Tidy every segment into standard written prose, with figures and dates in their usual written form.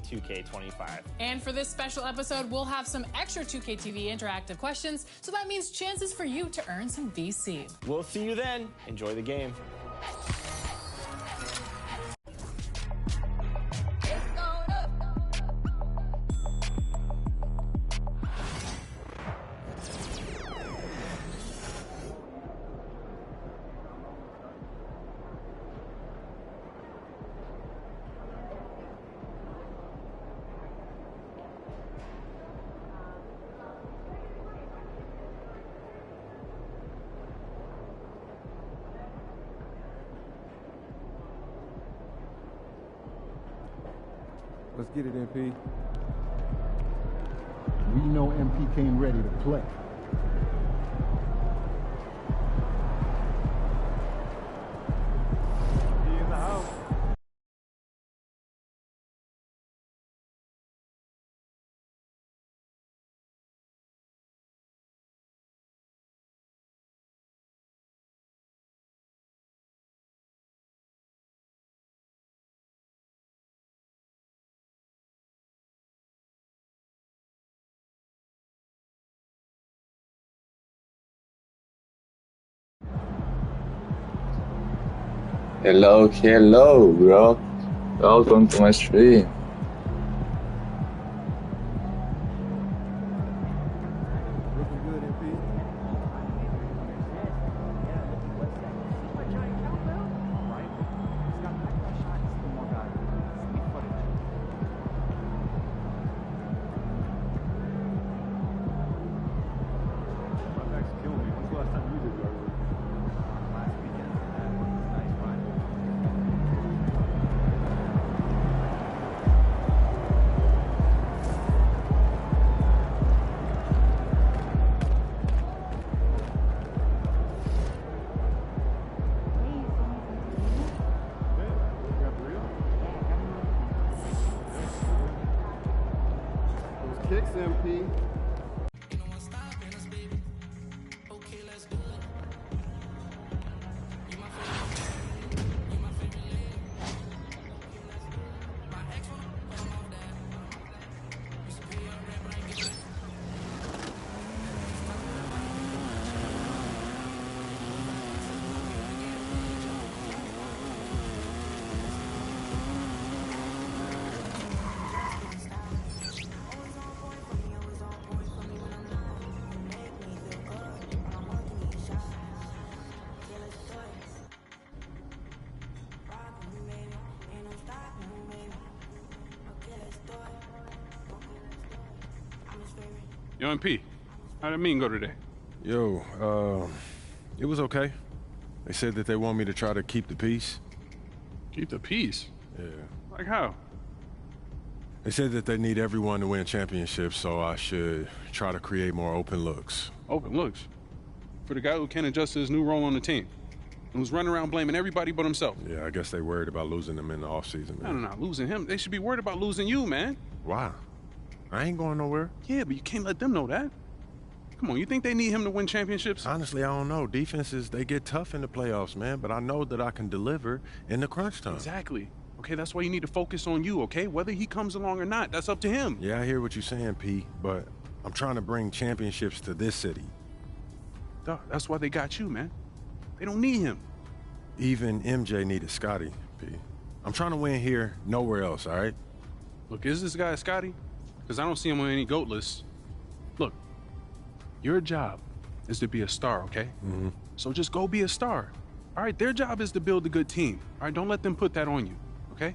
NBA 2K25. And for this special episode, we'll have some extra 2K TV interactive questions, so that means chances for you to earn some VC. We'll see you then. Enjoy the game. Let's get it, MP. We know MP came ready to play. He in the house. Hello, bro. Welcome to my stream. Looking good, MP. My back's killing me. When's the last time you did yard work? Last weekend. That was nice, right? Those kicks, MP. Yo, MP, how'd the meeting go today? Yo, it was okay. They said that they want me to try to keep the peace. Keep the peace? Yeah. Like how? They said that they need everyone to win championships, so I should try to create more open looks. Open looks? For the guy who can't adjust to his new role on the team and who's running around blaming everybody but himself. Yeah, I guess they worried about losing him in the offseason, man. No, losing him. They should be worried about losing you, man. Why? I ain't going nowhere. Yeah, but you can't let them know that. Come on, you think they need him to win championships? Honestly, I don't know. Defenses, they get tough in the playoffs, man, but I know that I can deliver in the crunch time. Exactly. Okay, that's why you need to focus on you, okay? Whether he comes along or not, that's up to him. Yeah, I hear what you're saying, P, but I'm trying to bring championships to this city. Duh, that's why they got you, man. They don't need him. Even MJ needed Scotty, P. I'm trying to win here, nowhere else, all right? Look, is this guy Scotty? Because I don't see him on any GOAT lists. Look, your job is to be a star, okay? Mm-hmm. So just go be a star. All right, their job is to build a good team. All right, don't let them put that on you, okay?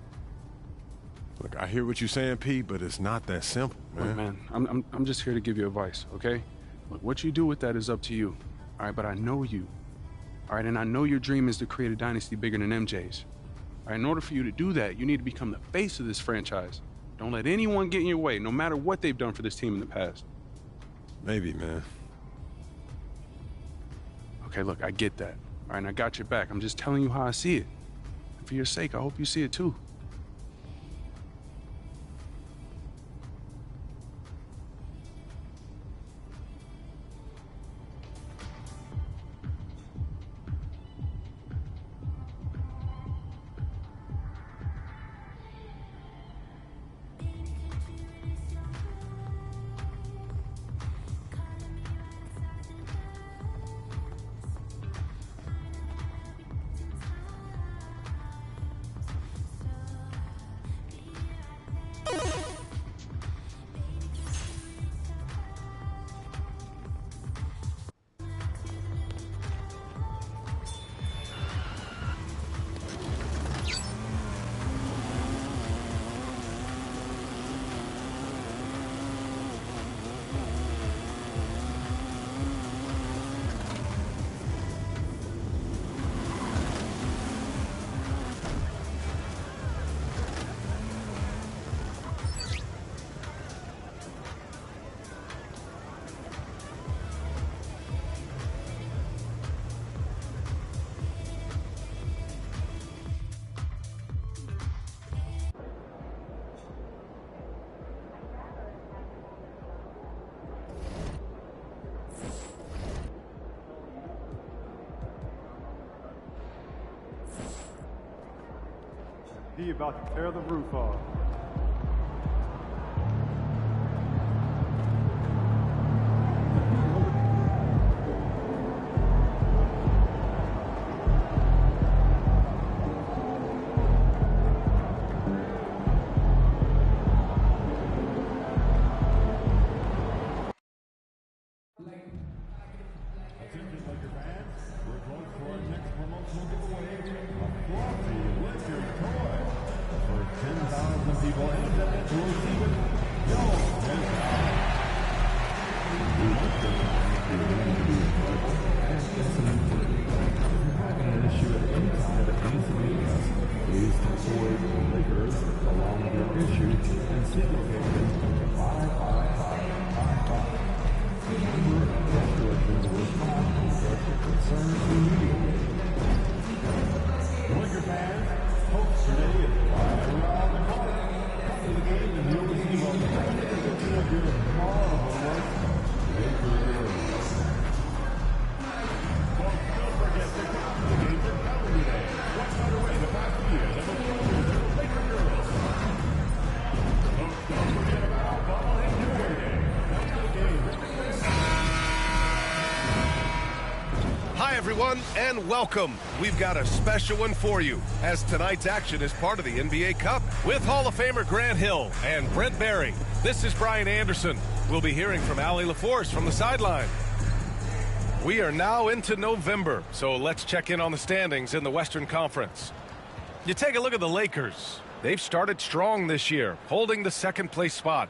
Look, I hear what you're saying, P, but it's not that simple, man. Look, man, I'm just here to give you advice, okay? Look, what you do with that is up to you. All right, but I know you. All right, and I know your dream is to create a dynasty bigger than MJ's. All right, in order for you to do that, you need to become the face of this franchise. Don't let anyone get in your way, no matter what they've done for this team in the past. Maybe, man. Okay, look, I get that. All right, and I got your back. I'm just telling you how I see it. And for your sake, I hope you see it too. He about to tear the roof off. Everyone, and welcome. We've got a special one for you, as tonight's action is part of the NBA Cup with Hall of Famer Grant Hill and Brent Barry. This is Brian Anderson. We'll be hearing from Allie LaForce from the sideline. We are now into November, so let's check in on the standings in the Western Conference. You take a look at the Lakers. They've started strong this year, holding the second-place spot.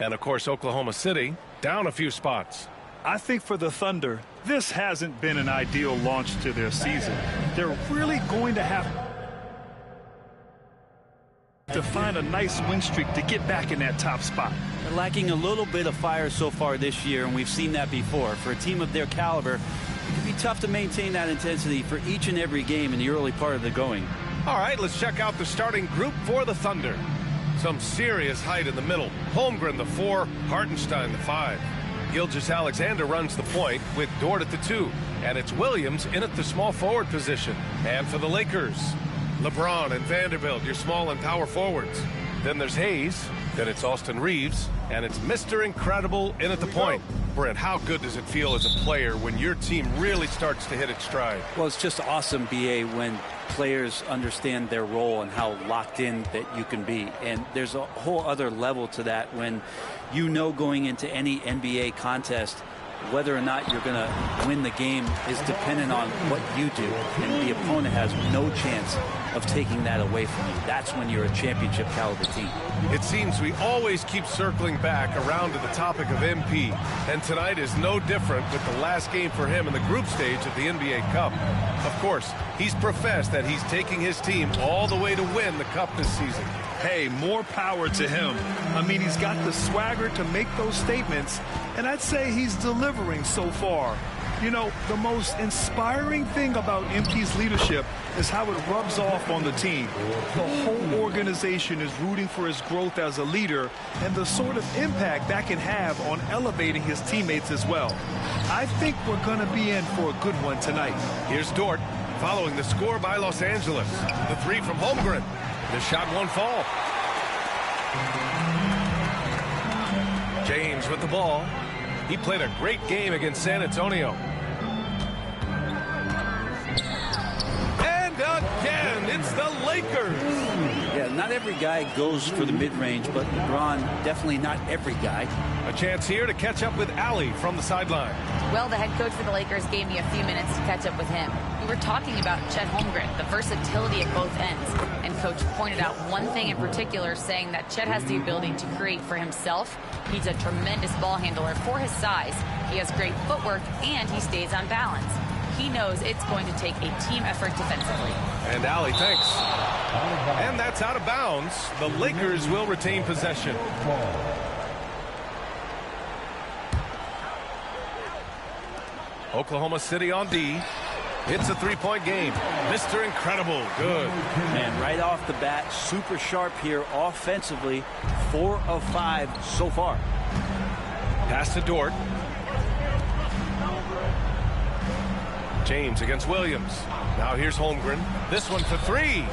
And, of course, Oklahoma City down a few spots. I think for the Thunder, this hasn't been an ideal launch to their season. They're really going to have to find a nice win streak to get back in that top spot. They're lacking a little bit of fire so far this year, and we've seen that before. For a team of their caliber, it can be tough to maintain that intensity for each and every game in the early part of the going. All right, let's check out the starting group for the Thunder. Some serious height in the middle. Holmgren, the 4, Hartenstein, the 5. Gilgeous-Alexander runs the point with Dort at the 2, and it's Williams in at the small forward position. And for the Lakers, LeBron and Vanderbilt, your small and power forwards. Then there's Hayes, then it's Austin Reeves, and it's Mr. Incredible in at the point. Brent, how good does it feel as a player when your team really starts to hit its stride? Well, it's just awesome, B.A., when players understand their role and how locked in that you can be. And there's a whole other level to that when you know going into any NBA contest whether or not you're going to win the game is dependent on what you do, and the opponent has no chance of taking that away from you. That's when you're a championship caliber team. It seems we always keep circling back around to the topic of MP, and tonight is no different with the last game for him in the group stage of the NBA Cup. Of course, he's professed that he's taking his team all the way to win the Cup this season. Hey, more power to him. I mean, he's got the swagger to make those statements, and I'd say he's delivering so far. You know, the most inspiring thing about MP's leadership is how it rubs off on the team. The whole organization is rooting for his growth as a leader and the sort of impact that can have on elevating his teammates as well. I think we're going to be in for a good one tonight. Here's Dort following the score by Los Angeles. The 3 from Holmgren. The shot won't fall. James with the ball. He played a great game against San Antonio. And again, it's the Lakers. Yeah, not every guy goes for the mid-range, but LeBron, definitely not every guy. A chance here to catch up with Allie from the sideline. Well, the head coach for the Lakers gave me a few minutes to catch up with him. We were talking about Chet Holmgren, the versatility at both ends. And Coach pointed out one thing in particular, saying that Chet has the ability to create for himself. He's a tremendous ball handler for his size. He has great footwork, and he stays on balance. He knows it's going to take a team effort defensively. And Allie, thanks. And that's out of bounds. The Lakers will retain possession. Oklahoma City on D. It's a three-point game. Mr. Incredible, good. Man, right off the bat, super sharp here offensively. 4 of 5 so far. Pass to Dort. James against Williams. Now here's Holmgren. This one for 3.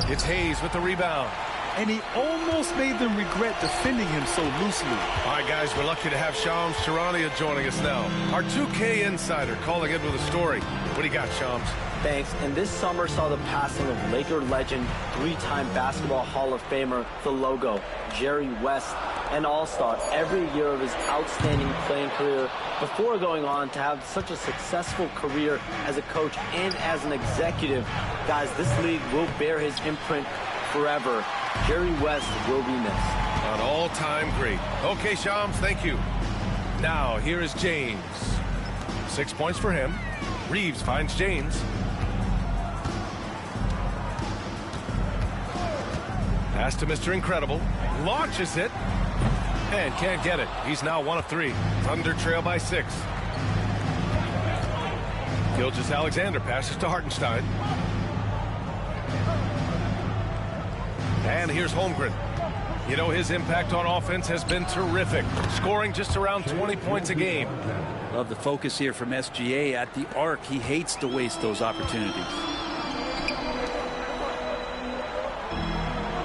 It's Hayes with the rebound. And he almost made them regret defending him so loosely. All right, guys, we're lucky to have Shams Charania joining us now. Our 2K insider calling in with a story. What do you got, Shams? Thanks. And this summer saw the passing of Laker legend, three-time Basketball Hall of Famer, the logo, Jerry West, an all-star every year of his outstanding playing career before going on to have such a successful career as a coach and as an executive. Guys, this league will bear his imprint forever. Jerry West will be missed. An all-time great. Okay, Shams, thank you. Now, here is James. 6 points for him. Reeves finds James. Pass to Mr. Incredible. Launches it. And can't get it. He's now 1 of 3. Thunder trail by 6. Gilgeous-Alexander passes to Hartenstein. And here's Holmgren. You know, his impact on offense has been terrific, scoring just around 20 points a game. Love the focus here from SGA at the arc. He hates to waste those opportunities.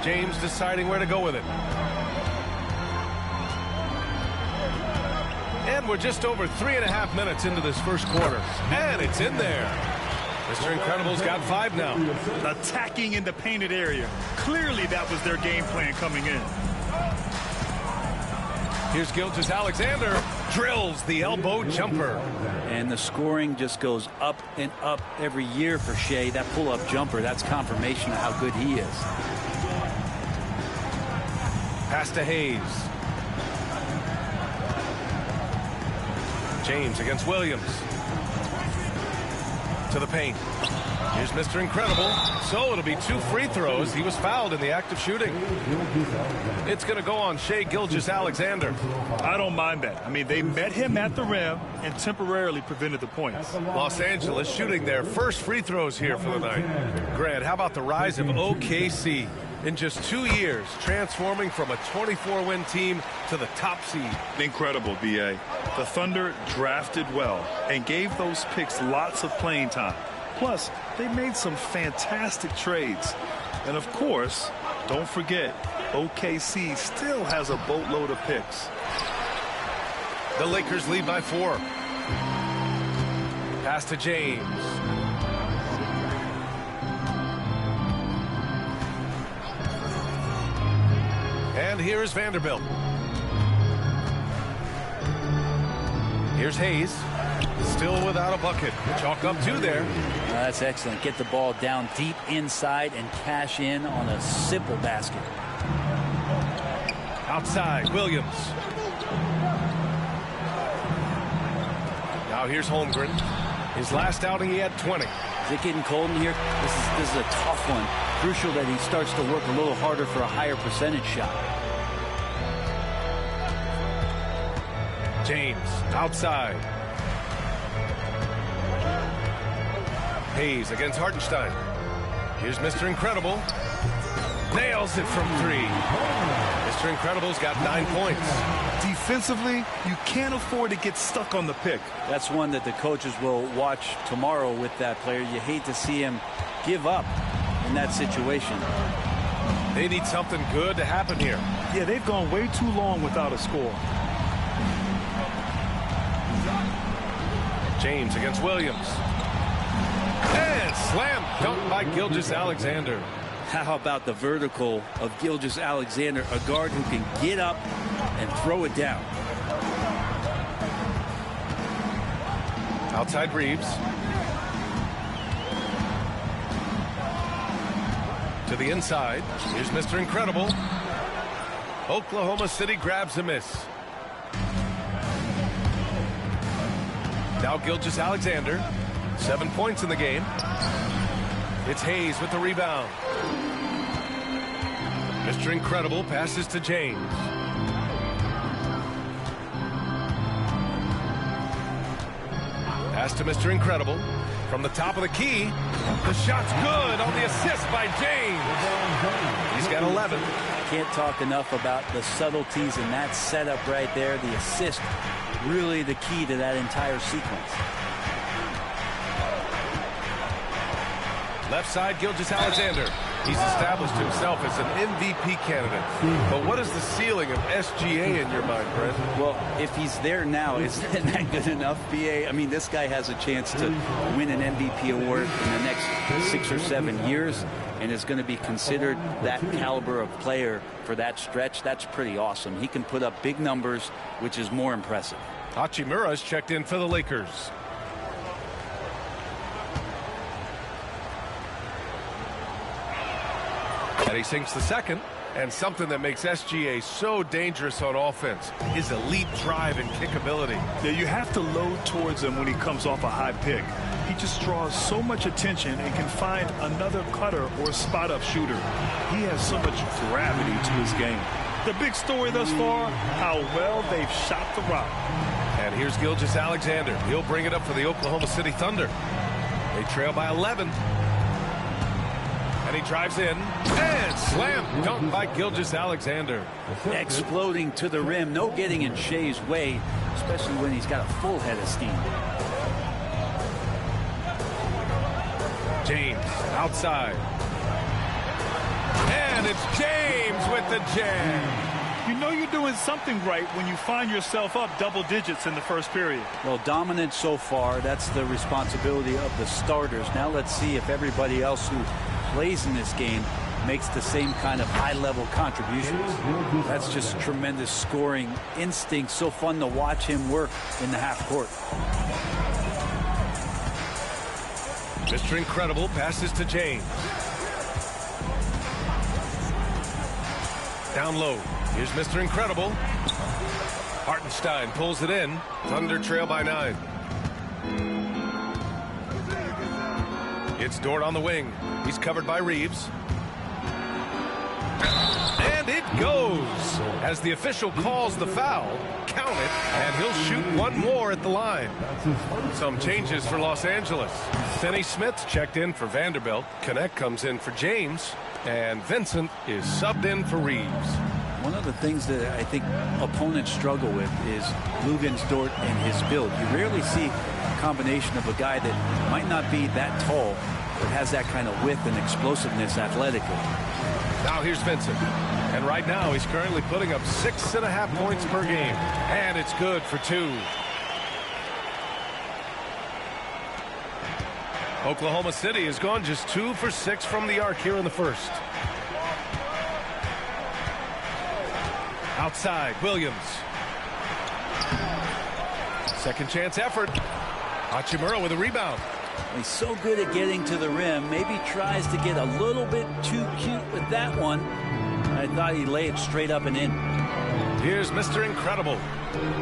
James deciding where to go with it. And we're just over 3.5 minutes into this first quarter. And it's in there. Mr. Incredible's got 5 now. Attacking in the painted area. Clearly that was their game plan coming in. Here's Gilgeous-Alexander. Drills the elbow jumper. And the scoring just goes up and up every year for Shea. That pull-up jumper, that's confirmation of how good he is. Pass to Hayes. James against Williams. To the paint. Here's Mr. Incredible. So it'll be 2 free throws. He was fouled in the act of shooting. It's going to go on Shea Gilgeous-Alexander. I don't mind that. I mean, they met him at the rim and temporarily prevented the points. Los Angeles shooting their first free throws here for the night. Grant, how about the rise of OKC? In just 2 years, transforming from a 24-win team to the top seed. Incredible, B.A. The Thunder drafted well and gave those picks lots of playing time. Plus, they made some fantastic trades. And of course, don't forget, OKC still has a boatload of picks. The Lakers lead by 4. Pass to James. And here is Vanderbilt. Here's Hayes. Still without a bucket. Chalk up 2 there. That's excellent. Get the ball down deep inside and cash in on a simple basket. Outside, Williams. Now here's Holmgren. His last outing, he had 20. Is it getting cold in here? This is a tough one. Crucial that he starts to work a little harder for a higher percentage shot. James outside. Hayes against Hartenstein. Here's Mr. Incredible. Nails it from 3. Mr. Incredible's got 9 points. Defensively, you can't afford to get stuck on the pick. That's one that the coaches will watch tomorrow with that player. You hate to see him give up in that situation. They need something good to happen here. Yeah, they've gone way too long without a score. James against Williams. And slam dunk by Gilgeous-Alexander. How about the vertical of Gilgeous-Alexander, a guard who can get up and throw it down. Outside Reeves. To the inside. Here's Mr. Incredible. Oklahoma City grabs a miss. Now Gilgeous-Alexander. 7 points in the game. It's Hayes with the rebound. Mr. Incredible passes to James. Pass to Mr. Incredible. From the top of the key. The shot's good on the assist by James. He's got 11. Can't talk enough about the subtleties in that setup right there. The assist, really the key to that entire sequence. Left side, Gilgeous-Alexander. He's established himself as an MVP candidate. But what is the ceiling of SGA in your mind, Brent? Well, if he's there now, is that good enough, BA? I mean, this guy has a chance to win an MVP award in the next 6 or 7 years and is going to be considered that caliber of player for that stretch. That's pretty awesome. He can put up big numbers, which is more impressive. Hachimura's checked in for the Lakers. And he sinks the second. And something that makes SGA so dangerous on offense is elite drive and kickability. Yeah, you have to load towards him when he comes off a high pick. He just draws so much attention and can find another cutter or spot-up shooter. He has so much gravity to his game. The big story thus far, how well they've shot the rock. And here's Gilgeous-Alexander. He'll bring it up for the Oklahoma City Thunder. They trail by 11. And he drives in and slam dunk by Gilgeous-Alexander. Exploding to the rim. No getting in Shea's way, especially when he's got a full head of steam. James outside. And it's James with the jam. You know you're doing something right when you find yourself up double digits in the first period. Well, dominant so far. That's the responsibility of the starters. Now let's see if everybody else who plays in this game makes the same kind of high-level contributions. That's just tremendous scoring instinct. So fun to watch him work in the half court. Mr. Incredible passes to James. Down low. Here's Mr. Incredible. Hartenstein pulls it in. Thunder trail by 9. It's Dort on the wing. He's covered by Reeves. And it goes. As the official calls the foul, count it, and he'll shoot one more at the line. Some changes for Los Angeles. Finney Smith's checked in for Vanderbilt. Connect comes in for James. And Vincent is subbed in for Reeves. One of the things that I think opponents struggle with is Luguentz Dort and his build. You rarely see a combination of a guy that might not be that tall, but has that kind of width and explosiveness athletically. Now here's Vincent. And right now he's currently putting up 6.5 points per game. And it's good for 2. Oklahoma City has gone just 2 for 6 from the arc here in the first. Outside, Williams. Second chance effort. Hachimura with a rebound. He's so good at getting to the rim. Maybe tries to get a little bit too cute with that one. I thought he'd lay it straight up and in. Here's Mr. Incredible.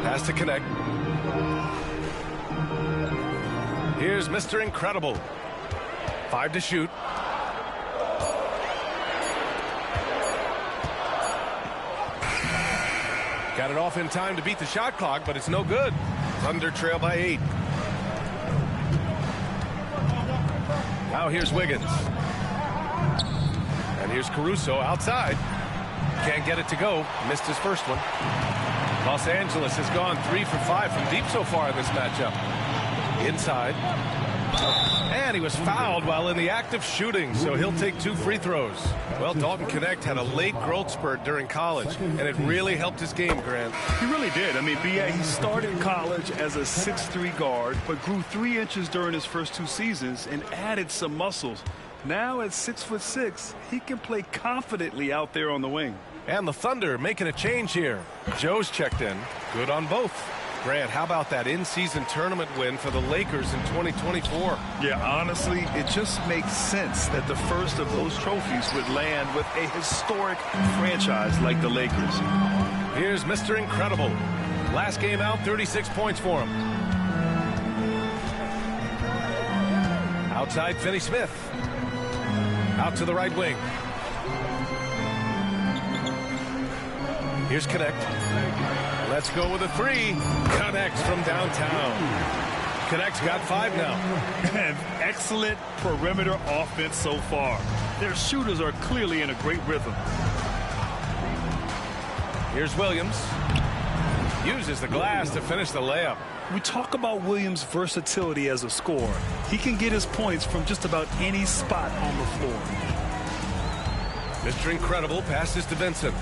Pass to Connect. Here's Mr. Incredible. 5 to shoot. Got it off in time to beat the shot clock, but it's no good. Thunder trail by 8. Now here's Wiggins. And here's Caruso outside. Can't get it to go. Missed his first one. Los Angeles has gone 3 for 5 from deep so far in this matchup. Inside. And he was fouled while in the act of shooting, so he'll take 2 free throws. Well, Dalton Connect had a late growth spurt during college, and it really helped his game, Grant. He really did. I mean, B.A., he started college as a 6'3" guard, but grew 3 inches during his first 2 seasons and added some muscles. Now at 6'6", he can play confidently out there on the wing. And the Thunder making a change here. Joe's checked in. Good on both. Grant, how about that in-season tournament win for the Lakers in 2024? Yeah, honestly, it just makes sense that the first of those trophies would land with a historic franchise like the Lakers. Here's Mr. Incredible. Last game out, 36 points for him. Outside, Finney Smith. Out to the right wing. Here's Connect. Let's go with a 3. Connects from downtown. Connect's got 5 now. And excellent perimeter offense so far. Their shooters are clearly in a great rhythm. Here's Williams. Uses the glass to finish the layup. We talk about Williams' versatility as a scorer. He can get his points from just about any spot on the floor. Mr. Incredible passes to Vincent.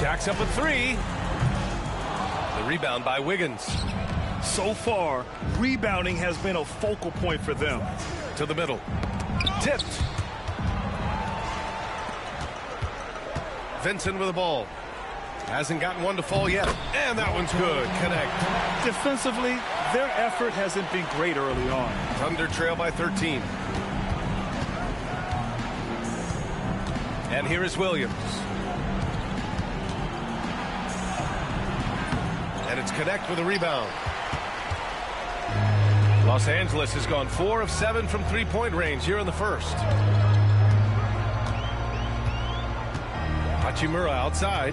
Jacks up a three. The rebound by Wiggins. So far, rebounding has been a focal point for them. To the middle. Tipped. Vincent with the ball. Hasn't gotten one to fall yet. And that one's good. Connect. Defensively, their effort hasn't been great early on. Thunder trail by 13. And here is Williams. And it's Connect with a rebound. Los Angeles has gone 4 of 7 from three-point range here in the first. Hachimura outside.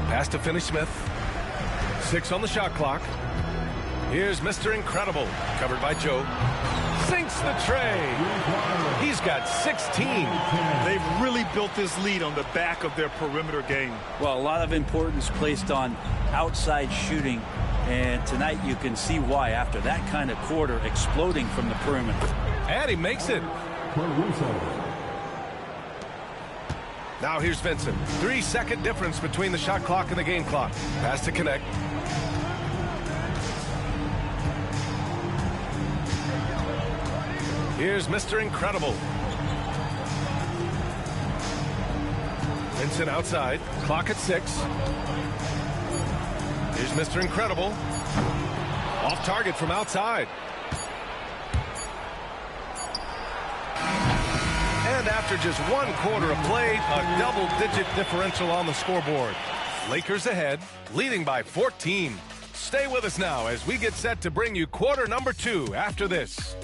Pass to Finney-Smith. 6 on the shot clock. Here's Mr. Incredible. Covered by Joe. Sinks the tray. He's got 16. They've really built this lead on the back of their perimeter game. Well, a lot of importance placed on outside shooting. And tonight you can see why after that kind of quarter exploding from the perimeter. And he makes it. Now here's Vincent. 3-second difference between the shot clock and the game clock. Pass to Connect. Here's Mr. Incredible. Vincent outside. Clock at 6. Here's Mr. Incredible. Off target from outside. And after just 1 quarter of play, a double-digit differential on the scoreboard. Lakers ahead, leading by 14. Stay with us now as we get set to bring you quarter number 2 after this.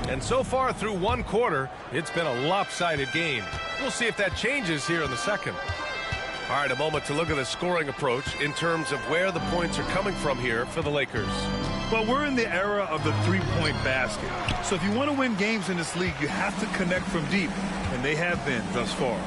And so far through 1 quarter, it's been a lopsided game. We'll see if that changes here in the second. All right, a moment to look at the scoring approach in terms of where the points are coming from here for the Lakers. Well, we're in the era of the three-point basket. So if you want to win games in this league, you have to connect from deep. And they have been thus far.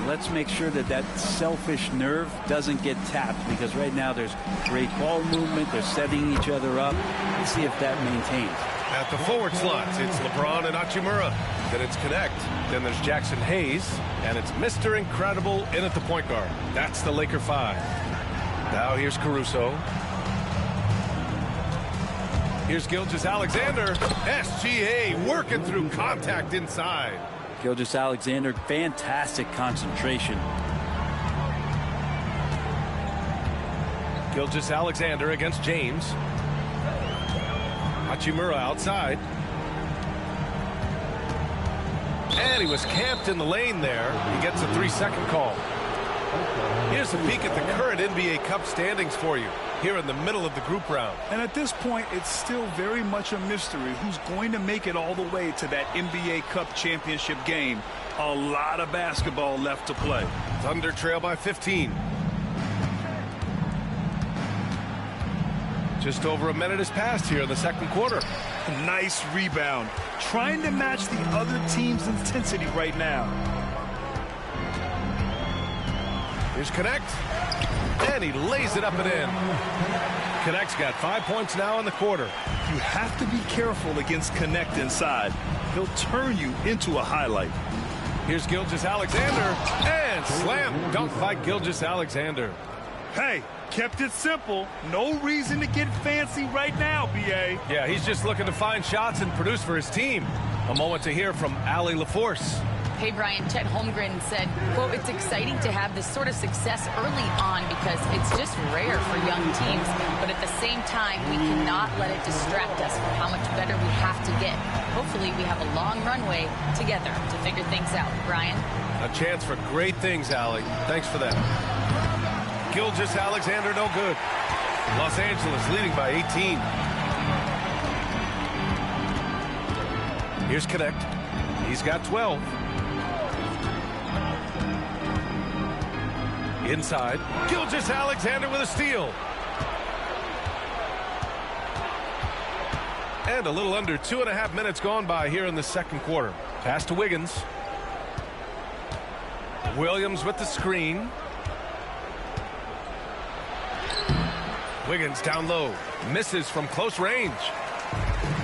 Let's make sure that that selfish nerve doesn't get tapped, because right now there's great ball movement. They're setting each other up. Let's see if that maintains. At the forward slots, it's LeBron and Hachimura. Then it's Connect. Then there's Jackson Hayes. And it's Mr. Incredible in at the point guard. That's the Laker 5. Now here's Caruso. Here's Gilgeous-Alexander. SGA working through contact inside. Gilgeous-Alexander, fantastic concentration. Gilgeous-Alexander against James. Hachimura outside. And he was camped in the lane there. He gets a 3-second call. Here's a peek at the current NBA Cup standings for you here in the middle of the group round. And at this point, it's still very much a mystery who's going to make it all the way to that NBA Cup championship game. A lot of basketball left to play. Thunder trail by 15. Just over a minute has passed here in the second quarter. Nice rebound. Trying to match the other team's intensity right now. Here's Connect. And he lays it up and in. Connect's got 5 points now in the quarter. You have to be careful against Connect inside. He'll turn you into a highlight. Here's Gilgeous-Alexander. And slam dunk by Gilgeous-Alexander. Hey, kept it simple. No reason to get fancy right now, B.A. Yeah, he's just looking to find shots and produce for his team. A moment to hear from Allie LaForce. Hey, Brian, Chet Holmgren said, quote, it's exciting to have this sort of success early on because it's just rare for young teams. But at the same time, we cannot let it distract us from how much better we have to get. Hopefully, we have a long runway together to figure things out. Brian? A chance for great things, Allie. Thanks for that. Gilgeous-Alexander, no good. Los Angeles leading by 18. Here's Connect. He's got 12. Inside. Gilgeous-Alexander with a steal. And a little under 2.5 minutes gone by here in the second quarter. Pass to Wiggins. Williams with the screen. Wiggins down low. Misses from close range.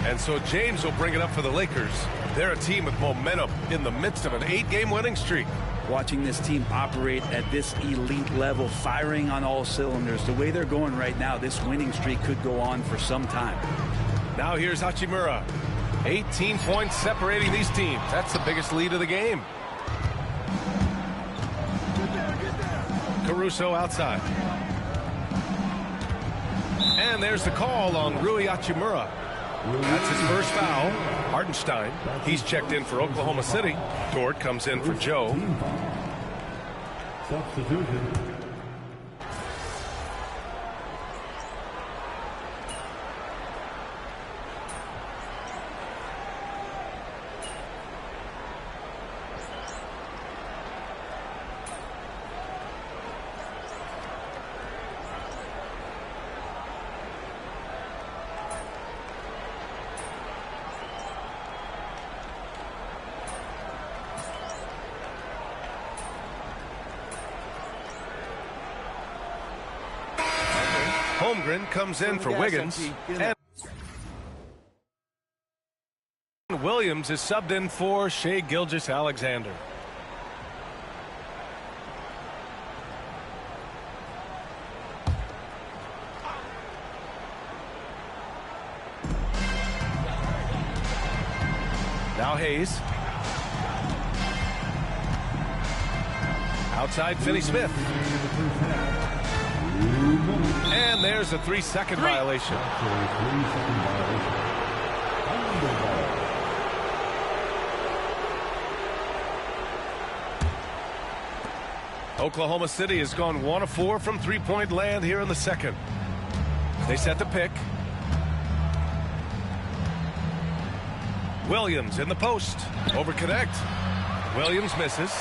And so James will bring it up for the Lakers. They're a team with momentum in the midst of an 8-game winning streak. Watching this team operate at this elite level, firing on all cylinders, the way they're going right now, this winning streak could go on for some time. Now here's Hachimura. 18 points separating these teams. That's the biggest lead of the game. Caruso outside. And there's the call on Rui Hachimura. That's his first foul. Hartenstein, he's checked in for Oklahoma City. Dort comes in for Joe. Substitution. Holmgren comes in for Wiggins. And Williams is subbed in for Shai Gilgeous-Alexander. Now Hayes. Outside Finney-Smith. And there's a 3-second violation. Oklahoma City has gone 1 of 4 from three-point land here in the second. They set the pick. Williams in the post. Over connect. Williams misses.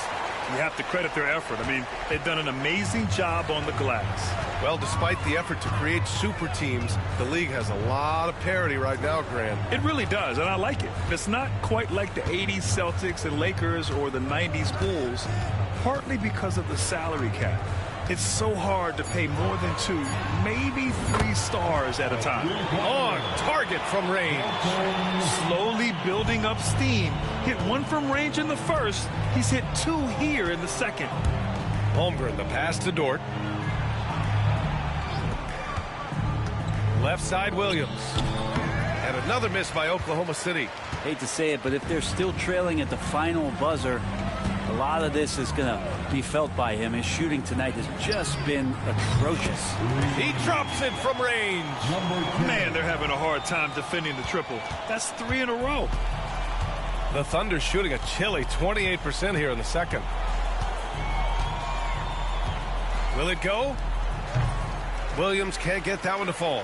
You have to credit their effort. I mean, they've done an amazing job on the glass. Well, despite the effort to create super teams, the league has a lot of parity right now, Grant. It really does, and I like it. It's not quite like the 80s Celtics and Lakers or the 90s Bulls, partly because of the salary cap. It's so hard to pay more than 2, maybe 3 stars at a time. On target from range. Slowly building up steam. Hit 1 from range in the first. He's hit 2 here in the second. Holmgren, the pass to Dort. Left side Williams. And another miss by Oklahoma City. Hate to say it, but if they're still trailing at the final buzzer, a lot of this is going to be felt by him. His shooting tonight has just been atrocious. He drops it from range. Man, they're having a hard time defending the triple. That's 3 in a row. The Thunder shooting a chilly 28% here in the second. Will it go? Williams can't get that one to fall.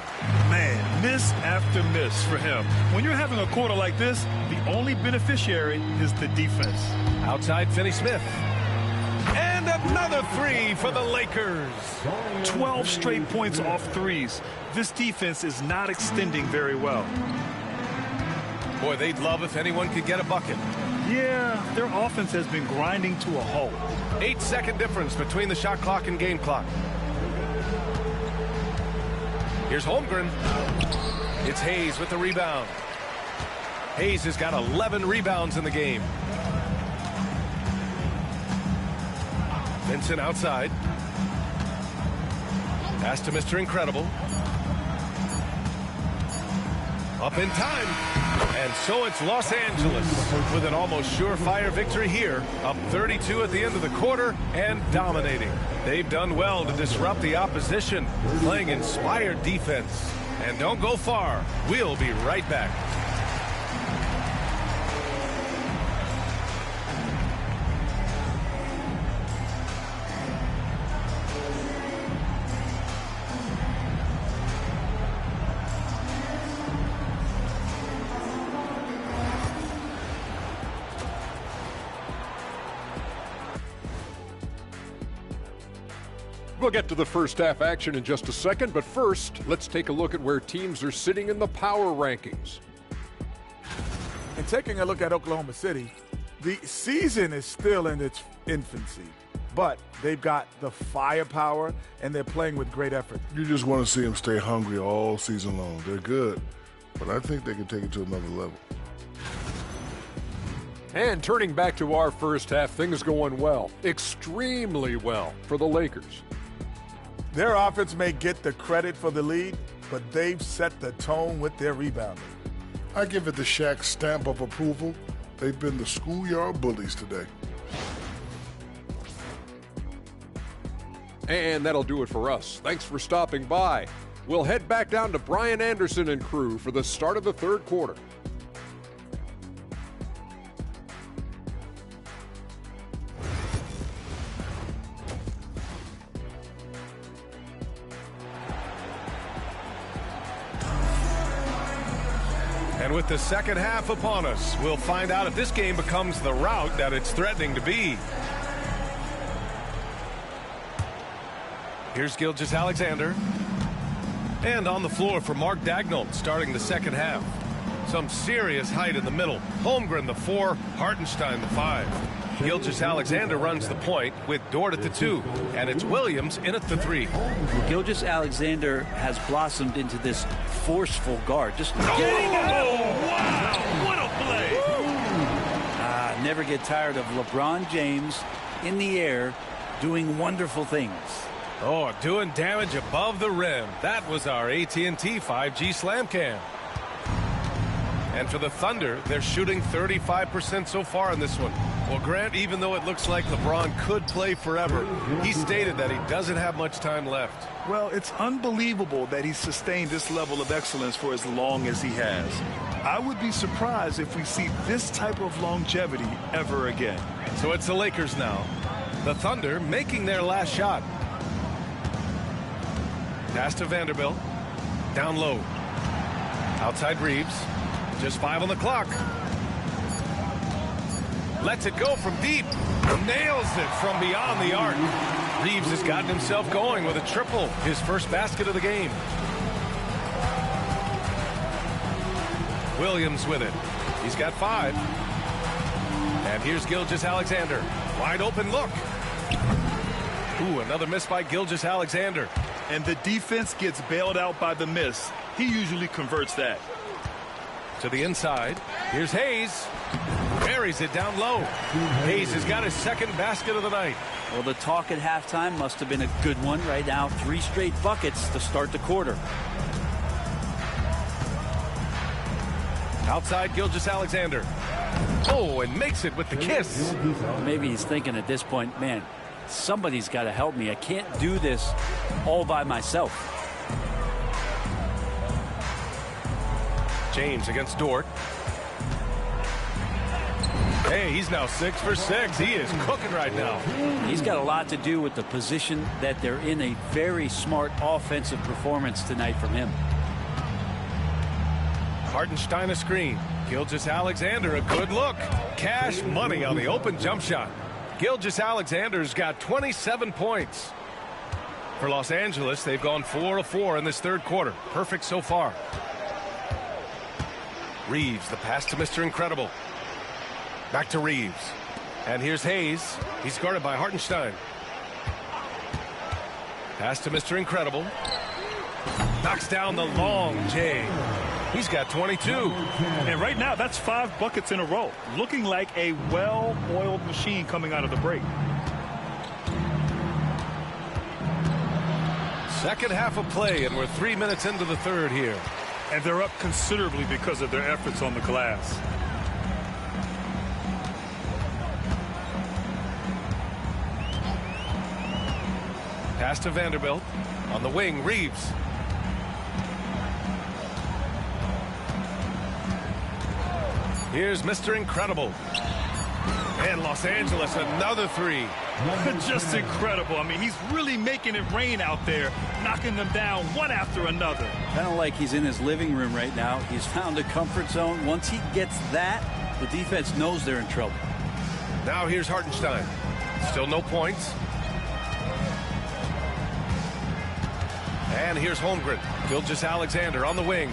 Man, miss after miss for him. When you're having a quarter like this, the only beneficiary is the defense. Outside Finney-Smith. And another 3 for the Lakers. 12 straight points off threes. This defense is not extending very well. Boy, they'd love if anyone could get a bucket. Yeah, their offense has been grinding to a halt. 8-second difference between the shot clock and game clock. Here's Holmgren. It's Hayes with the rebound. Hayes has got 11 rebounds in the game. Vincent outside. Pass to Mr. Incredible. Up in time. And so it's Los Angeles with an almost surefire victory here. Up 32 at the end of the quarter and dominating. They've done well to disrupt the opposition, playing inspired defense. And don't go far. We'll be right back. We'll get to the first half action in just a second, but first, let's take a look at where teams are sitting in the power rankings. And taking a look at Oklahoma City, the season is still in its infancy, but they've got the firepower and they're playing with great effort. You just want to see them stay hungry all season long. They're good, but I think they can take it to another level. And turning back to our first half, things going well, extremely well for the Lakers. Their offense may get the credit for the lead, but they've set the tone with their rebounding. I give it the Shaq stamp of approval. They've been the schoolyard bullies today. And that'll do it for us. Thanks for stopping by. We'll head back down to Brian Anderson and crew for the start of the third quarter. And with the second half upon us, we'll find out if this game becomes the rout that it's threatening to be. Here's Gilgeous-Alexander. And on the floor for Mark Daigneault starting the second half. Some serious height in the middle. Holmgren the 4, Hartenstein the 5. Gilgeous-Alexander runs the point with Dort at the 2, and it's Williams in at the 3. Gilgeous-Alexander has blossomed into this forceful guard. Just getting out. Wow, what a play. Never get tired of LeBron James in the air doing wonderful things. Oh, doing damage above the rim. That was our AT&T 5G Slam Cam. And for the Thunder, they're shooting 35% so far in this one. Well, Grant, even though it looks like LeBron could play forever, he stated that he doesn't have much time left. Well, it's unbelievable that he's sustained this level of excellence for as long as he has. I would be surprised if we see this type of longevity ever again. So it's the Lakers now. The Thunder making their last shot. Pass to Vanderbilt. Down low. Outside Reeves. Just 5 on the clock. Lets it go from deep. Nails it from beyond the arc. Reeves has gotten himself going with a triple. His first basket of the game. Williams with it. He's got 5. And here's Gilgeous-Alexander. Wide open look. Ooh, another miss by Gilgeous-Alexander. And the defense gets bailed out by the miss. He usually converts that. To the inside. Here's Hayes. Buries it down low. Hayes has got his second basket of the night. Well, the talk at halftime must have been a good one. Right now, 3 straight buckets to start the quarter. Outside Gilgeous-Alexander. Oh, and makes it with the kiss. Maybe he's thinking at this point, man, somebody's got to help me. I can't do this all by myself. James against Dort. Hey, he's now 6 for 6. He is cooking right now. He's got a lot to do with the position that they're in. A very smart offensive performance tonight from him. Hartenstein a screen. Gilgeous-Alexander a good look. Cash money on the open jump shot. Gilgeous-Alexander's got 27 points. For Los Angeles, they've gone 4 of 4 in this third quarter. Perfect so far. Reeves, the pass to Mr. Incredible. Back to Reeves. And here's Hayes. He's guarded by Hartenstein. Pass to Mr. Incredible. Knocks down the long J. He's got 22. And right now, that's 5 buckets in a row. Looking like a well-oiled machine coming out of the break. Second half of play, and we're 3 minutes into the third here. And they're up considerably because of their efforts on the glass. Pass to Vanderbilt. On the wing, Reeves. Here's Mr. Incredible. And Los Angeles, another 3. Just incredible. I mean, he's really making it rain out there, knocking them down one after another. Kind of like he's in his living room right now. He's found a comfort zone. Once he gets that, the defense knows they're in trouble. Now here's Hartenstein. Still no points. And here's Holmgren. Gilgeous-Alexander on the wing.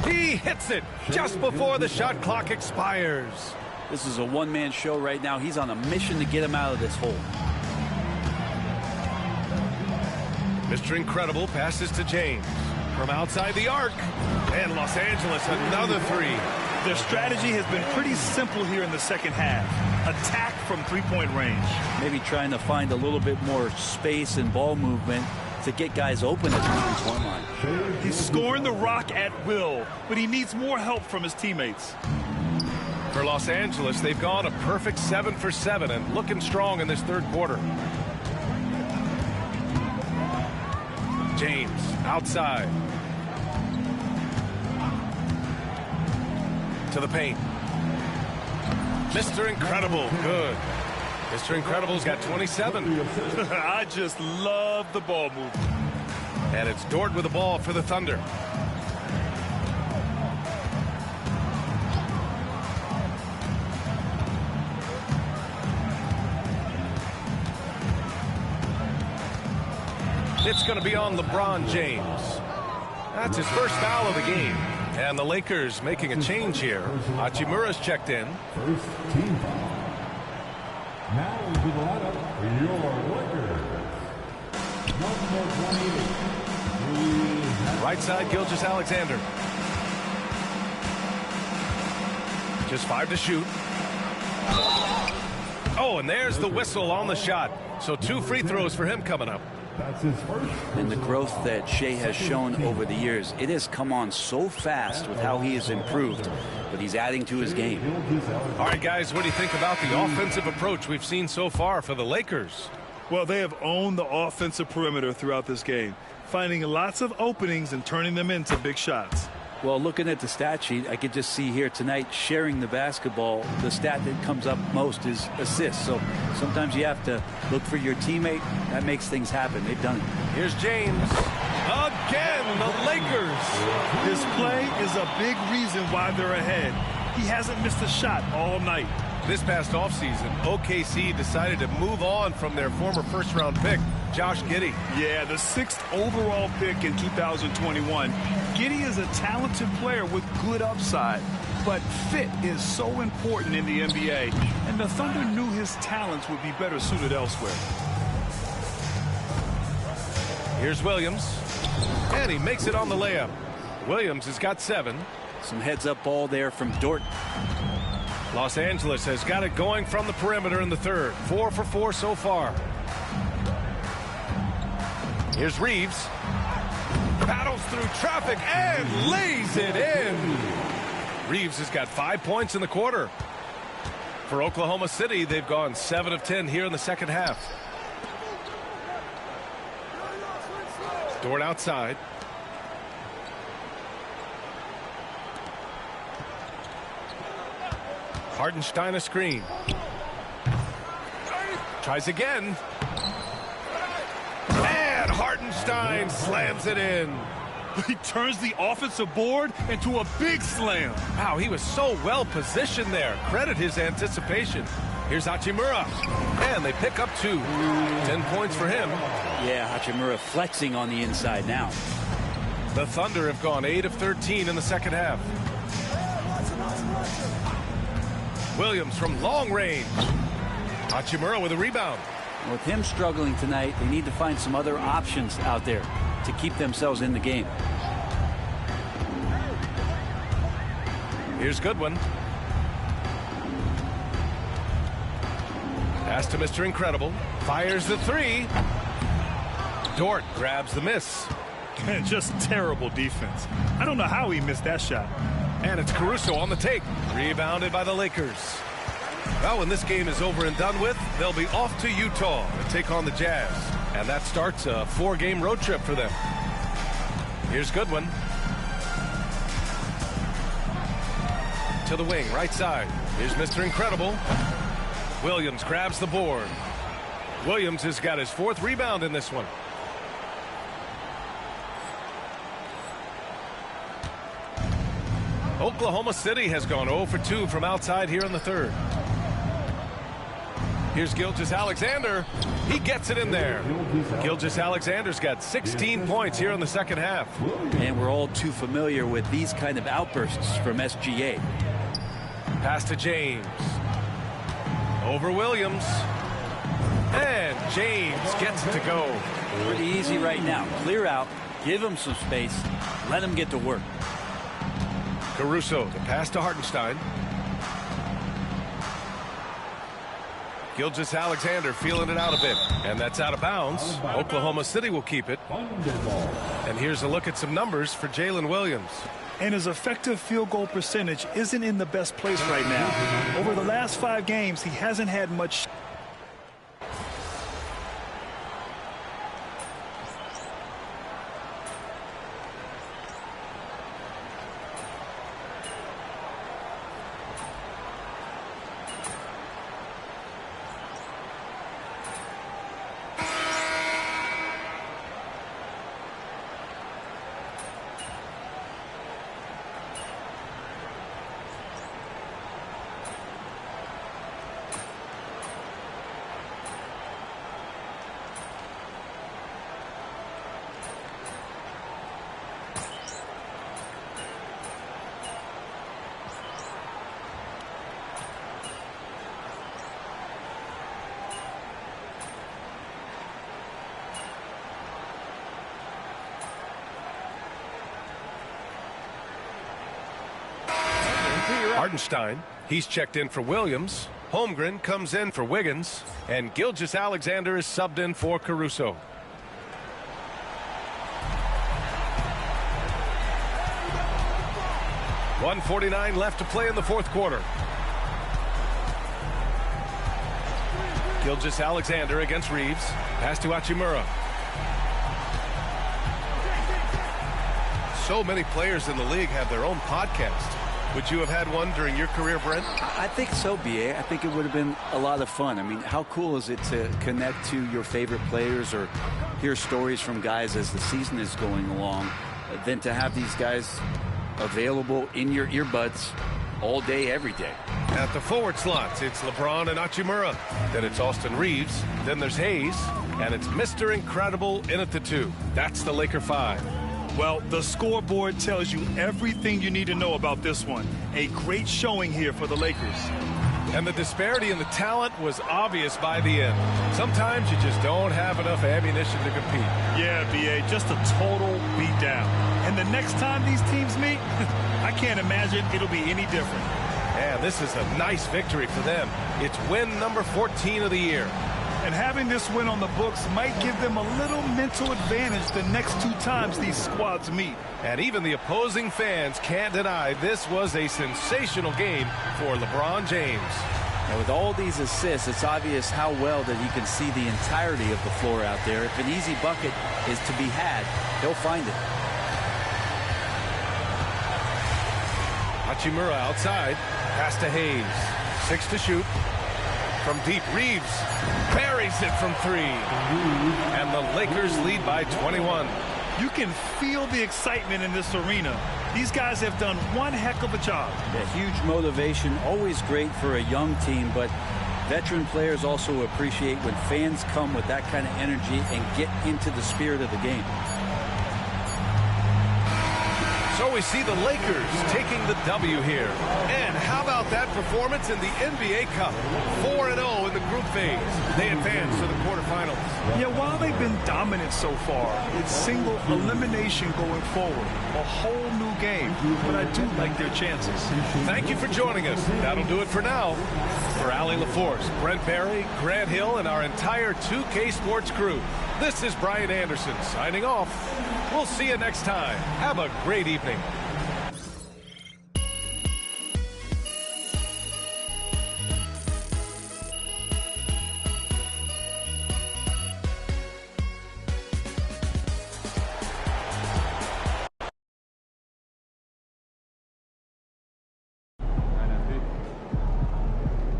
He hits it. just before the shot clock expires. This is a one-man show right now. He's on a mission to get him out of this hole. Mr. Incredible passes to James from outside the arc. And Los Angeles, another three. Their strategy has been pretty simple here in the second half. Attack from three-point range. Maybe trying to find a little bit more space and ball movement to get guys open at the three-point line. He's scoring the rock at will, but he needs more help from his teammates. For Los Angeles, they've gone a perfect 7 for 7 and looking strong in this third quarter. James outside. To the paint. Mr. Incredible, good. Mr. Incredible's got 27. I just love the ball movement. And it's Dort with the ball for the Thunder. It's going to be on LeBron James. That's his first foul of the game. And the Lakers making a change here. Hachimura's checked in. First team foul. Now into the lineup for your Lakers. Number 28. Right side, Gilgeous-Alexander. Just 5 to shoot. Oh, and there's the whistle on the shot. So 2 free throws for him coming up. That's his first. And the growth that Shea has shown over the years, it has come on so fast with how he has improved, but he's adding to his game. All right, guys, what do you think about the offensive approach we've seen so far for the Lakers? Well, they have owned the offensive perimeter throughout this game, finding lots of openings and turning them into big shots. Well, looking at the stat sheet, I could just see here tonight sharing the basketball. The stat that comes up most is assists. So sometimes you have to look for your teammate. That makes things happen. They've done it. Here's James. Again, the Lakers. His play is a big reason why they're ahead. He hasn't missed a shot all night. This past offseason, OKC decided to move on from their former first-round pick, Josh Giddey. Yeah, the 6th overall pick in 2021. Giddey is a talented player with good upside, but fit is so important in the NBA, and the Thunder knew his talents would be better suited elsewhere. Here's Williams, and he makes it on the layup. Williams has got 7. Some heads-up ball there from Dort. Los Angeles has got it going from the perimeter in the third. 4 for 4 so far. Here's Reeves. Battles through traffic and lays it in. Reeves has got 5 points in the quarter. For Oklahoma City, they've gone 7 of 10 here in the second half. Dort outside. Hartenstein a screen. Tries again. And Hartenstein slams it in. He turns the offensive board into a big slam. Wow, he was so well positioned there. Credit his anticipation. Here's Hachimura. And they pick up 2. 10 points for him. Yeah, Hachimura flexing on the inside now. The Thunder have gone 8 of 13 in the second half. Williams from long range. Hachimura with a rebound. With him struggling tonight, they need to find some other options out there to keep themselves in the game. Here's Goodwin. Pass to Mr. Incredible. Fires the 3. Dort grabs the miss. Just terrible defense. I don't know how he missed that shot. And it's Caruso on the take. Rebounded by the Lakers. Well, when this game is over and done with, they'll be off to Utah to take on the Jazz. And that starts a 4-game road trip for them. Here's Goodwin. To the wing, right side. Here's Mr. Incredible. Williams grabs the board. Williams has got his 4th rebound in this one. Oklahoma City has gone 0 for 2 from outside here in the third. Here's Gilgeous-Alexander. He gets it in there. Gilgeous-Alexander's got 16 points here in the second half. And we're all too familiar with these kind of outbursts from SGA. Pass to James. Over Williams. And James gets it to go. Pretty easy right now. Clear out. Give him some space. Let him get to work. Caruso, the pass to Hartenstein. Gilgeous-Alexander feeling it out a bit. And that's out of bounds. Oklahoma City will keep it. And here's a look at some numbers for Jalen Williams. And his effective field goal percentage isn't in the best place right now. Over the last 5 games, he hasn't had much. Hartenstein, he's checked in for Williams. Holmgren comes in for Wiggins. And Gilgeous-Alexander is subbed in for Caruso. .149 left to play in the fourth quarter. Gilgeous-Alexander against Reeves. Pass to Hachimura. So many players in the league have their own podcast. Would you have had one during your career, Brent? I think so, B.A. I think it would have been a lot of fun. I mean, how cool is it to connect to your favorite players or hear stories from guys as the season is going along, than to have these guys available in your earbuds all day, every day. At the forward slots, it's LeBron and Hachimura. Then it's Austin Reeves. Then there's Hayes. And it's Mr. Incredible in at the 2. That's the Laker 5. Well, the scoreboard tells you everything you need to know about this one. A great showing here for the Lakers. And the disparity in the talent was obvious by the end. Sometimes you just don't have enough ammunition to compete. Yeah, B.A., just a total beatdown. And the next time these teams meet, I can't imagine it'll be any different. Yeah, this is a nice victory for them. It's win number 14 of the year. And having this win on the books might give them a little mental advantage the next 2 times these squads meet. And even the opposing fans can't deny this was a sensational game for LeBron James. And with all these assists, it's obvious how well that he can see the entirety of the floor out there. If an easy bucket is to be had, he'll find it. Hachimura outside. Pass to Hayes. 6 to shoot. From deep, Reeves buries it from 3. And the Lakers lead by 21. You can feel the excitement in this arena. These guys have done one heck of a job. A huge motivation, always great for a young team, but veteran players also appreciate when fans come with that kind of energy and get into the spirit of the game. So we see the Lakers taking the W here. And how about that performance in the NBA Cup? 4-0 in the group phase. They advance to the quarterfinals. Yeah, while they've been dominant so far, it's single elimination going forward. A whole new game. But I do like their chances. Thank you for joining us. That'll do it for now. For Allie LaForce, Brent Barry, Grant Hill, and our entire 2K Sports crew, this is Brian Anderson signing off. We'll see you next time. Have a great evening.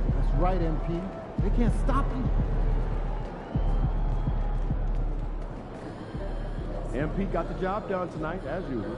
That's right, MP. They can't stop you. MP got the job done tonight, as usual.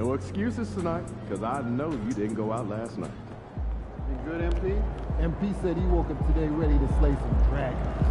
No excuses tonight, because I know you didn't go out last night. You good, MP? MP said he woke up today ready to slay some dragons.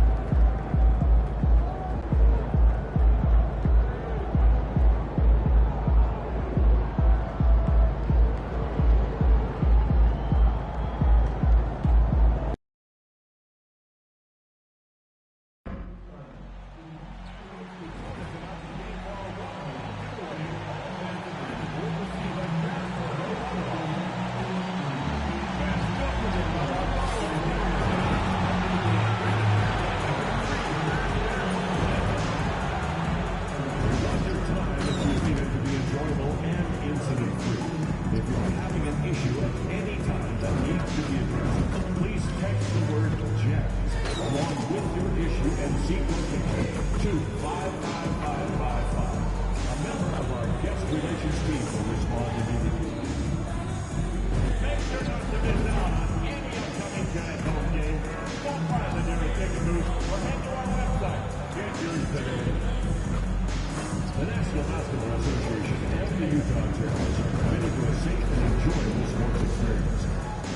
The National Basketball Association and the Utah Jazz are committed to a safe and enjoyable sports experience.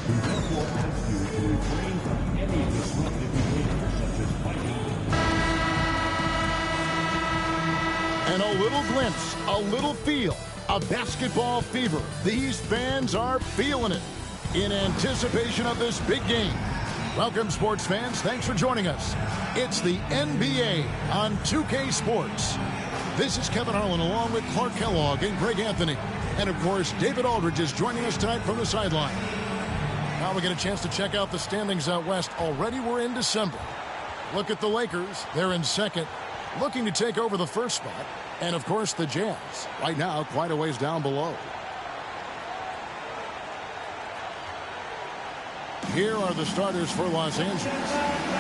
We therefore ask you to refrain from any disruptive behavior such as fighting. And a little glimpse, a little feel of basketball fever. These fans are feeling it in anticipation of this big game. Welcome, sports fans. Thanks for joining us. It's the NBA on 2K Sports. This is Kevin Harlan along with Clark Kellogg and Greg Anthony. And, of course, David Aldridge is joining us tonight from the sideline. Now we get a chance to check out the standings out west. Already we're in December. Look at the Lakers. They're in second, looking to take over the first spot. And, of course, the Jazz. Right now, quite a ways down below. Here are the starters for Los Angeles.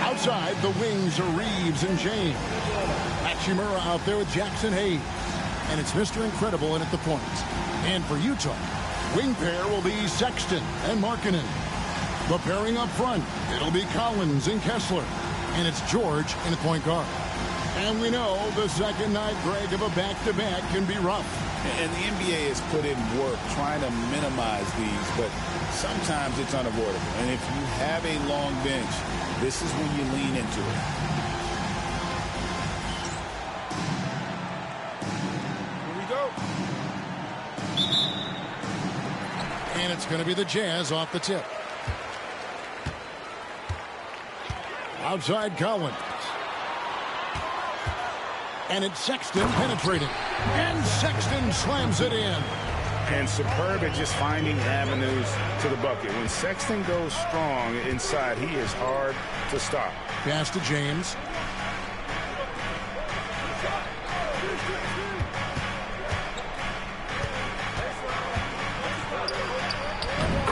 Outside, the wings are Reeves and James. Hachimura out there with Jackson Hayes. And it's Mr. Incredible in at the point. And for Utah, wing pair will be Sexton and Markkanen. The pairing up front, it'll be Collins and Kessler. And it's George in the point guard. And we know the second night, Greg, of a back-to-back can be rough. And the NBA has put in work trying to minimize these, but sometimes it's unavoidable. And if you have a long bench, this is when you lean into it. Here we go. And it's going to be the Jazz off the tip. Outside Collins. And it's Sexton penetrating. And Sexton slams it in. And superb at just finding avenues to the bucket. When Sexton goes strong inside, he is hard to stop. Pass to James.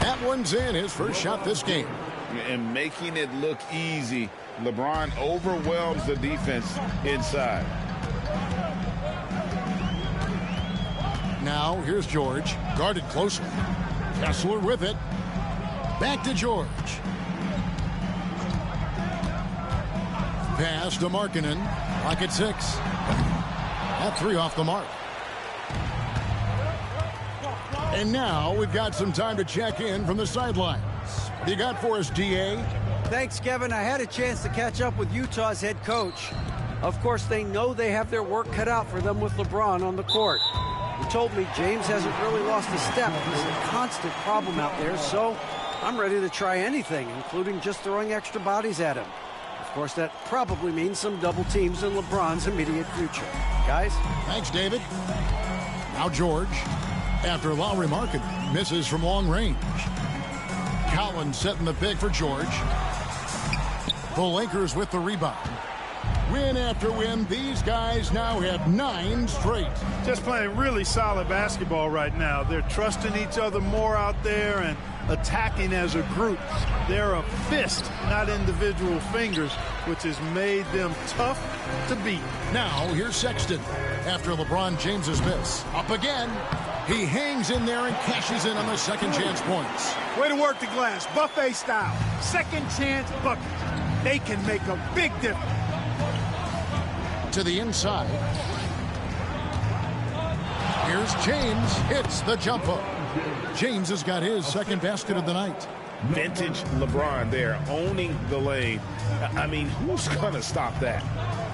That one's in, his first shot this game. And making it look easy, LeBron overwhelms the defense inside. Now, here's George, guarded closely. Kessler with it. Back to George. Pass to Markkanen. Clock at 6. That three off the mark. And now we've got some time to check in from the sidelines. What do you got for us, DA? Thanks, Kevin. I had a chance to catch up with Utah's head coach. Of course, they know they have their work cut out for them with LeBron on the court. He told me James hasn't really lost a step. He's a constant problem out there, so I'm ready to try anything, including just throwing extra bodies at him. Of course, that probably means some double teams in LeBron's immediate future. Guys? Thanks, David. Now George, after Lowry Markkanen misses from long range. Collins setting the pick for George. The Lakers with the rebound. Win after win, these guys now have 9 straight. Just playing really solid basketball right now. They're trusting each other more out there and attacking as a group. They're a fist, not individual fingers, which has made them tough to beat. Now, here's Sexton. After LeBron James's miss. Up again. He hangs in there and cashes in on the second chance points. Way to work the glass, buffet style. Second chance buckets. They can make a big difference. To the inside. Here's James, hits the jumper. James has got his second basket of the night. Vintage LeBron there, owning the lane. I mean, who's going to stop that?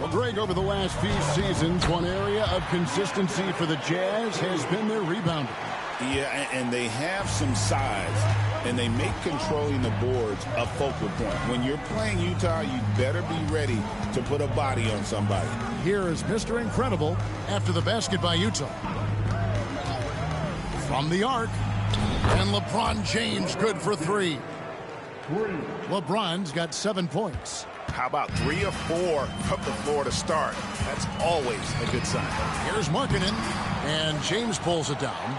Well, Greg, over the last few seasons, one area of consistency for the Jazz has been their rebounding. Yeah, and they have some size, and they make controlling the boards a focal point. When you're playing Utah, you better be ready to put a body on somebody. Here is Mr. Incredible after the basket by Utah. From the arc, and LeBron James good for 3. LeBron's got 7 points. How about 3 or 4 from the floor to start? That's always a good sign. Here's Markkanen, and James pulls it down.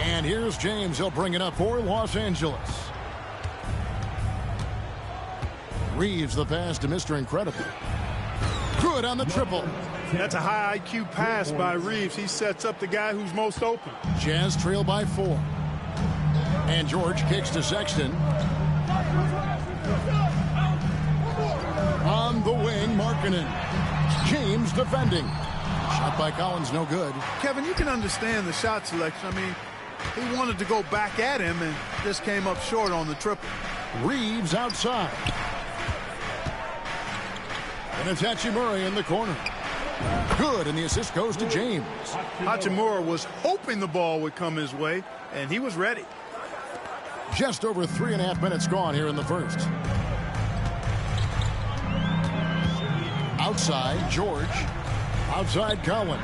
And here's James. He'll bring it up for Los Angeles. Reeves the pass to Mr. Incredible. Good on the triple. That's a high IQ pass by Reeves. He sets up the guy who's most open. Jazz trail by 4. And George kicks to Sexton. On the wing, Markkanen. James defending. Shot by Collins, no good. Kevin, you can understand the shot selection. I mean, he wanted to go back at him and just came up short on the triple. Reeves outside. And Hachimura in the corner. Good, and the assist goes to James. Hachimura was hoping the ball would come his way, and he was ready. Just over 3.5 minutes gone here in the first. Outside, George. Outside, Collins.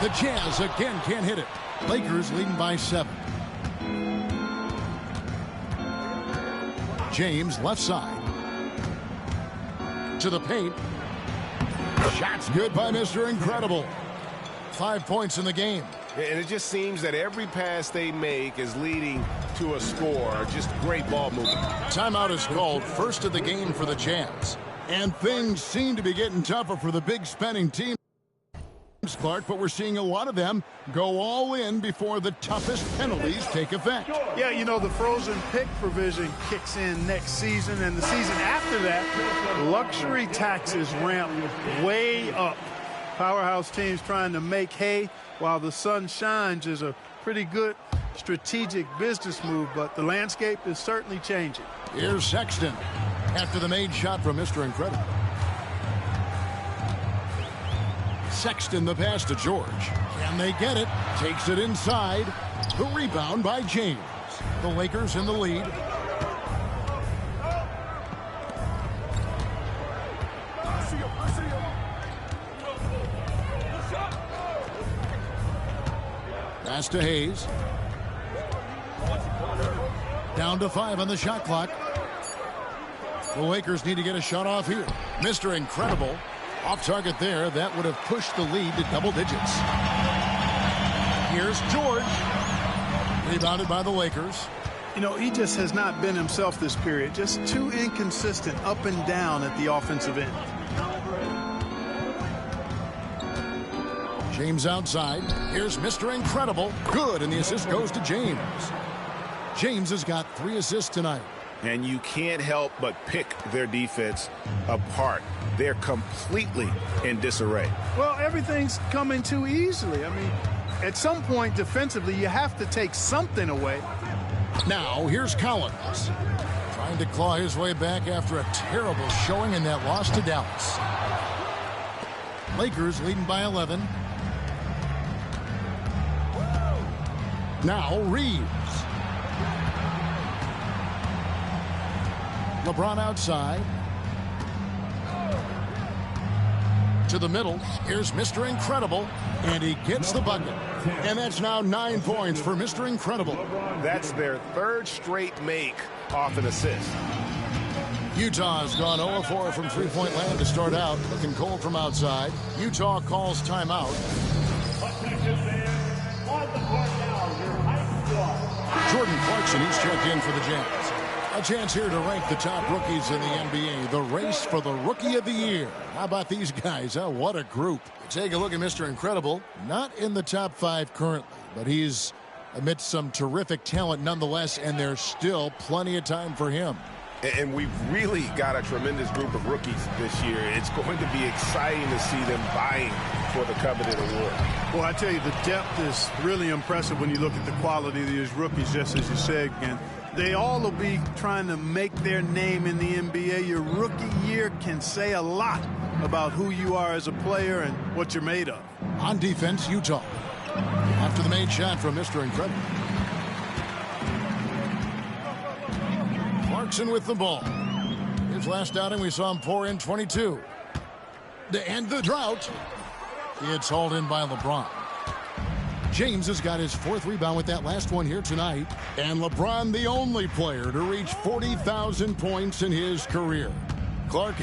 The Jazz again can't hit it. Lakers leading by 7. James left side. To the paint. Shots good by Mr. Incredible. 5 points in the game. And it just seems that every pass they make is leading to a score. Just great ball movement. Timeout is called, first of the game for the Jazz. And things seem to be getting tougher for the big spending team, Clark, but we're seeing a lot of them go all in before the toughest penalties take effect. Yeah, you know, the frozen pick provision kicks in next season, and the season after that, luxury taxes ramp way up. Powerhouse teams trying to make hay while the sun shines is a pretty good strategic business move, but the landscape is certainly changing. Here's Sexton after the made shot from Mr. Incredible. Sexton the pass to George. Can they get it? Takes it inside. The rebound by James. The Lakers in the lead. Pass to Hayes. Down to 5 on the shot clock. The Lakers need to get a shot off here. Mr. Incredible off target there. That would have pushed the lead to double digits. Here's George. Rebounded by the Lakers. You know, he just has not been himself this period. Just too inconsistent up and down at the offensive end. James outside. Here's Mr. Incredible. Good, and the assist goes to James. James has got 3 assists tonight. And you can't help but pick their defense apart. They're completely in disarray. Well, everything's coming too easily. I mean, at some point defensively, you have to take something away. Now, here's Collins. Trying to claw his way back after a terrible showing in that loss to Dallas. Lakers leading by 11. Now, Reeves. LeBron outside. To the middle. Here's Mr. Incredible. And he gets the bucket. And that's now 9 points for Mr. Incredible. That's their 3rd straight make off an assist. Utah's gone 0-4 from three-point land to start out. Looking cold from outside. Utah calls timeout. Jordan Clarkson, he's checked in for the Jazz. A chance here to rank the top rookies in the NBA. The race for the Rookie of the Year. How about these guys? Oh, what a group. Take a look at Mr. Incredible. Not in the top 5 currently, but he's amidst some terrific talent nonetheless, and there's still plenty of time for him. And we've really got a tremendous group of rookies this year. It's going to be exciting to see them vying for the coveted award. Well, I tell you, the depth is really impressive when you look at the quality of these rookies, just as you said, again. They all will be trying to make their name in the NBA. Your rookie year can say a lot about who you are as a player and what you're made of. On defense, Utah. After the made shot from Mr. Incredible. Clarkson with the ball. His last outing, we saw him pour in 22. To end the drought, it's hauled in by LeBron. James has got his 4th rebound with that last one here tonight. And LeBron, the only player to reach 40,000 points in his career. Clark,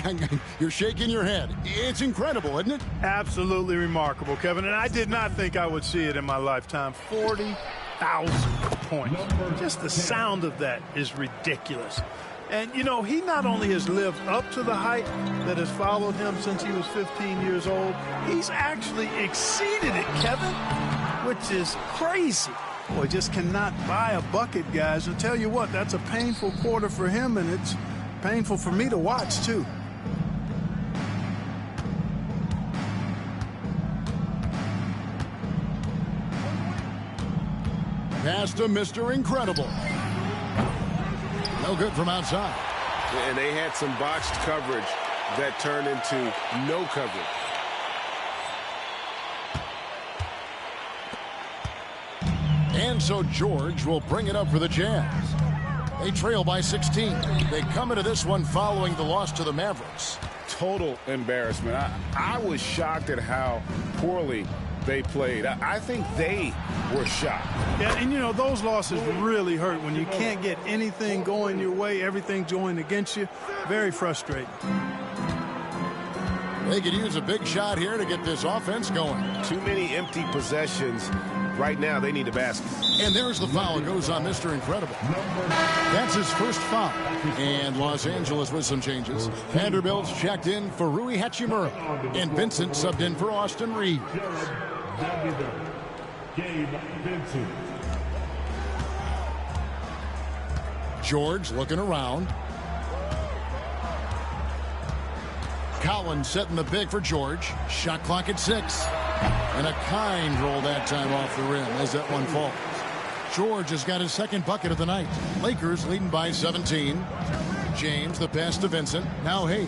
you're shaking your head. It's incredible, isn't it? Absolutely remarkable, Kevin. And I did not think I would see it in my lifetime. 40,000 points. Just the sound of that is ridiculous. And, you know, he not only has lived up to the hype that has followed him since he was 15 years old, he's actually exceeded it, Kevin, which is crazy. Boy, just cannot buy a bucket, guys. I'll tell you what, that's a painful quarter for him, and it's painful for me to watch, too. Pass to Mr. Incredible. No good from outside. And they had some botched coverage that turned into no coverage. And so George will bring it up for the Jazz. They trail by 16. They come into this one following the loss to the Mavericks. Total embarrassment. I was shocked at how poorly they played. I think they were shocked. Yeah, and you know, those losses really hurt when you can't get anything going your way, everything's going against you. Very frustrating. They could use a big shot here to get this offense going. Too many empty possessions. Right now, they need a basket. And there's the foul. It goes on Mr. Incredible. That's his first foul. And Los Angeles with some changes. Vanderbilt's checked in for Rui Hachimura. And Vincent subbed in for Austin Reeves. Gabe Vincent. George looking around. Collins setting the big for George. Shot clock at 6. And a kind roll that time off the rim as that one falls. George has got his 2nd bucket of the night. Lakers leading by 17. James, the pass to Vincent. Now Hayes.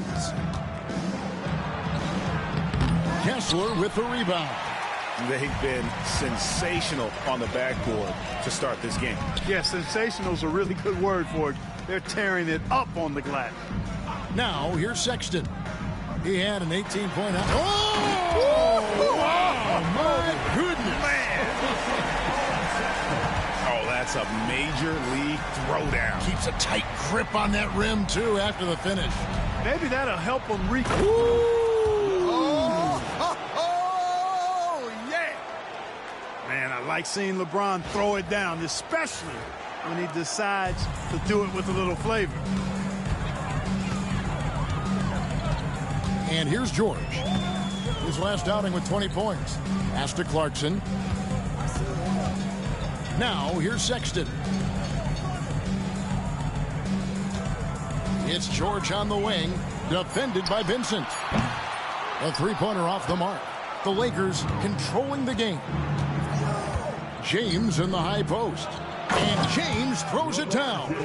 Kessler with the rebound. They've been sensational on the backboard to start this game. Yeah, sensational is a really good word for it. They're tearing it up on the glass. Now, here's Sexton. He had an 18-point out. Oh, my goodness. Man. Oh, that's a major league throwdown. Keeps a tight grip on that rim, too, after the finish. Maybe that'll help him reach. Yeah. Man, I like seeing LeBron throw it down, especially when he decides to do it with a little flavor. And here's George. His last outing with 20 points. Pass to Clarkson. Now, here's Sexton. It's George on the wing, defended by Vincent. A 3-pointer off the mark. The Lakers controlling the game. James in the high post. And James throws it down.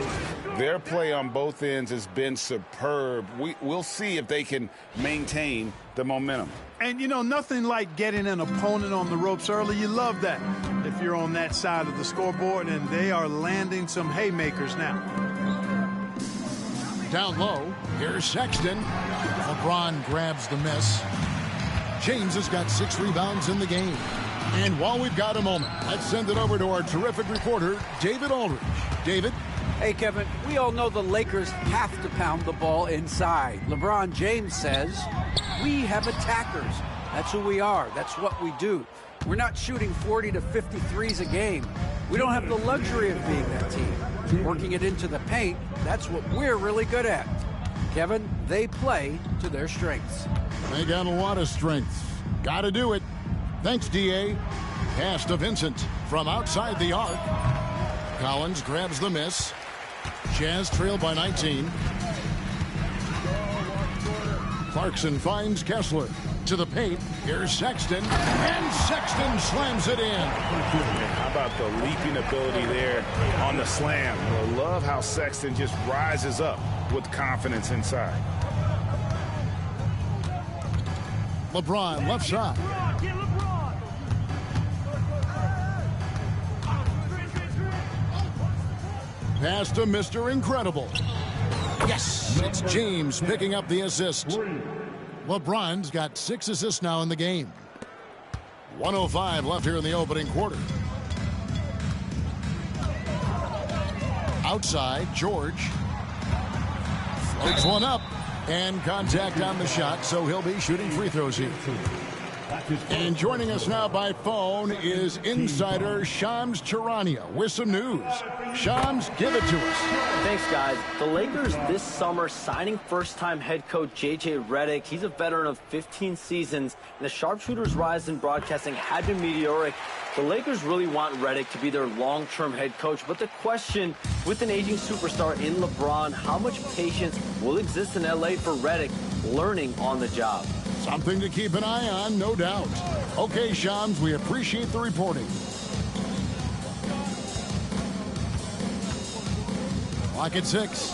Their play on both ends has been superb. We'll see if they can maintain the momentum. And, you know, nothing like getting an opponent on the ropes early. You love that if you're on that side of the scoreboard, and they are landing some haymakers now. Down low, here's Sexton. LeBron grabs the miss. James has got 6 rebounds in the game. And while we've got a moment, let's send it over to our terrific reporter, David Aldridge. David? Hey, Kevin, we all know the Lakers have to pound the ball inside. LeBron James says, we have attackers. That's who we are. That's what we do. We're not shooting 40 to 50 threes a game. We don't have the luxury of being that team. Working it into the paint, that's what we're really good at. Kevin, they play to their strengths. They got a lot of strengths. Got to do it. Thanks, D.A. Pass to Vincent from outside the arc. Collins grabs the miss. Jazz trail by 19. Clarkson finds Kessler. To the paint. Here's Sexton. And Sexton slams it in. How about the leaping ability there on the slam? I love how Sexton just rises up with confidence inside. LeBron left side. Pass to Mr. Incredible. Yes, it's James picking up the assist. LeBron's got 6 assists now in the game. 1:05 left here in the opening quarter. Outside, George. Floats one up. And contact on the shot, so he'll be shooting free throws here. And joining us now by phone is insider Shams Charania with some news. Shams, give it to us. Thanks, guys. The Lakers this summer signing first-time head coach J.J. Redick. He's a veteran of 15 seasons, and the sharpshooter's rise in broadcasting had been meteoric. The Lakers really want Redick to be their long-term head coach, but the question, with an aging superstar in LeBron, how much patience will exist in L.A. for Redick learning on the job? Something to keep an eye on, no doubt. Okay, Shams, we appreciate the reporting. Clock at 6.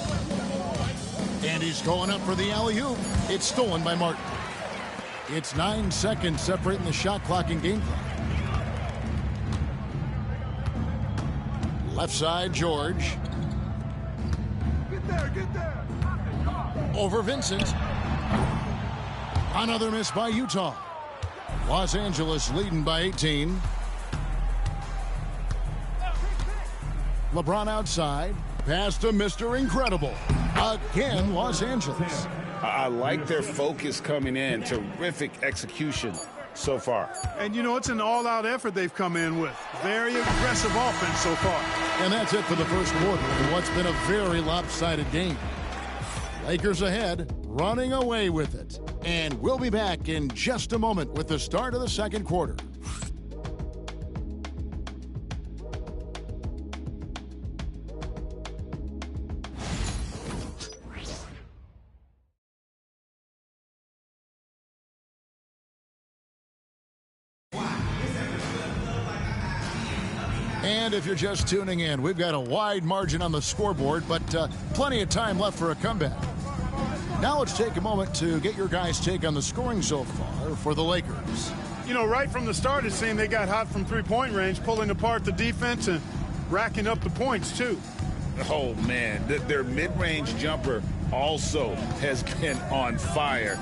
And he's going up for the alley-oop. It's stolen by Martin. It's 9 seconds separating the shot clock and game clock. Left side, George. Get there. Over Vincent. Another miss by Utah. Los Angeles leading by 18. LeBron outside. Pass to Mr. Incredible. Again, Los Angeles. I like their focus coming in. Terrific execution so far. And, you know, it's an all-out effort they've come in with. Very aggressive offense so far. And that's it for the first quarter in what's been a very lopsided game. Lakers ahead, running away with it. And we'll be back in just a moment with the start of the second quarter. And if you're just tuning in, we've got a wide margin on the scoreboard, but plenty of time left for a comeback. Now let's take a moment to get your guys' take on the scoring so far for the Lakers. You know, right from the start, it seemed they got hot from three-point range, pulling apart the defense and racking up the points, too. Oh, man, their mid-range jumper also has been on fire.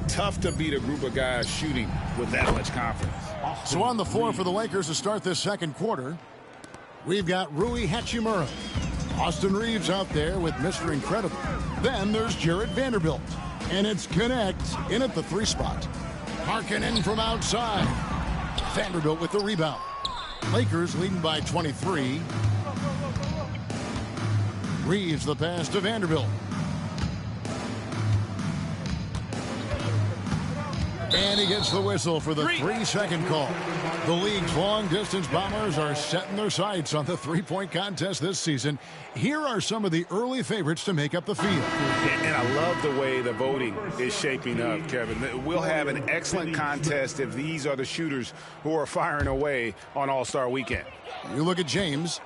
Tough to beat a group of guys shooting with that much confidence. So on the floor for the Lakers to start this second quarter, we've got Rui Hachimura. Austin Reeves out there with Mr. Incredible. Then there's Jared Vanderbilt. And it's Connect in at the 3 spot. Harkinen from outside. Vanderbilt with the rebound. Lakers leading by 23. Reeves the pass to Vanderbilt. And he gets the whistle for the 3-second call. The league's long-distance bombers are setting their sights on the three-point contest this season. Here are some of the early favorites to make up the field. And I love the way the voting is shaping up, Kevin. We'll have an excellent contest if these are the shooters who are firing away on All-Star Weekend. You look at James.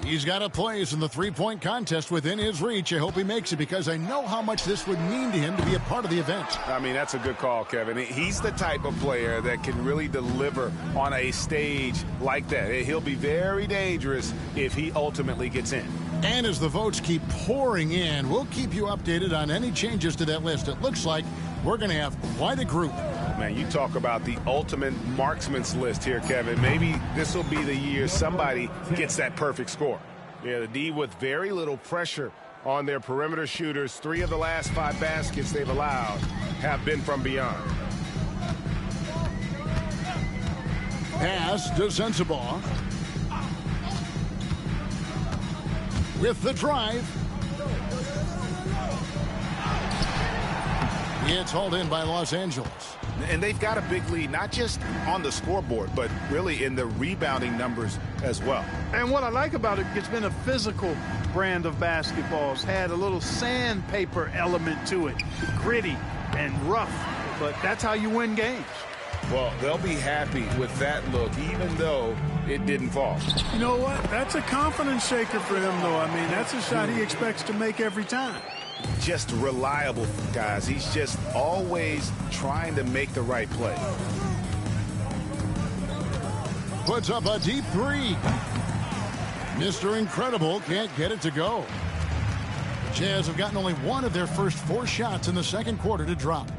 He's got a place in the three-point contest within his reach. I hope he makes it because I know how much this would mean to him to be a part of the event. I mean, that's a good call, Kevin. He's the type of player that can really deliver on a stage like that. He'll be very dangerous if he ultimately gets in. And as the votes keep pouring in, we'll keep you updated on any changes to that list. It looks like we're going to have quite a group. Man, you talk about the ultimate marksman's list here, Kevin. Maybe this will be the year somebody gets that perfect score. Yeah, the D with very little pressure on their perimeter shooters. 3 of the last 5 baskets they've allowed have been from beyond. Pass to Sensabaugh. With the drive. It's hauled in by Los Angeles. And they've got a big lead, not just on the scoreboard, but really in the rebounding numbers as well. And what I like about it, it's been a physical brand of basketball. It's had a little sandpaper element to it. Gritty, and rough, but that's how you win games. Well, they'll be happy with that look, even though it didn't fall. You know what? That's a confidence shaker for him, though. I mean, that's a shot he expects to make every time. Just reliable, guys. He's just always trying to make the right play. Puts up a deep three. Mr. Incredible can't get it to go. Jazz have gotten only one of their first 4 shots in the second quarter to drop.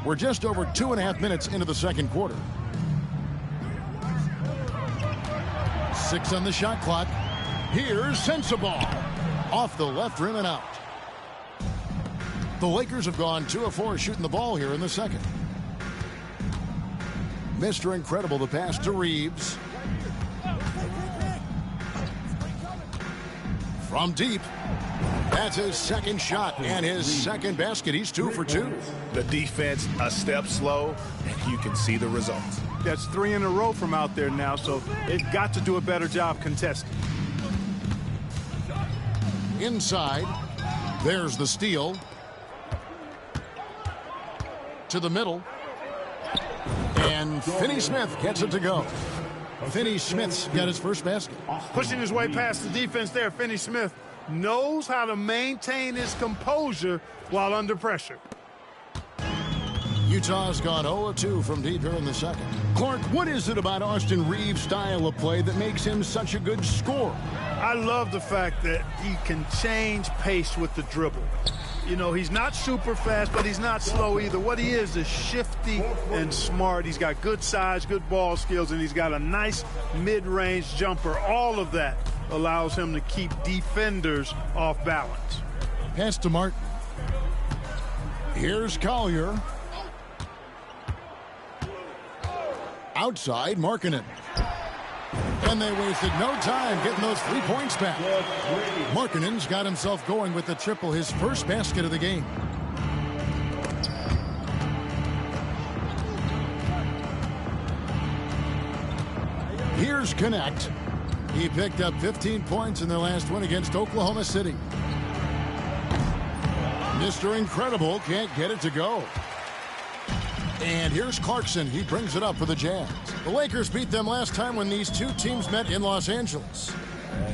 We're just over 2.5 minutes into the second quarter. 6 on the shot clock. Here's Sensabaugh. Off the left rim and out. The Lakers have gone 2 of 4 shooting the ball here in the second. Mr. Incredible, the pass to Reeves. From deep. That's his second shot and his second basket. He's 2 for 2. The defense a step slow, and you can see the results. That's 3 in a row from out there now, so they've got to do a better job contesting. Inside. There's the steal. To the middle. And Finney-Smith gets it to go. Finney-Smith's got his first basket. Pushing his way past the defense there, Finney-Smith knows how to maintain his composure while under pressure. Utah's gone 0-2 from deep here in the second. Clark, what is it about Austin Reeves' style of play that makes him such a good scorer? I love the fact that he can change pace with the dribble. You know, he's not super fast, but he's not slow either. What he is shifty and smart. He's got good size, good ball skills, and he's got a nice mid-range jumper. All of that allows him to keep defenders off balance. Pass to Martin. Here's Collier. Outside, Markkanen. And they wasted no time getting those 3 points back. Markkanen's got himself going with the triple, his first basket of the game. Here's Connect. He picked up 15 points in their last win against Oklahoma City. Mr. Incredible can't get it to go. And here's Clarkson. He brings it up for the Jazz. The Lakers beat them last time when these two teams met in Los Angeles.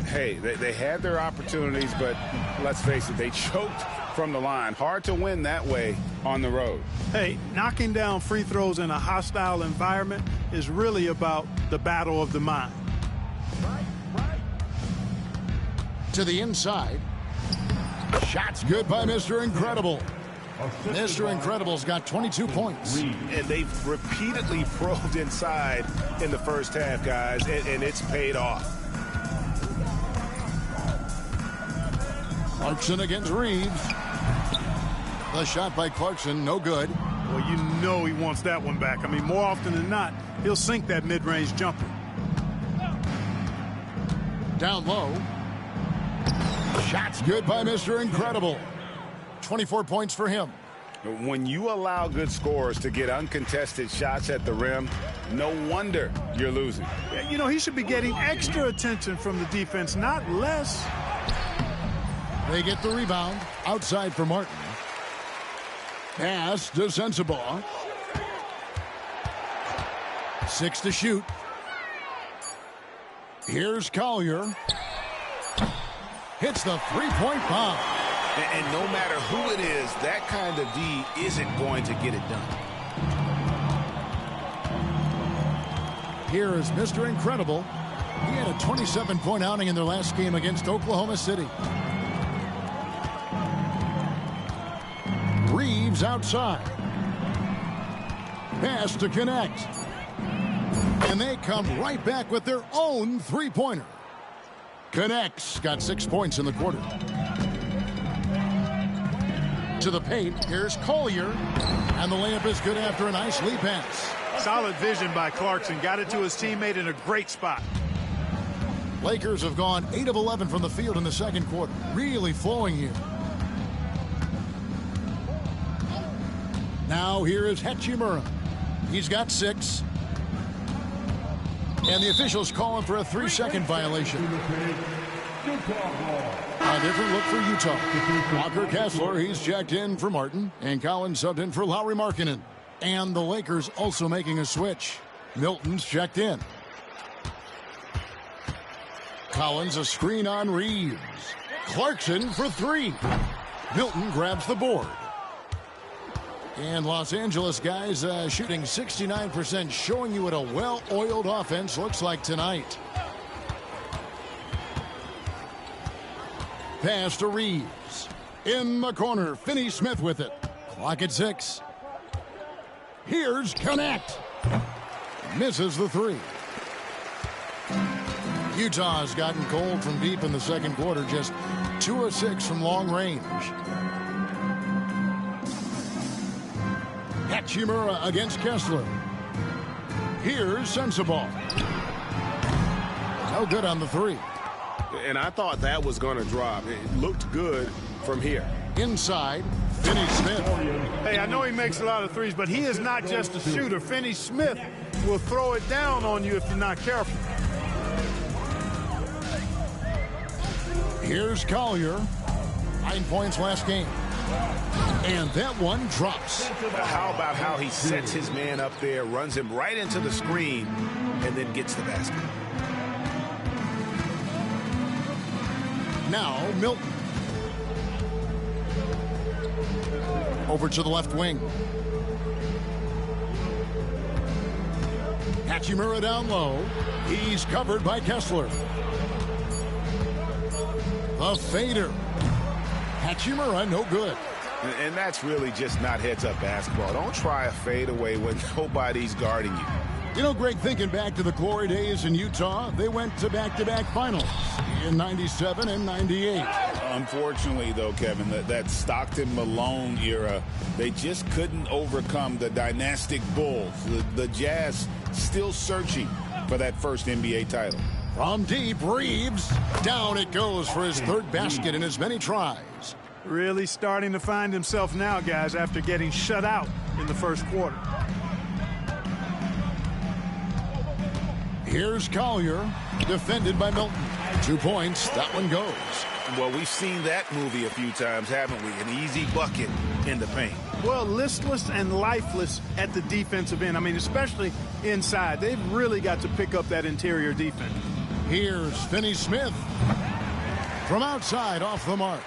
Hey, they had their opportunities, but let's face it, they choked from the line. Hard to win that way on the road. Hey, knocking down free throws in a hostile environment is really about the battle of the mind. To the inside. Shots good by Mr. Incredible. Mr. Incredible's got 22 points. And they've repeatedly probed inside in the first half, guys, and it's paid off. Clarkson against Reeves. The shot by Clarkson, no good. Well, you know he wants that one back. I mean, more often than not, he'll sink that mid-range jumper. Down low. Shots good by Mr. Incredible. 24 points for him. When you allow good scorers to get uncontested shots at the rim, no wonder you're losing. Yeah, you know, he should be getting extra attention from the defense, not less. They get the rebound. Outside for Martin. Pass to Sensabaugh. 6 to shoot. Here's Collier. Hits the three-point bomb. And no matter who it is, that kind of D isn't going to get it done. Here is Mr. Incredible. He had a 27-point outing in their last game against Oklahoma City. Reeves outside. Pass to Connect. And they come right back with their own three-pointer. Connect's got 6 points in the quarter. To the paint, here's Collier. And the layup is good after a nice lead pass. Solid vision by Clarkson. Got it to his teammate in a great spot. Lakers have gone 8 of 11 from the field in the second quarter. Really flowing here. Now here is Hachimura. He's got 6. And the officials call him for a 3-second violation. A different look for Utah. Walker Kessler, he's checked in for Martin, and Collins subbed in for Lauri Markkanen. And the Lakers also making a switch. Milton's checked in. Collins a screen on Reeves. Clarkson for three. Milton grabs the board. And Los Angeles guys shooting 69%, showing you what a well-oiled offense looks like tonight. Pass to Reeves. In the corner, Finney-Smith with it. Clock at 6. Here's Connect. Misses the three. Utah has gotten cold from deep in the second quarter, just 2 of 6 from long range. Hachimura against Kessler. Here's Sensabaugh. No good on the three. And I thought that was going to drop. It looked good from here. Inside, Finney-Smith. Hey, I know he makes a lot of threes, but he is not just a shooter. Finney-Smith will throw it down on you if you're not careful. Here's Collier. 9 points last game. And that one drops. How about how he sets his man up there, runs him right into the screen, and then gets the basket. Now Milton. Over to the left wing. Hachimura down low. He's covered by Kessler. The fader. Hachimura, no good. And that's really just not heads-up basketball. Don't try a fadeaway when nobody's guarding you. You know, Greg, thinking back to the glory days in Utah, they went to back-to-back finals in 97 and 98. Unfortunately, though, Kevin, that Stockton-Malone era, they just couldn't overcome the dynastic Bulls. The Jazz still searching for that first NBA title. From deep, Reeves. Down it goes for his third basket in as many tries. Really starting to find himself now, guys, after getting shut out in the first quarter. Here's Collier, defended by Milton. 2 points, that one goes. Well, we've seen that movie a few times, haven't we? An easy bucket in the paint. Well, listless and lifeless at the defensive end. I mean, especially inside. They've really got to pick up that interior defense. Here's Finney-Smith. From outside, off the mark.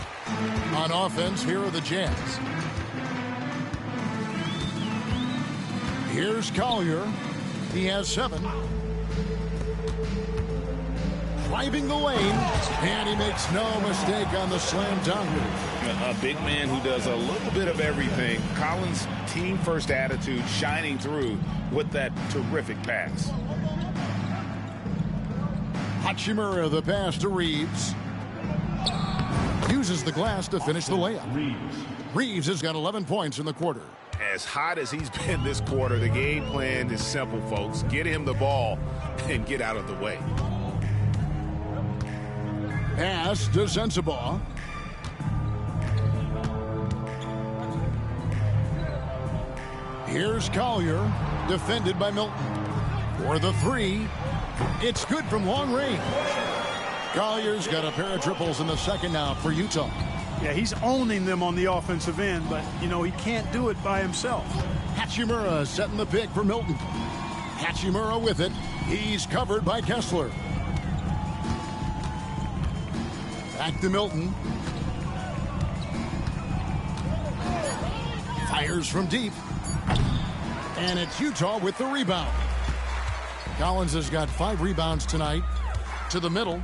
On offense, here are the Jazz. Here's Collier. He has 7. Driving the lane, and he makes no mistake on the slam dunk. A big man who does a little bit of everything. Collins' team-first attitude shining through with that terrific pass. Hachimura, the pass to Reeves. Uses the glass to finish the layup. Reeves has got 11 points in the quarter. As hot as he's been this quarter, the game plan is simple, folks. Get him the ball and get out of the way. Pass to Sensabaugh. Here's Collier, defended by Milton. For the three, it's good from long range. Collier's got a pair of triples in the second now for Utah. Yeah, he's owning them on the offensive end, but, you know, he can't do it by himself. Hachimura setting the pick for Milton. Hachimura with it. He's covered by Kessler. Back to Milton. Fires from deep. And it's Utah with the rebound. Collins has got 5 rebounds tonight. To the middle.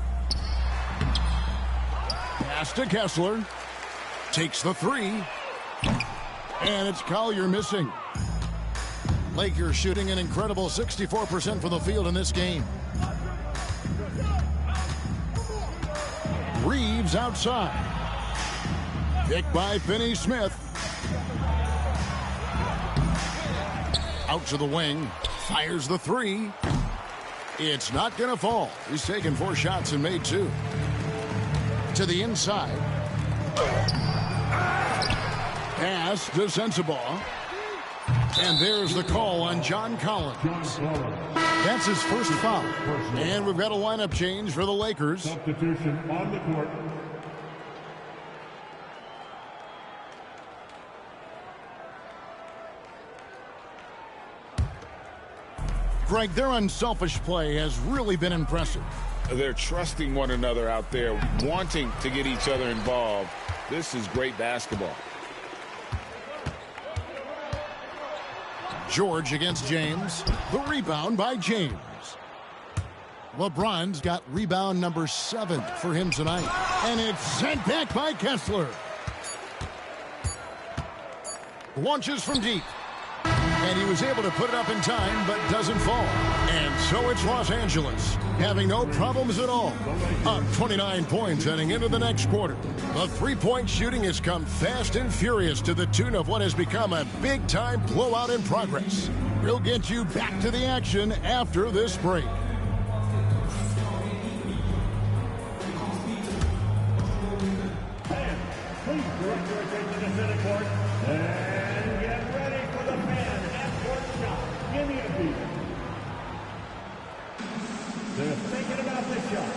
Pass to Kessler. Takes the 3. And it's Collier missing. Lakers shooting an incredible 64% from the field in this game. Reeves outside. Picked by Finney-Smith. Out to the wing. Fires the 3. It's not going to fall. He's taken 4 shots and made 2. To the inside. Pass to Sensabaugh. And there's the call on John Collins. That's his first foul. And we've got a lineup change for the Lakers. Substitution on the court. Greg, their unselfish play has really been impressive. They're trusting one another out there, wanting to get each other involved. This is great basketball. George against James. The rebound by James. LeBron's got rebound number 7 for him tonight. And it's sent back by Kessler. Launches from deep. And he was able to put it up in time, but doesn't fall. And so it's Los Angeles, having no problems at all. Up 29 points heading into the next quarter. The three-point shooting has come fast and furious to the tune of what has become a big-time blowout in progress. We'll get you back to the action after this break. Please direct your attention to center court and get ready for the fan half-court shot in the empty. They're thinking about this shot.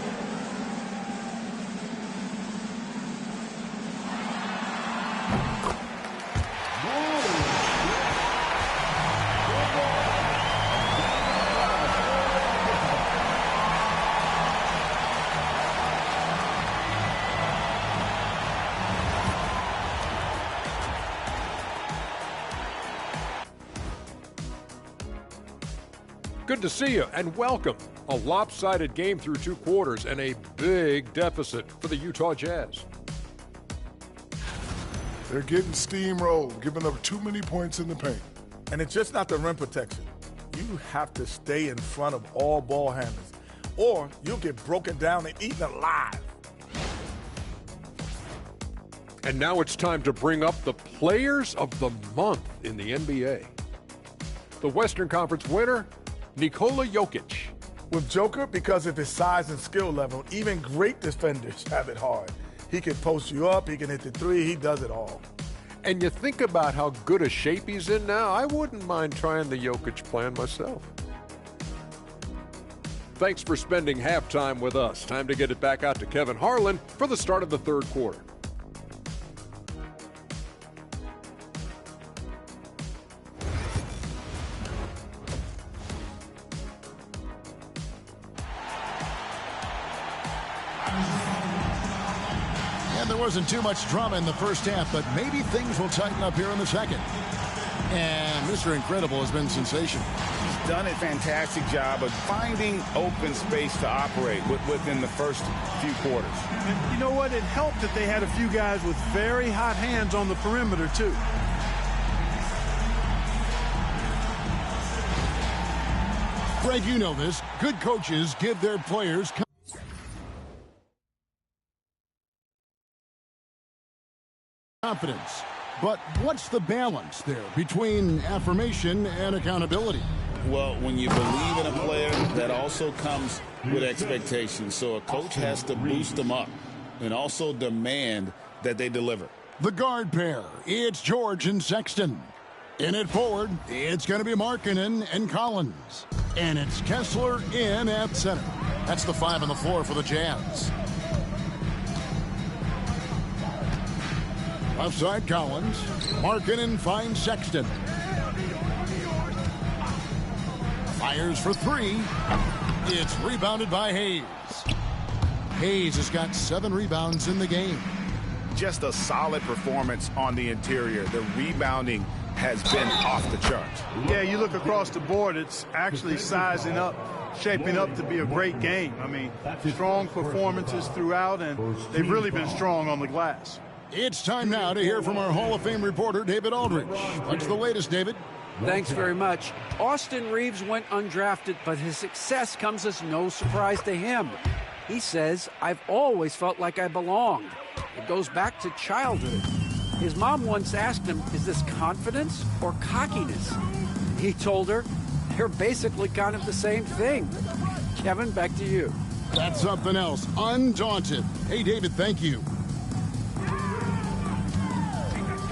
Good to see you and welcome. A lopsided game through 2 quarters and a big deficit for the Utah Jazz. They're getting steamrolled, giving up too many points in the paint. And it's just not the rim protection. You have to stay in front of all ball handlers, or you'll get broken down and eaten alive. And now it's time to bring up the Players of the Month in the NBA. The Western Conference winner, Nikola Jokic. With Joker, because of his size and skill level, even great defenders have it hard. He can post you up, he can hit the three, he does it all. And you think about how good a shape he's in now, I wouldn't mind trying the Jokic plan myself. Thanks for spending halftime with us. Time to get it back out to Kevin Harlan for the start of the third quarter. And there wasn't too much drama in the first half, but maybe things will tighten up here in the second. And Mr. Incredible has been sensational. He's done a fantastic job of finding open space to operate within the first few quarters. And you know what? It helped that they had a few guys with very hot hands on the perimeter, too. Greg, you know this. Good coaches give their players confidence. But what's the balance there between affirmation and accountability? Well, when you believe in a player, that also comes with expectations. So a coach has to boost them up and also demand that they deliver. The guard pair, it's George and Sexton. In it forward, it's going to be Markkanen and Collins. And it's Kessler in at center. That's the 5 on the floor for the Jazz. Left side, Collins. Markkanen finds Sexton. Fires for 3. It's rebounded by Hayes. Hayes has got 7 rebounds in the game. Just a solid performance on the interior. The rebounding has been off the charts. Yeah, you look across the board, it's actually sizing up, shaping up to be a great game. I mean, strong performances throughout, and they've really been strong on the glass. It's time now to hear from our Hall of Fame reporter, David Aldridge. What's the latest, David? Thanks very much. Austin Reeves went undrafted, but his success comes as no surprise to him. He says, "I've always felt like I belonged." It goes back to childhood. His mom once asked him, "Is this confidence or cockiness?" He told her, "They're basically kind of the same thing." Kevin, back to you. That's something else. Undaunted. Hey, David, thank you.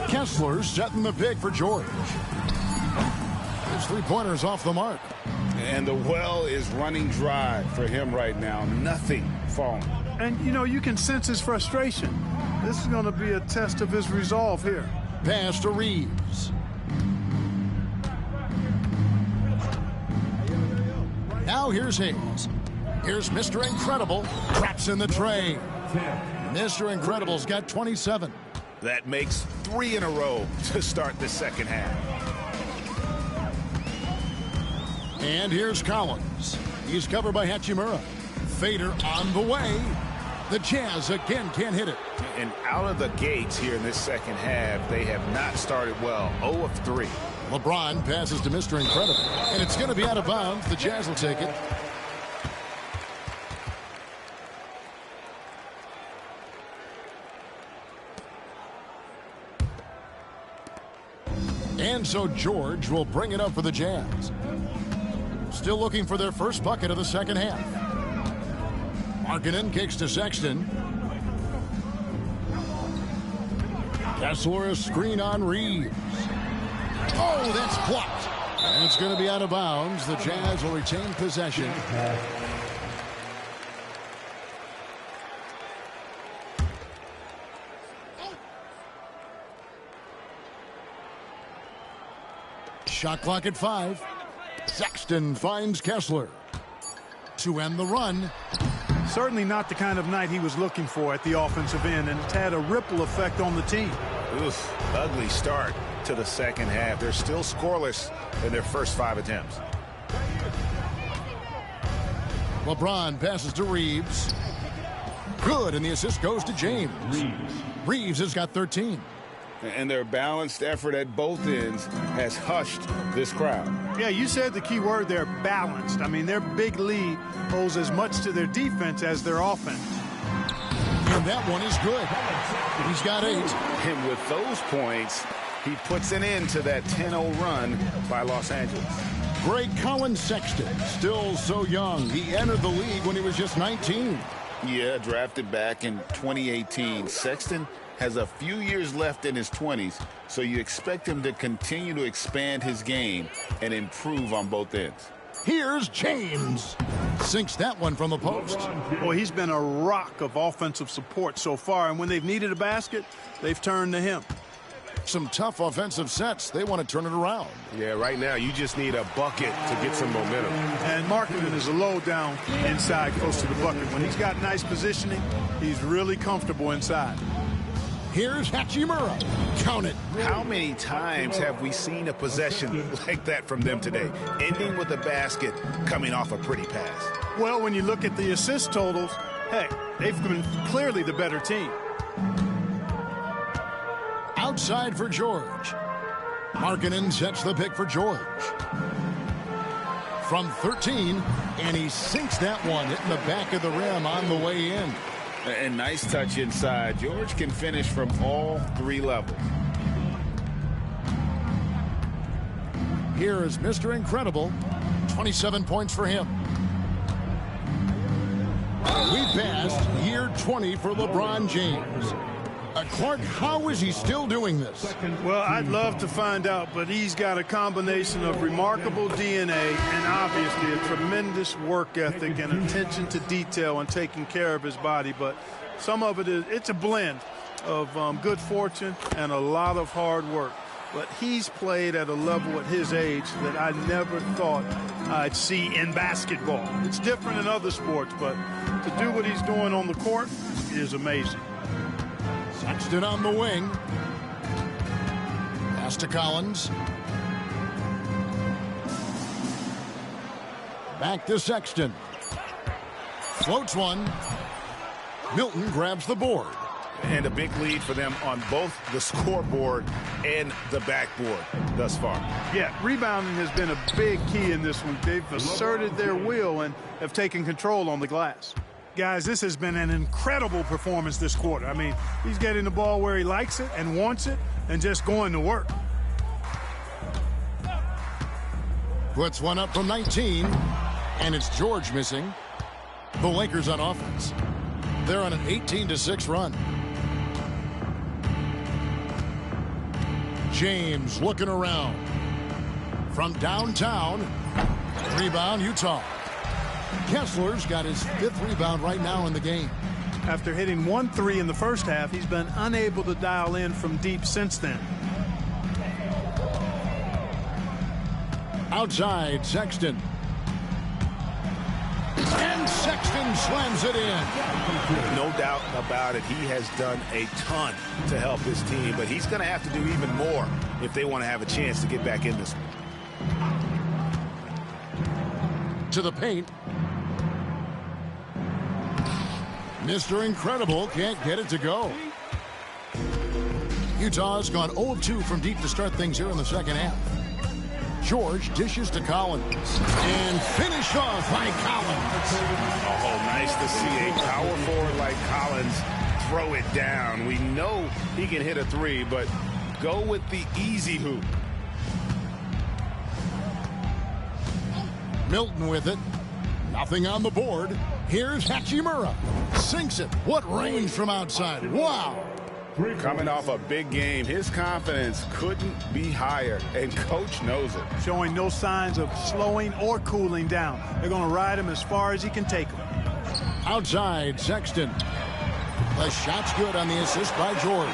Kessler setting the pick for George. His three-pointer's off the mark. And the well is running dry for him right now. Nothing falling. And, you know, you can sense his frustration. This is going to be a test of his resolve here. Pass to Reeves. Now here's Hayes. Here's Mr. Incredible. Traps in the tray. Mr. Incredible's got 27. That makes 3 in a row to start the second half. And here's Collins. He's covered by Hachimura. Fader on the way. The Jazz again can't hit it. And out of the gates here in this second half, they have not started well. 0 of 3. LeBron passes to Mr. Incredible. And it's going to be out of bounds. The Jazz will take it. And so George will bring it up for the Jazz. Still looking for their first bucket of the second half. Markkanen kicks to Sexton. Kessler, a screen on Reeves. Oh, that's blocked. And it's going to be out of bounds. The Jazz will retain possession. Shot clock at 5. Sexton finds Kessler to end the run. Certainly not the kind of night he was looking for at the offensive end, and it's had a ripple effect on the team. Oof, ugly start to the second half. They're still scoreless in their first 5 attempts. LeBron passes to Reeves. Good, and the assist goes to James. Reeves has got 13. And their balanced effort at both ends has hushed this crowd. Yeah, you said the key word there, balanced. I mean, their big lead owes as much to their defense as their offense. And that one is good. He's got 8. And with those points, he puts an end to that 10-0 run by Los Angeles. Greg Collins Sexton, still so young. He entered the league when he was just 19. Yeah, drafted back in 2018. Sexton has a few years left in his 20s, so you expect him to continue to expand his game and improve on both ends. Here's James. Sinks that one from the post. Boy, he's been a rock of offensive support so far, and when they've needed a basket, they've turned to him. Some tough offensive sets. They want to turn it around. Yeah, right now you just need a bucket to get some momentum. And Markkanen is a low down inside close to the bucket. When he's got nice positioning, he's really comfortable inside. Here's Hachimura. Count it. How many times have we seen a possession like that from them today, ending with a basket coming off a pretty pass? Well, when you look at the assist totals, hey, they've been clearly the better team. Outside for George. Markkanen sets the pick for George. From 13, and he sinks that one, hitting the back of the rim on the way in. And nice touch inside. George can finish from all 3 levels. Here is Mr. Incredible. 27 points for him. We passed year 20 for LeBron James. Clark, how is he still doing this? Well, I'd love to find out, but he's got a combination of remarkable DNA and obviously a tremendous work ethic and attention to detail and taking care of his body. But some of it's a blend of good fortune and a lot of hard work. But he's played at a level at his age that I never thought I'd see in basketball. It's different in other sports, but to do what he's doing on the court is amazing. Sexton on the wing. Pass to Collins. Back to Sexton. Floats one. Milton grabs the board. And a big lead for them on both the scoreboard and the backboard thus far. Yeah, rebounding has been a big key in this one. They've asserted their will and have taken control on the glass. Guys, this has been an incredible performance this quarter. I mean, he's getting the ball where he likes it and wants it and just going to work. Puts one up from 19, and it's George missing. The Lakers on offense. They're on an 18-6 run. James looking around. From downtown. Rebound, Utah. Kessler's got his 5th rebound right now in the game. After hitting 1 3 in the first half, he's been unable to dial in from deep since then. Outside, Sexton. and slams it in. No doubt about it. He has done a ton to help his team, but he's going to have to do even more if they want to have a chance to get back in this one. To the paint. Mr. Incredible can't get it to go. Utah's gone 0 of 2 from deep to start things here in the second half. George dishes to Collins and finished off by Collins. Oh, nice to see a power forward like Collins throw it down. We know he can hit a three, but go with the easy hoop. Milton with it. Nothing on the board. Here's Hachimura. Sinks it. What range from outside. Wow. Coming off a big game, his confidence couldn't be higher, and coach knows it. Showing no signs of slowing or cooling down. They're going to ride him as far as he can take him. Outside, Sexton. The shot's good on the assist by George.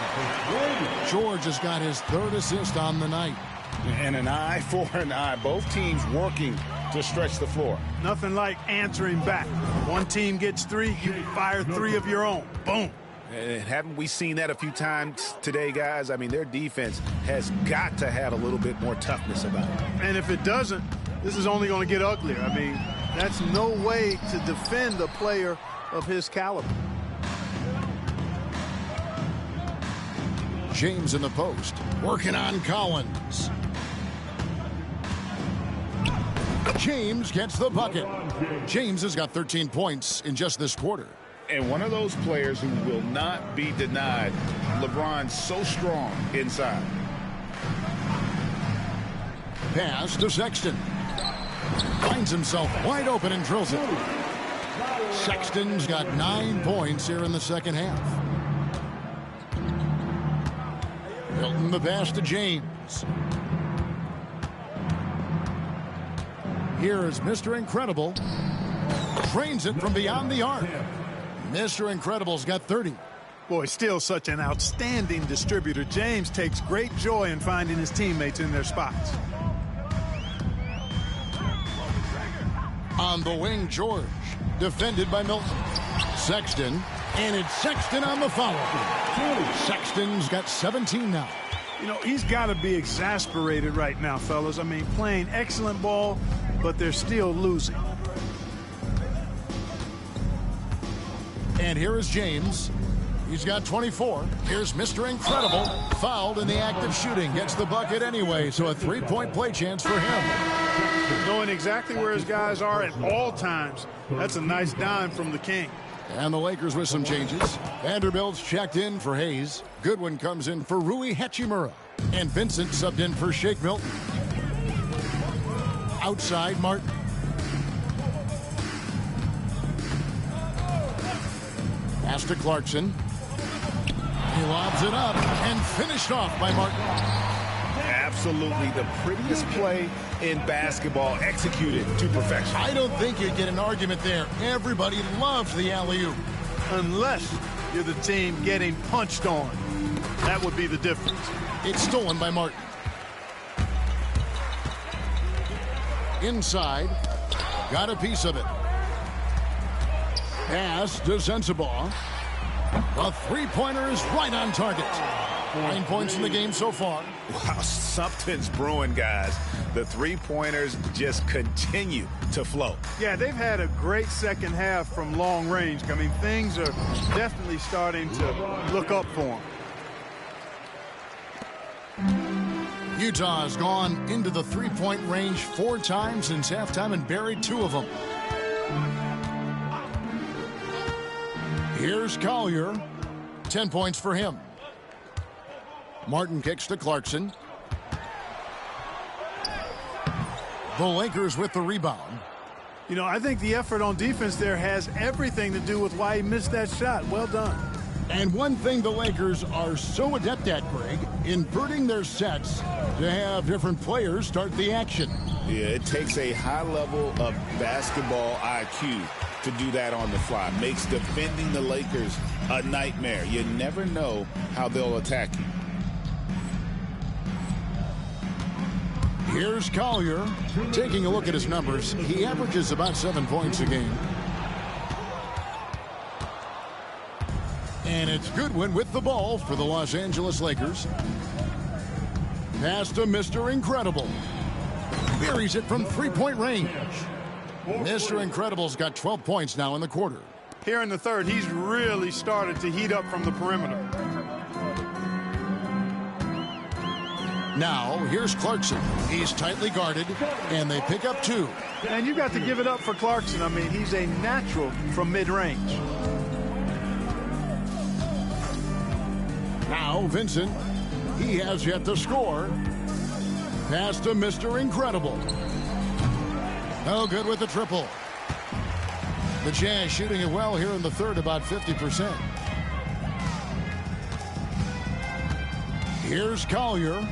George has got his third assist on the night. And an eye for an eye. Both teams working to stretch the floor. Nothing like answering back. One team gets three, you fire three of your own. Boom. And haven't we seen that a few times today, guys? I mean, their defense has got to have a little bit more toughness about it. And if it doesn't, this is only going to get uglier. I mean, that's no way to defend a player of his caliber. James in the post, working on Collins. James gets the bucket. James has got 13 points in just this quarter. And one of those players who will not be denied. LeBron's so strong inside. Pass to Sexton. Finds himself wide open and drills it. Sexton's got 9 points here in the second half. Milton the pass to James. Here is Mr. Incredible. Trains it from beyond the arc. Mr. Incredible's got 30. Boy, still such an outstanding distributor. James takes great joy in finding his teammates in their spots. On the wing, George. Defended by Milton. Sexton. And it's Sexton on the follow. Sexton's got 17 now. You know, he's got to be exasperated right now, fellas. I mean, playing excellent ball, but they're still losing. And here is James. He's got 24. Here's Mr. Incredible. Fouled in the act of shooting. Gets the bucket anyway, so a three-point play chance for him. Knowing exactly where his guys are at all times. That's a nice dime from the King. And the Lakers with some changes. Vanderbilt's checked in for Hayes. Goodwin comes in for Rui Hachimura. And Vincent subbed in for Shake Milton. Outside, Martin. Pass to Clarkson. He lobs it up and finished off by Martin. Absolutely the prettiest play in basketball, executed to perfection. I don't think you'd get an argument there. Everybody loves the alley-oop. Unless you're the team getting punched on. That would be the difference. It's stolen by Martin. Inside. Got a piece of it. Pass to Sensabaugh. The three-pointer is right on target. 9 points in the game so far. Wow, something's brewing, guys. The three-pointers just continue to flow. Yeah, they've had a great second half from long range. I mean, things are definitely starting to look up for them. Utah has gone into the three-point range 4 times since halftime and buried 2 of them. Here's Collier. 10 points for him. Martin kicks to Clarkson. The Lakers with the rebound. You know, I think the effort on defense there has everything to do with why he missed that shot. Well done. And one thing the Lakers are so adept at, Greg, inverting their sets to have different players start the action. Yeah, it takes a high level of basketball IQ to do that on the fly. Makes defending the Lakers a nightmare. You never know how they'll attack you. Here's Collier. Taking a look at his numbers, he averages about 7 points a game. And it's Goodwin with the ball for the Los Angeles Lakers. Pass to Mr. Incredible. Buries it from three-point range. Mr. Incredible's got 12 points now in the quarter. Here in the third, he's really started to heat up from the perimeter. Now, here's Clarkson. He's tightly guarded, and they pick up 2. And you got to give it up for Clarkson. I mean, he's a natural from mid-range. Now, Vincent. He has yet to score. Pass to Mr. Incredible. No good with the triple. The Jazz shooting it well here in the third, about 50%. Here's Collier.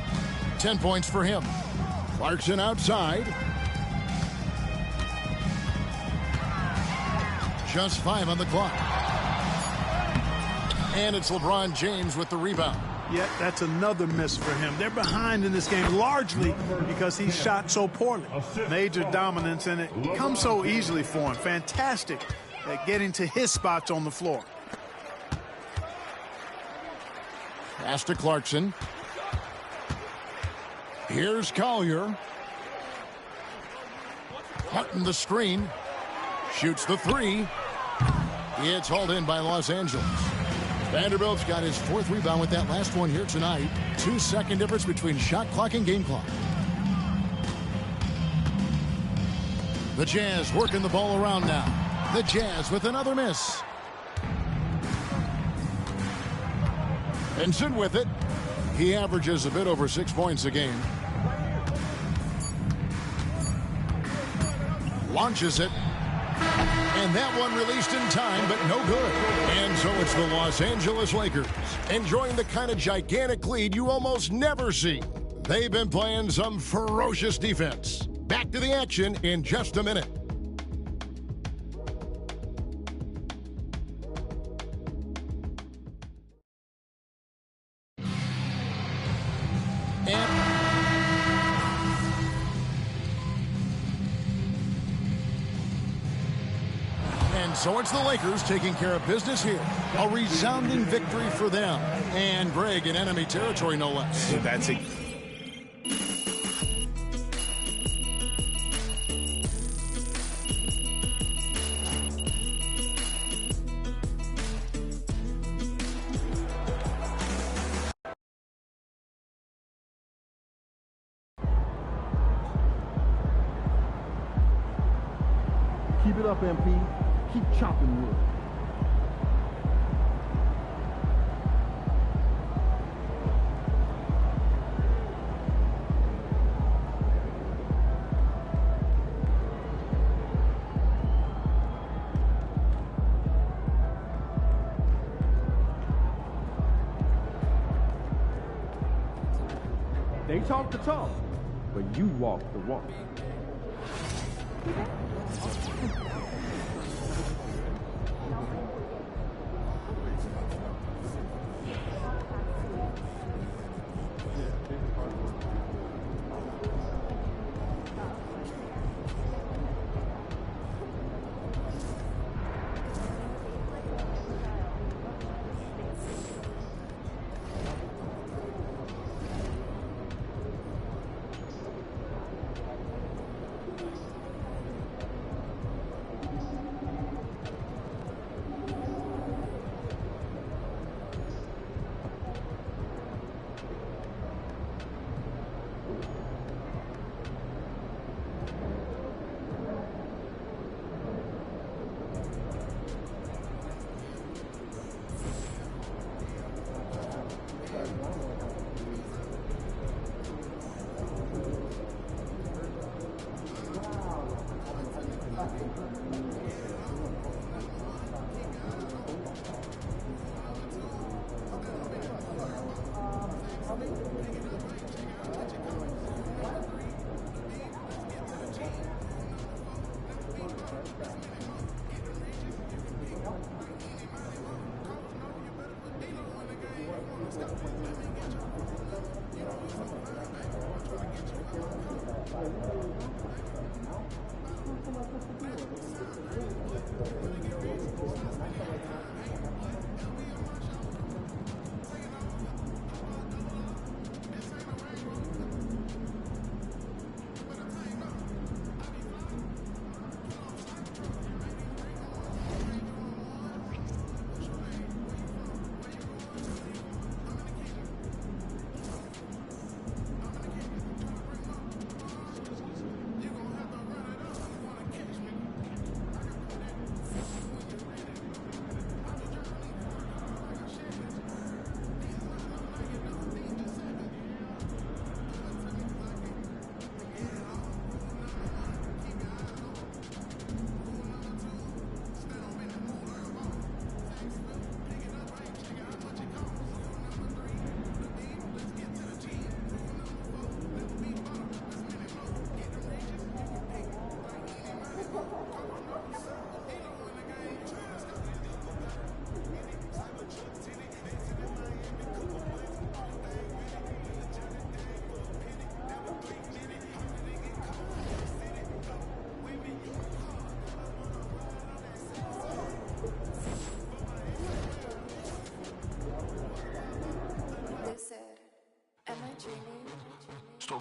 10 points for him. Clarkson outside. Just 5 on the clock. And it's LeBron James with the rebound. Yet that's another miss for him. They're behind in this game largely because he shot so poorly. Major dominance, and it comes so easily for him. Fantastic at getting to his spots on the floor. Pass to Clarkson. Here's Collier. Hutton the screen. Shoots the 3. It's hauled in by Los Angeles. Vanderbilt's got his 4th rebound with that last one here tonight. 2-second difference between shot clock and game clock. The Jazz working the ball around now. The Jazz with another miss. Vincent with it. He averages a bit over 6 points a game. Launches it. And that one released in time, but no good. And so it's the Los Angeles Lakers enjoying the kind of gigantic lead you almost never see. They've been playing some ferocious defense. Back to the action in just a minute. So it's the Lakers taking care of business here. A resounding victory for them. And Greg in enemy territory, no less. That's it. Keep it up, MP. Keep chopping wood. They talk the talk, but you walk the walk.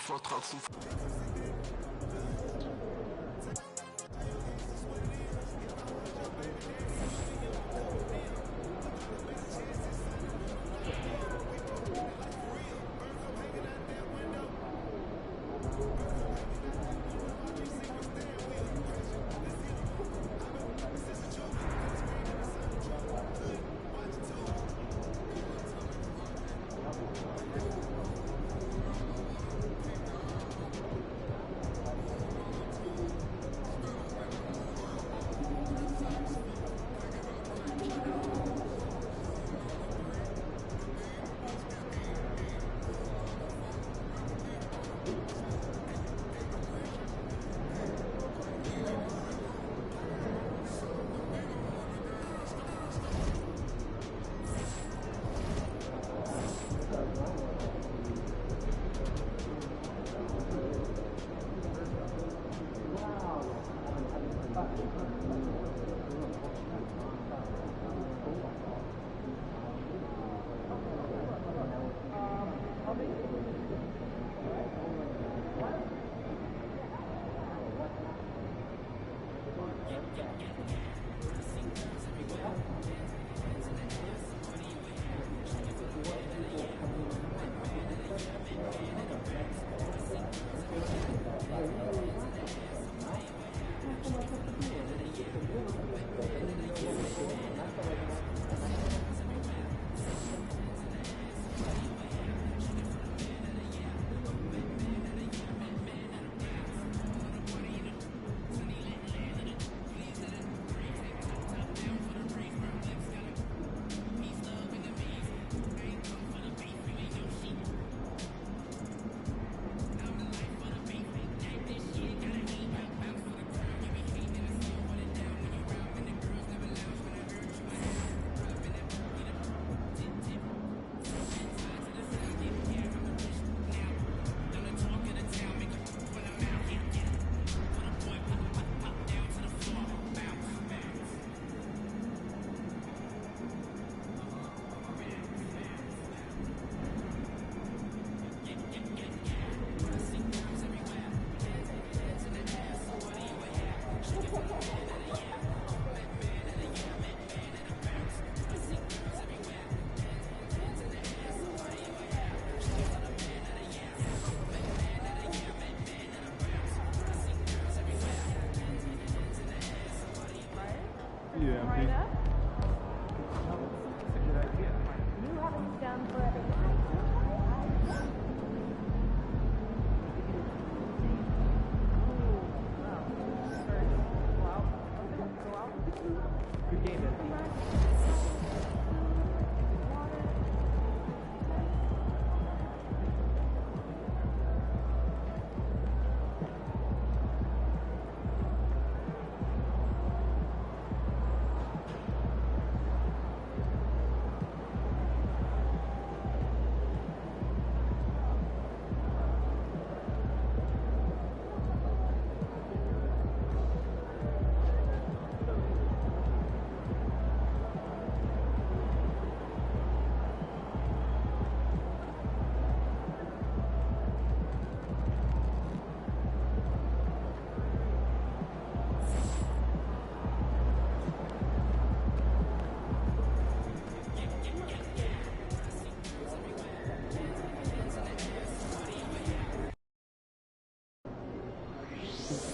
Vortratzen.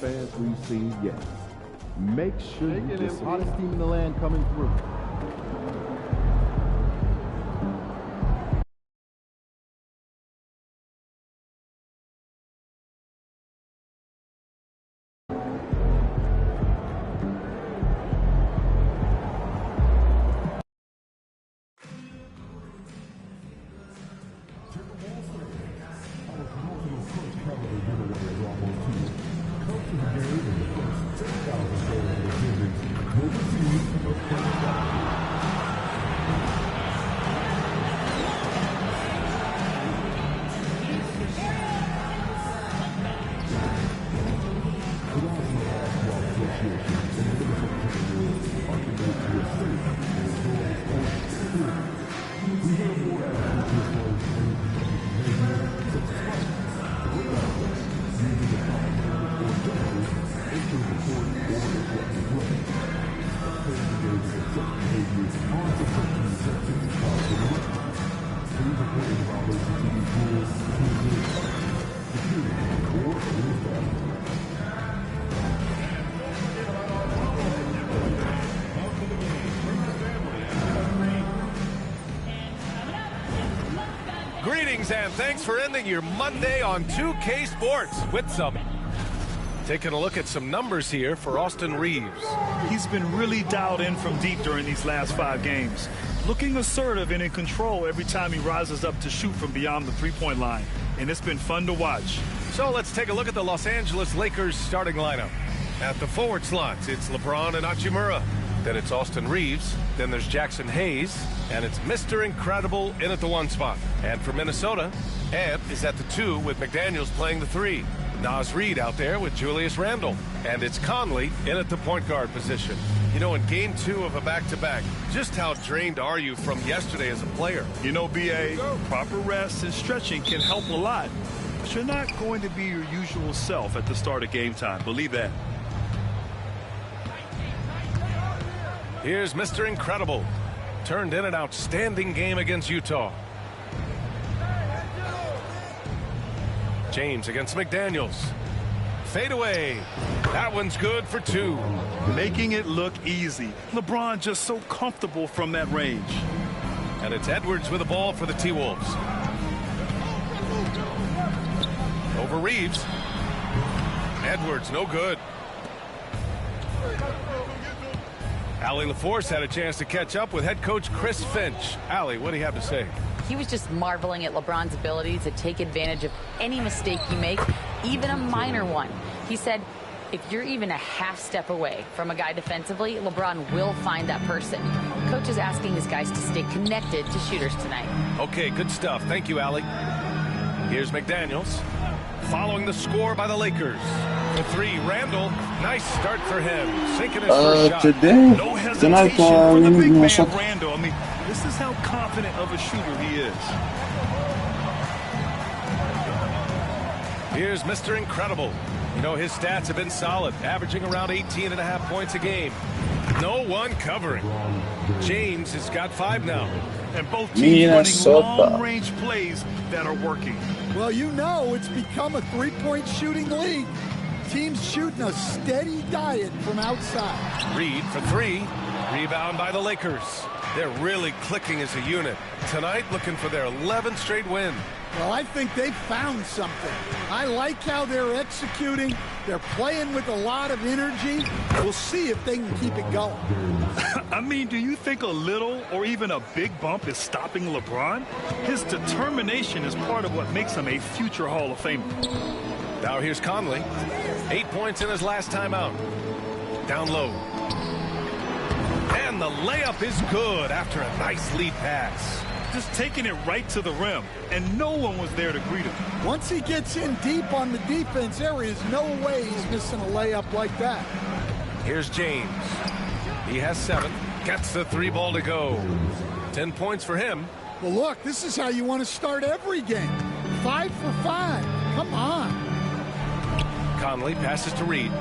Fans we've seen yet. Make sure you get some hottest team in the land coming through. Will receive a $10,000 Greetings and thanks for ending your Monday on 2K Sports with some. Taking a look at some numbers here for Austin Reeves. He's been really dialed in from deep during these last 5 games. Looking assertive and in control every time he rises up to shoot from beyond the three-point line. And it's been fun to watch. So let's take a look at the Los Angeles Lakers starting lineup. At the forward slots, it's LeBron and Hachimura. Then it's Austin Reeves. Then there's Jackson Hayes. And it's Mr. Incredible in at the 1 spot. And for Minnesota, Ed is at the 2 with McDaniels playing the 3. Naz Reid out there with Julius Randle. And it's Conley in at the point guard position. You know, in game 2 of a back-to-back, just how drained are you from yesterday as a player? You know, B.A., proper rest and stretching can help a lot. But you're not going to be your usual self at the start of game time. Believe that. Here's Mr. Incredible. Turned in an outstanding game against Utah. James against McDaniels. Fade away. That one's good for 2. Making it look easy. LeBron just so comfortable from that range. And it's Edwards with the ball for the T-Wolves. Over Reeves. Edwards, no good. Allie LaForce had a chance to catch up with head coach Chris Finch. Allie, what do you have to say? He was just marveling at LeBron's ability to take advantage of any mistake you make, even a minor one. He said, if you're even a half step away from a guy defensively, LeBron will find that person. Coach is asking his guys to stay connected to shooters tonight. Okay, good stuff. Thank you, Allie. Here's McDaniels. Following the score by the Lakers. The 3, Randall. Nice start for him. Sinking his first shot. No hesitation for the big man, Randall. I mean, this is how confident of a shooter he is. Here's Mr. Incredible. You know, his stats have been solid, averaging around 18.5 points a game. No one covering. James has got 5 now. And both teams running long-range plays that are working. Well, you know it's become a three-point shooting league. Teams shooting a steady diet from outside. Reed for 3. Rebound by the Lakers. They're really clicking as a unit. Tonight, looking for their 11th straight win. Well, I think they've found something. I like how they're executing. They're playing with a lot of energy. We'll see if they can keep it going. I mean, do you think a little or even a big bump is stopping LeBron? His determination is part of what makes him a future Hall of Famer. Now here's Conley. 8 points in his last time out. Down low. And the layup is good after a nice lead pass. Just taking it right to the rim, and no one was there to greet him. Once he gets in deep on the defense, there is no way he's missing a layup like that. Here's James. He has 7. Gets the 3 ball to go. 10 points for him. Well, look, this is how you want to start every game. 5 for 5. Come on. Conley passes to Reed.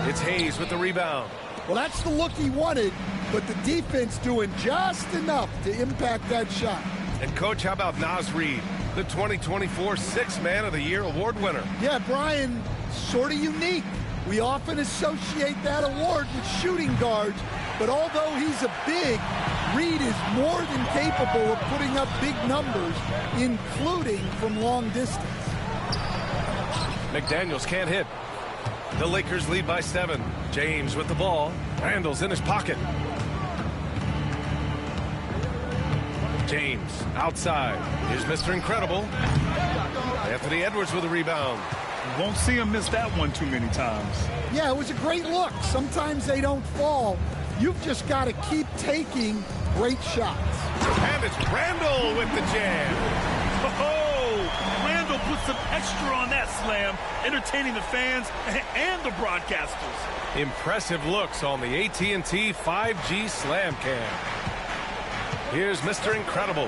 It's Hayes with the rebound. Well, that's the look he wanted, but the defense doing just enough to impact that shot. And, Coach, how about Naz Reid, the 2024 Sixth Man of the Year award winner? Yeah, Brian, sort of unique. We often associate that award with shooting guards, but although he's a big, Reid is more than capable of putting up big numbers, including from long distance. McDaniels can't hit. The Lakers lead by 7. James with the ball. Randall's in his pocket. James outside. Here's Mr. Incredible. Anthony Edwards with the rebound. You won't see him miss that one too many times. Yeah, it was a great look. Sometimes they don't fall. You've just got to keep taking great shots. And it's Randall with the jam. Randall put some extra on that slam, entertaining the fans and the broadcasters. Impressive looks on the AT&T 5G Slam Cam. Here's Mr. Incredible.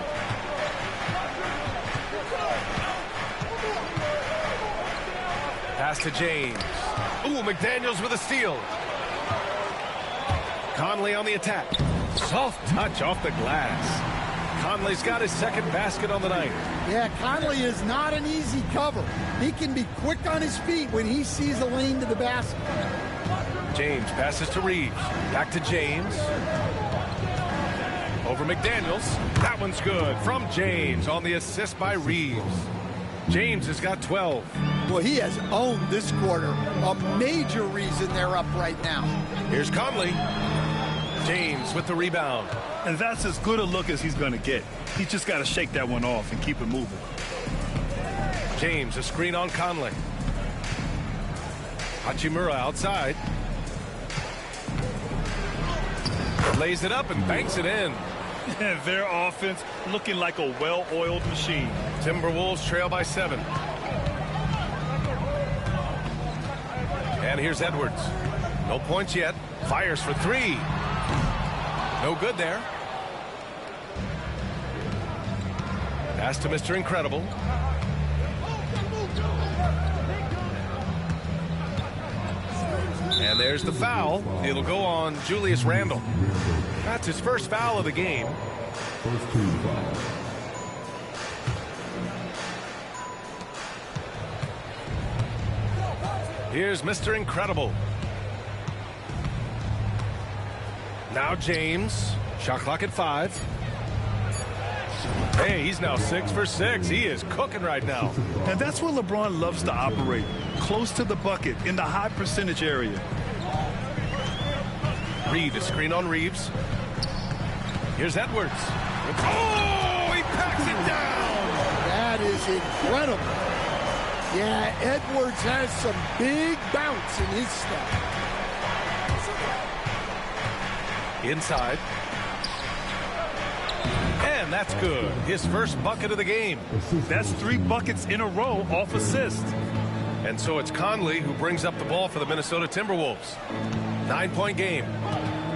Pass to James. Ooh, McDaniels with a steal. Conley on the attack. Soft touch off the glass. Conley's got his second basket on the night. Yeah, Conley is not an easy cover. He can be quick on his feet when he sees a lane to the basket. James passes to Reeves. Back to James. Over McDaniels. That one's good from James on the assist by Reeves. James has got 12. Well, he has owned this quarter. A major reason they're up right now. Here's Conley. James with the rebound. And that's as good a look as he's going to get. He's just got to shake that one off and keep it moving. James, a screen on Conley. Hachimura outside. Lays it up and banks it in. Their offense looking like a well-oiled machine. Timberwolves trail by 7. And here's Edwards. No points yet. Fires for 3. No good there. Pass to Mr. Incredible. And there's the foul. It'll go on Julius Randle. That's his first foul of the game. First team foul. Here's Mr. Incredible. Now James. Shot clock at 5. Hey, he's now 6 for 6. He is cooking right now. And that's where LeBron loves to operate. Close to the bucket, in the high percentage area. Reed, a screen on Reeves. Here's Edwards. Oh, he packs it down. That is incredible. Yeah, Edwards has some big bounce in his step. Inside. And that's good. His first bucket of the game. That's 3 buckets in a row off assist. And so it's Conley who brings up the ball for the Minnesota Timberwolves. 9-point game.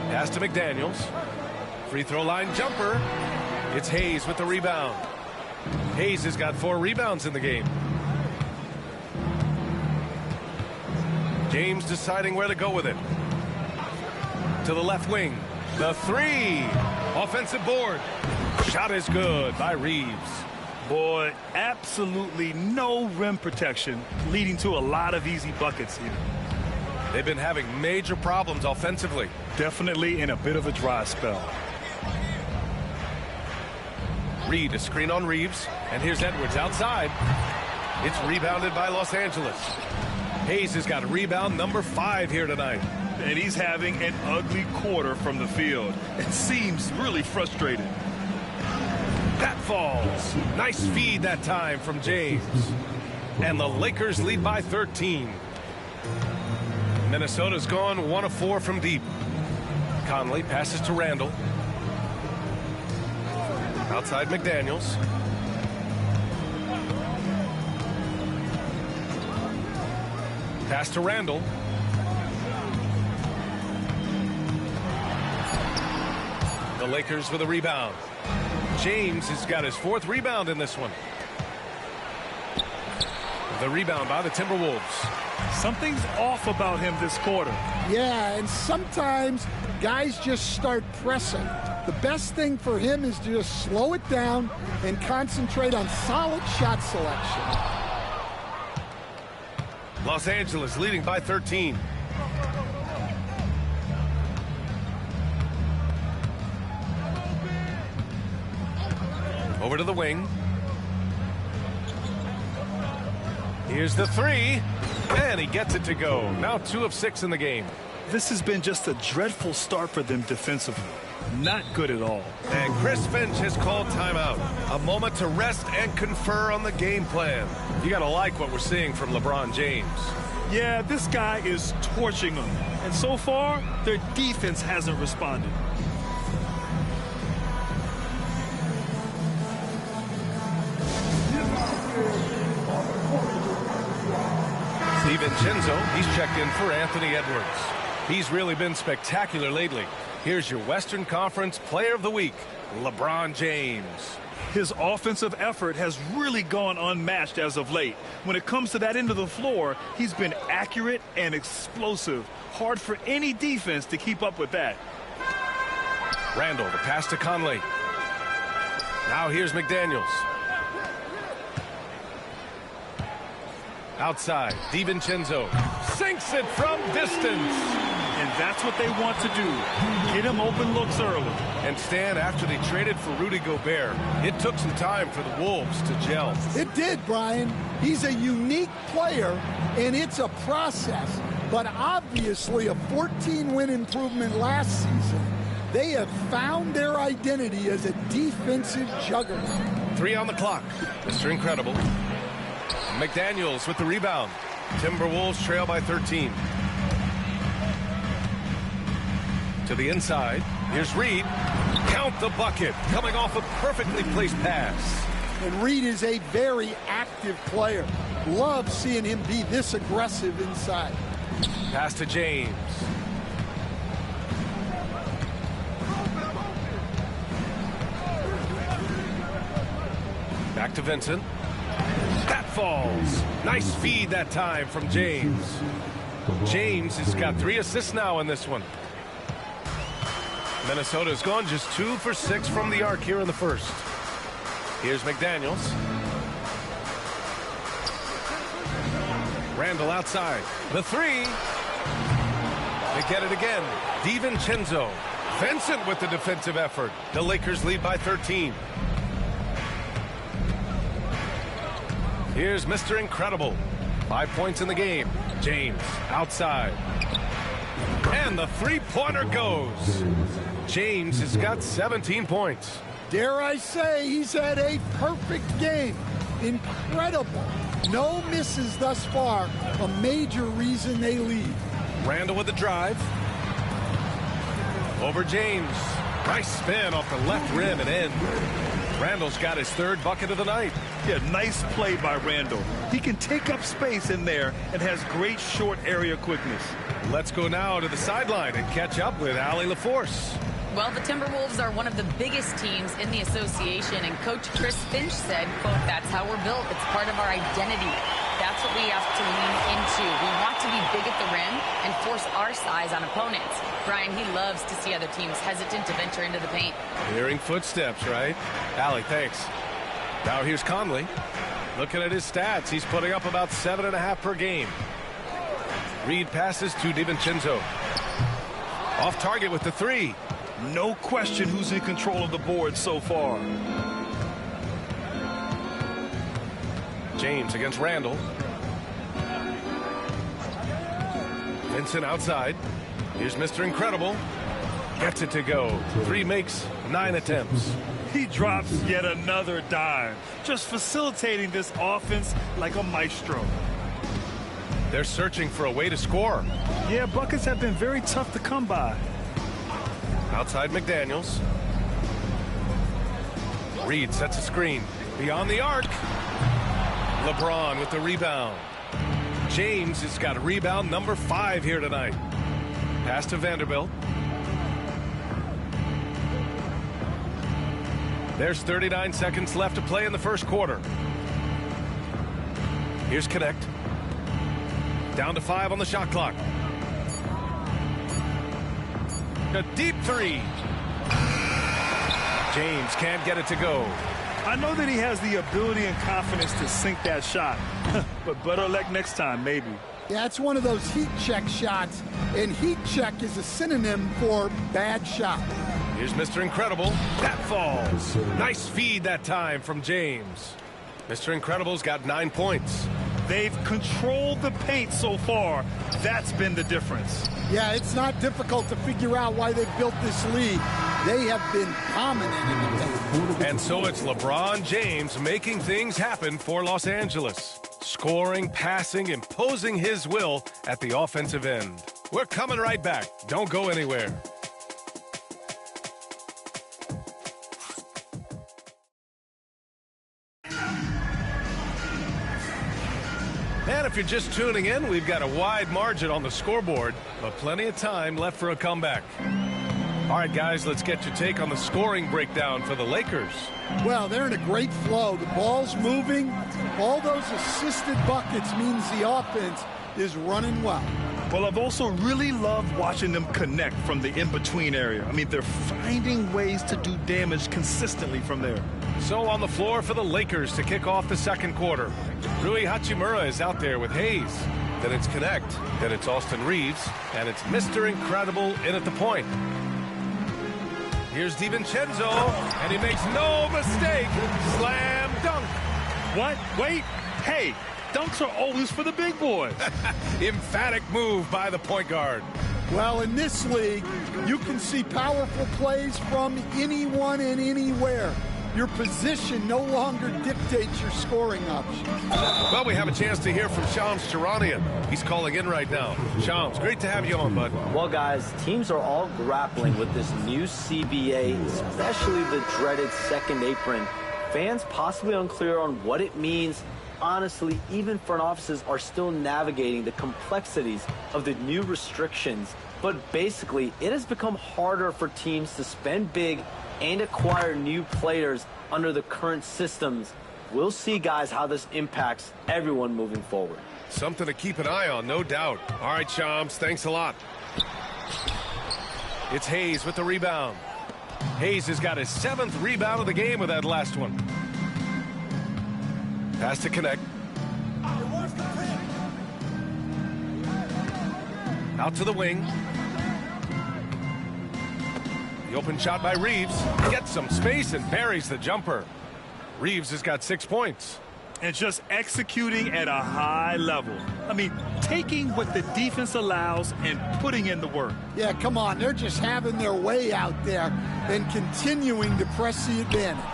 Pass to McDaniels. Free throw line jumper. It's Hayes with the rebound. Hayes has got 4 rebounds in the game. James deciding where to go with it. To the left wing. The 3. Offensive board. Shot is good by Reeves. Boy, absolutely no rim protection, leading to a lot of easy buckets here. They've been having major problems offensively. Definitely in a bit of a dry spell. Reed, a screen on Reeves. And here's Edwards outside. It's rebounded by Los Angeles. Hayes has got rebound number 5 here tonight. And he's having an ugly quarter from the field. It seems really frustrated. That falls. Nice feed that time from James. And the Lakers lead by 13. Minnesota's gone 1 of 4 from deep. Conley passes to Randle. Outside McDaniels. Pass to Randle. The Lakers with a rebound. James has got his 4th rebound in this one. The rebound by the Timberwolves. Something's off about him this quarter. Yeah, and sometimes guys just start pressing. The best thing for him is to just slow it down and concentrate on solid shot selection. Los Angeles leading by 13. Over to the wing. Here's the 3. And he gets it to go. Now 2 of 6 in the game. This has been just a dreadful start for them defensively. Not good at all. And Chris Finch has called timeout. A moment to rest and confer on the game plan. You got to like what we're seeing from LeBron James. Yeah, this guy is torching them. And so far, their defense hasn't responded. DiVincenzo, he's checked in for Anthony Edwards. He's really been spectacular lately. Here's your Western Conference Player of the Week, LeBron James. His offensive effort has really gone unmatched as of late. When it comes to that end of the floor, he's been accurate and explosive. Hard for any defense to keep up with that. Randle, the pass to Conley. Now here's McDaniels. Outside, DiVincenzo sinks it from distance. And That's what they want to do. Get him open looks early. And Stan, after they traded for Rudy Gobert, it took some time for the Wolves to gel. It did, Brian. He's a unique player, and it's a process. But obviously a 14-win improvement last season. They have found their identity as a defensive juggernaut. 3 on the clock. Mr. Incredible. McDaniels with the rebound. Timberwolves trail by 13. To the inside. Here's Reed. Count the bucket. Coming off a perfectly placed pass. And Reed is a very active player. Love seeing him be this aggressive inside. Pass to James. Back to Vincent. That falls. Nice feed that time from James. James has got 3 assists now in this one. Minnesota's gone just 2 for 6 from the arc here in the first. Here's McDaniels. Randall outside. The 3. They get it again. DiVincenzo. Vincent with the defensive effort. The Lakers lead by 13. Here's Mr. Incredible. 5 points in the game. James outside. And the three-pointer goes. James has got 17 points. Dare I say he's had a perfect game. Incredible. No misses thus far. A major reason they lead. Randall with the drive. Over James. Nice spin off the left rim and in. Randall's got his 3rd bucket of the night. Yeah, nice play by Randall. He can take up space in there and has great short area quickness. Let's go now to the sideline and catch up with Allie LaForce. Well, the Timberwolves are one of the biggest teams in the association, and Coach Chris Finch said, quote, "That's how we're built. It's part of our identity. That's what we have to lean into. We want to be big at the rim and force our size on opponents." Brian, he loves to see other teams hesitant to venture into the paint. Hearing footsteps, right? Allie, thanks. Now here's Conley. Looking at his stats, he's putting up about 7.5 per game. Reed passes to DiVincenzo. Off target with the 3. No question who's in control of the board so far. James against Randall. Vincent outside. Here's Mr. Incredible. Gets it to go. 3 makes 9 attempts. He drops yet another dime. Just facilitating this offense like a maestro. They're searching for a way to score. Yeah, buckets have been very tough to come by. Outside McDaniels. Reed sets a screen. Beyond the arc. LeBron with the rebound. James has got rebound number 5 here tonight. Pass to Vanderbilt. There's 39 seconds left to play in the first quarter. Here's Connect. Down to 5 on the shot clock. A deep 3. James can't get it to go. I know that he has the ability and confidence to sink that shot, but better luck next time, maybe. Yeah, it's one of those heat check shots, and heat check is a synonym for bad shot. Here's Mr. Incredible. That falls. Nice feed that time from James. Mr. Incredible's got 9 points. They've controlled the paint so far. That's been the difference. Yeah, it's not difficult to figure out why they've built this lead. They have been dominant in the paint. And so it's LeBron James making things happen for Los Angeles. Scoring, passing, imposing his will at the offensive end. We're coming right back. Don't go anywhere. And if you're just tuning in, we've got a wide margin on the scoreboard, but plenty of time left for a comeback. All right, guys, let's get your take on the scoring breakdown for the Lakers. Well, they're in a great flow. The ball's moving. All those assisted buckets means the offense is running well. Well, I've also really loved watching them connect from the in-between area. I mean, they're finding ways to do damage consistently from there. So on the floor for the Lakers to kick off the second quarter. Rui Hachimura is out there with Hayes. Then it's Connect. Then it's Austin Reeves. And it's Mr. Incredible in at the point. Here's DiVincenzo. And he makes no mistake. Slam dunk. What? Wait. Hey, dunks are always for the big boys. Emphatic move by the point guard. Well, in this league, you can see powerful plays from anyone and anywhere. Your position no longer dictates your scoring options. Well, we have a chance to hear from Shams Charania. He's calling in right now. Shams, great to have you on, bud. Well, guys, teams are all grappling with this new CBA, especially the dreaded second apron. Fans possibly unclear on what it means. Honestly, even front offices are still navigating the complexities of the new restrictions. But basically, it has become harder for teams to spend big and acquire new players under the current systems. We'll see, guys, how this impacts everyone moving forward. Something to keep an eye on, no doubt. All right, Shams, thanks a lot. It's Hayes with the rebound. Hayes has got his 7th rebound of the game with that last one. Pass to Connect. Out to the wing. The open shot by Reeves. Gets some space and buries the jumper. Reeves has got 6 points. And just executing at a high level. I mean, taking what the defense allows and putting in the work. Yeah, come on. They're just having their way out there and continuing to press the advantage.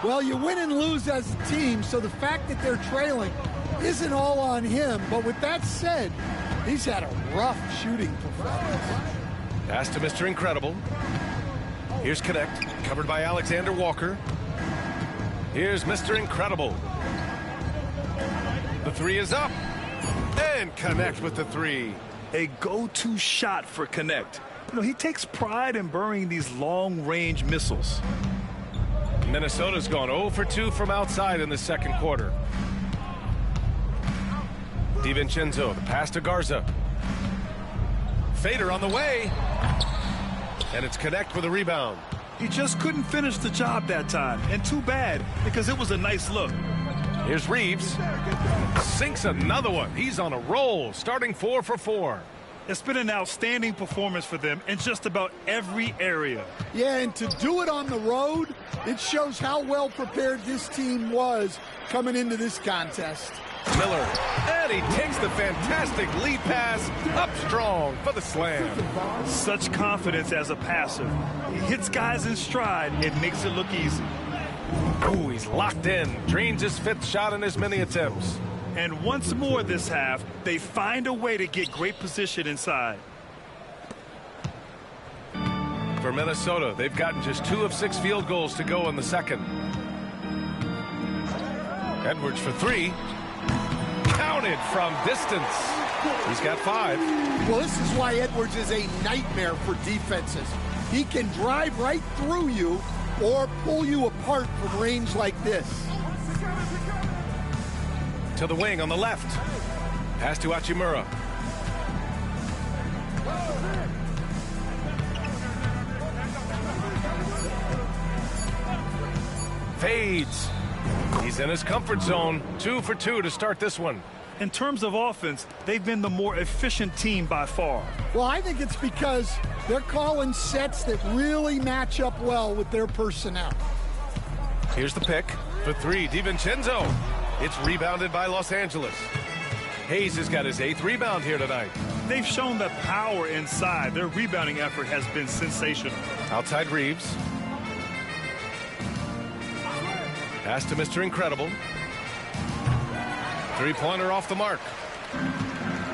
Well, you win and lose as a team, so the fact that they're trailing isn't all on him. But with that said, he's had a rough shooting performance. Pass to Mr. Incredible. Here's Connect, covered by Alexander Walker. Here's Mr. Incredible. The three is up. And Connect with the three. A go-to shot for Connect. You know, he takes pride in burying these long-range missiles. Minnesota's gone 0 for 2 from outside in the second quarter. DiVincenzo, the pass to Garza. Fader on the way. And it's Connect with a rebound. He just couldn't finish the job that time. And too bad, because it was a nice look. Here's Reeves. Sinks another one. He's on a roll, starting 4 for 4. It's been an outstanding performance for them in just about every area. Yeah, and to do it on the road, it shows how well prepared this team was coming into this contest. Miller, and he takes the fantastic lead pass up strong for the slam. Such confidence as a passer. He hits guys in stride and makes it look easy. Ooh, he's locked in. Drains his 5th shot in as many attempts. And once more this half, they find a way to get great position inside. For Minnesota, they've gotten just 2 of 6 field goals to go in the second. Edwards for 3. Counted from distance. He's got 5. Well, this is why Edwards is a nightmare for defenses. He can drive right through you or pull you apart from range like this. To the wing on the left. Pass to Hachimura. Fades. He's in his comfort zone. 2 for 2 to start this one. In terms of offense, they've been the more efficient team by far. Well, I think it's because they're calling sets that really match up well with their personnel. Here's the pick for 3. DiVincenzo. It's rebounded by Los Angeles. Hayes has got his 8th rebound here tonight. They've shown the power inside. Their rebounding effort has been sensational. Outside Reeves. Pass to Mr. Incredible. 3-pointer off the mark.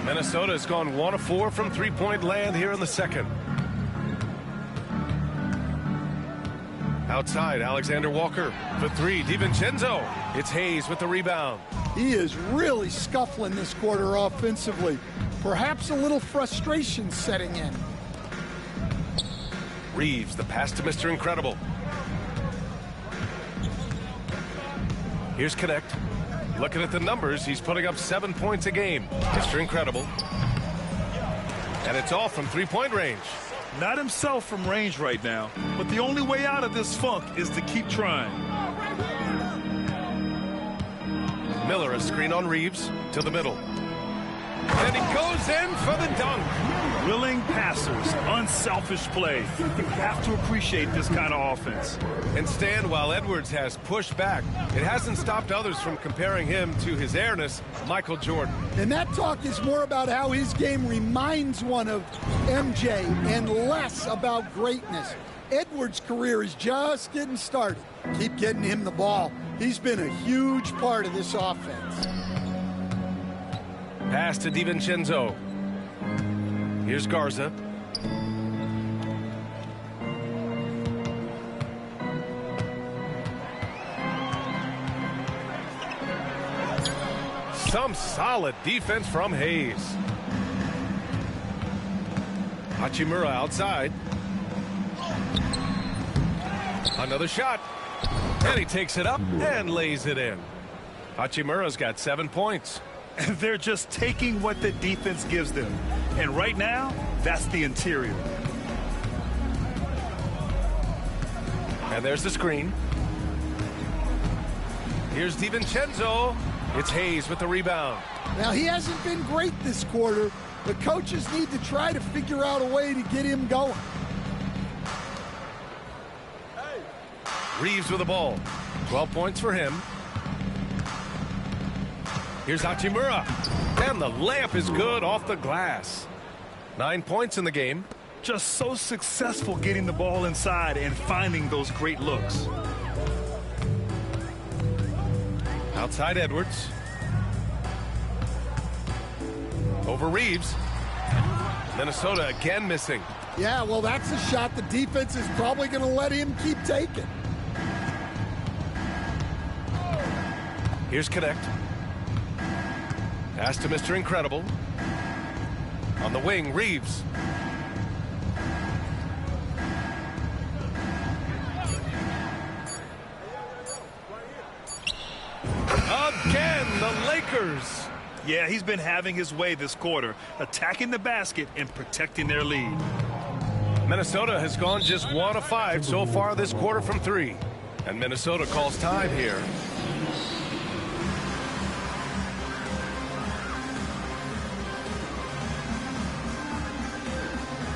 Minnesota has gone 1 of 4 from 3-point land here in the second. Outside, Alexander Walker for 3. DiVincenzo. It's Hayes with the rebound. He is really scuffling this quarter offensively. Perhaps a little frustration setting in. Reeves, the pass to Mr. Incredible. Here's Connect. Looking at the numbers, he's putting up 7 points a game. Mr. Incredible. And it's all from 3-point range. Not himself from range right now, but the only way out of this funk is to keep trying. Miller, a screen on Reeves to the middle. And he goes in for the dunk. Willing passers, unselfish play. You have to appreciate this kind of offense. And Stan, while Edwards has pushed back, it hasn't stopped others from comparing him to his airness, Michael Jordan. And that talk is more about how his game reminds one of MJ and less about greatness. Edwards' career is just getting started. Keep getting him the ball. He's been a huge part of this offense. Pass to DiVincenzo. Here's Garza. Some solid defense from Hayes. Hachimura outside. Another shot. And he takes it up and lays it in. Hachimura's got 7 points. They're just taking what the defense gives them. And right now, that's the interior. And there's the screen. Here's DiVincenzo. It's Hayes with the rebound. Now, he hasn't been great this quarter. The coaches need to try to figure out a way to get him going. Reeves with the ball. 12 points for him. Here's Hachimura. And the layup is good off the glass. 9 points in the game. Just so successful getting the ball inside and finding those great looks. Outside Edwards. Over Reeves. Minnesota again missing. Yeah, well, that's a shot the defense is probably going to let him keep taking. Here's Connect. Pass to Mr. Incredible. On the wing, Reeves. Again, the Lakers. Yeah, he's been having his way this quarter, attacking the basket and protecting their lead. Minnesota has gone just 1 of 5 so far this quarter from 3. And Minnesota calls time here.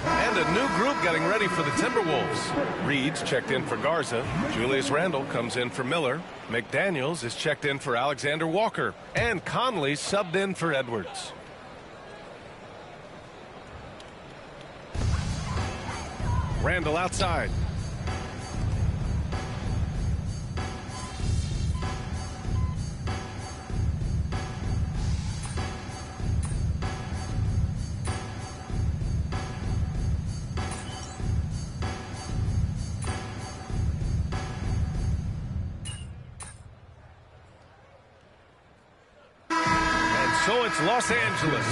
And a new group getting ready for the Timberwolves. Reed's checked in for Garza. Julius Randle comes in for Miller. McDaniels is checked in for Alexander Walker. And Conley subbed in for Edwards. Randle outside. So it's Los Angeles,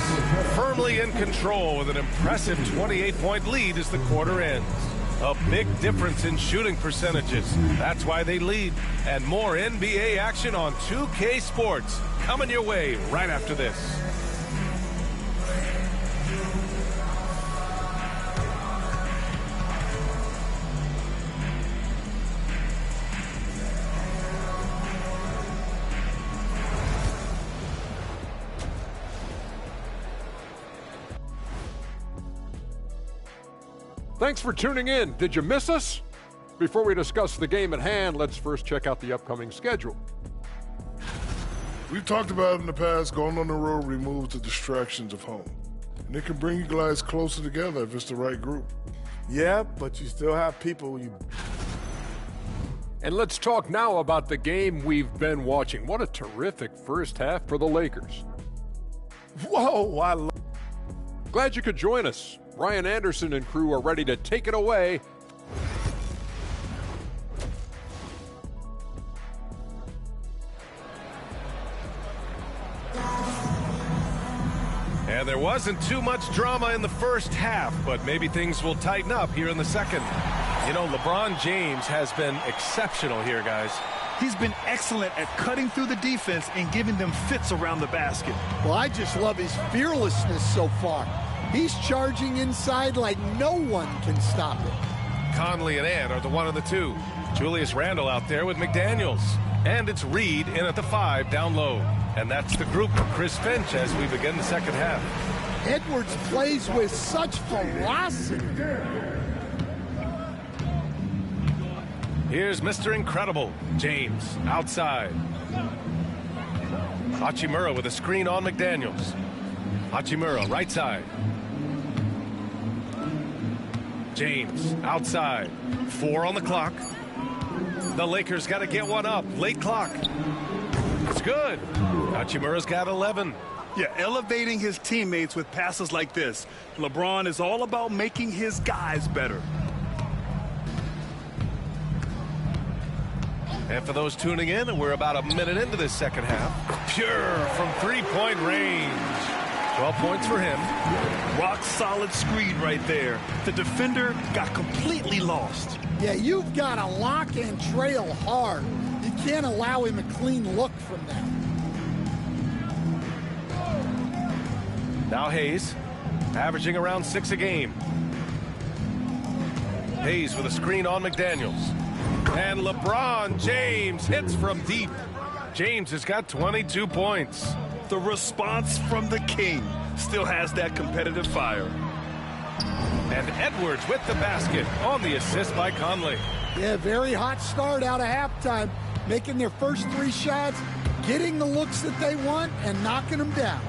firmly in control with an impressive 28-point lead as the quarter ends. A big difference in shooting percentages. That's why they lead. And more NBA action on 2K Sports coming your way right after this. Thanks for tuning in. Did you miss us? Before we discuss the game at hand, let's first check out the upcoming schedule. We've talked about it in the past, going on the road removes the distractions of home. And it can bring you guys closer together if it's the right group. Yeah, but you still have people you... And let's talk now about the game we've been watching. What a terrific first half for the Lakers. Whoa, Glad you could join us. Ryan Anderson and crew are ready to take it away. And there wasn't too much drama in the first half, but maybe things will tighten up here in the second. You know, LeBron James has been exceptional here, guys. He's been excellent at cutting through the defense and giving them fits around the basket. Well, I just love his fearlessness so far. He's charging inside like no one can stop him. Conley and Ant are the 1 and the 2. Julius Randle out there with McDaniels. And it's Reed in at the 5 down low. And that's the group for Chris Finch as we begin the second half. Edwards plays with such velocity. Here's Mr. Incredible, James, outside. Hachimura with a screen on McDaniels. Hachimura, right side. James, outside. 4 on the clock. The Lakers got to get one up. Late clock. It's good. Hachimura's got 11. Yeah, elevating his teammates with passes like this. LeBron is all about making his guys better. And for those tuning in, we're about a minute into this second half. Pure from three-point range. 12 points for him. Rock solid screen right there. The defender got completely lost. Yeah, you've got to lock and trail hard. You can't allow him a clean look from that. Now Hayes, averaging around 6 a game. Hayes with a screen on McDaniels. And LeBron James hits from deep. James has got 22 points. The response from the king still has that competitive fire. And Edwards with the basket on the assist by Conley. Yeah, very hot start out of halftime. Making their first 3 shots, getting the looks that they want, and knocking them down.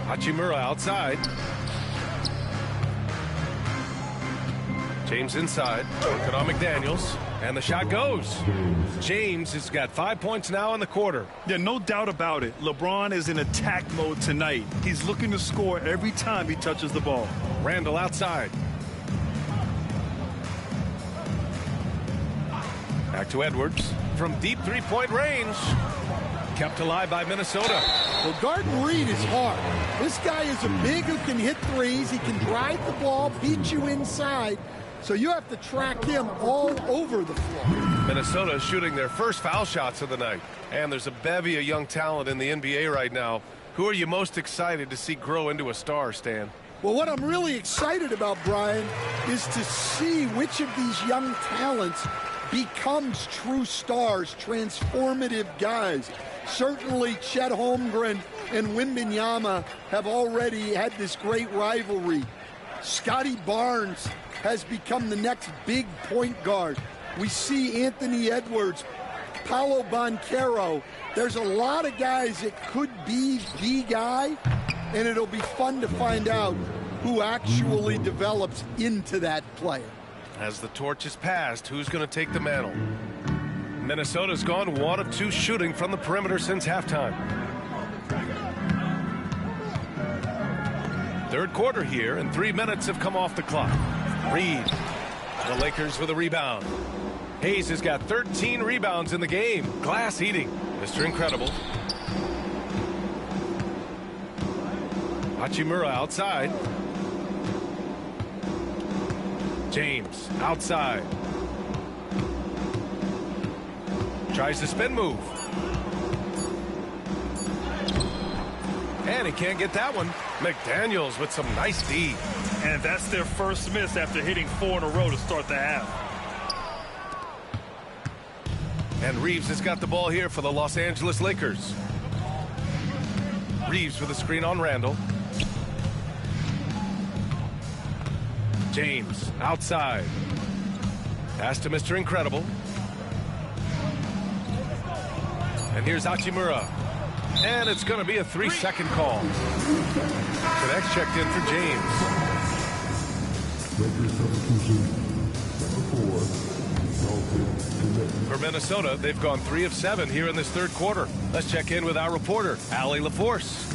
Hachimura outside. James inside. Working on McDaniels. And the shot goes. James has got 5 points now in the quarter. Yeah, no doubt about it. LeBron is in attack mode tonight. He's looking to score every time he touches the ball. Randall outside. Back to Edwards. From deep three-point range. Kept alive by Minnesota. Well, guarding Reed is hard. This guy is a big who can hit threes. He can drive the ball, beat you inside. So you have to track him all over the floor. Minnesota is shooting their first foul shots of the night. And there's a bevy of young talent in the NBA right now. Who are you most excited to see grow into a star, Stan? Well, what I'm really excited about, Brian, is to see which of these young talents becomes true stars, transformative guys. Certainly Chet Holmgren and Wembanyama have already had this great rivalry. Scotty Barnes has become the next big point guard. We see Anthony Edwards, Paolo Banchero. There's a lot of guys that could be the guy, and it'll be fun to find out who actually develops into that player. As the torch is passed, who's going to take the mantle? Minnesota's gone 1 of 2 shooting from the perimeter since halftime. Third quarter here, and 3 minutes have come off the clock. Reed, the Lakers with a rebound. Hayes has got 13 rebounds in the game. Glass eating. Mr. Incredible. Hachimura outside. James outside. Tries the spin move. And he can't get that one. McDaniels with some nice D. And that's their first miss after hitting 4 in a row to start the half. And Reeves has got the ball here for the Los Angeles Lakers. Reeves with a screen on Randall. James outside. Pass to Mr. Incredible. And here's Hachimura. And it's going to be a 3-second call. The next checked in for James. For Minnesota, they've gone 3 of 7 here in this third quarter. Let's check in with our reporter, Allie LaForce.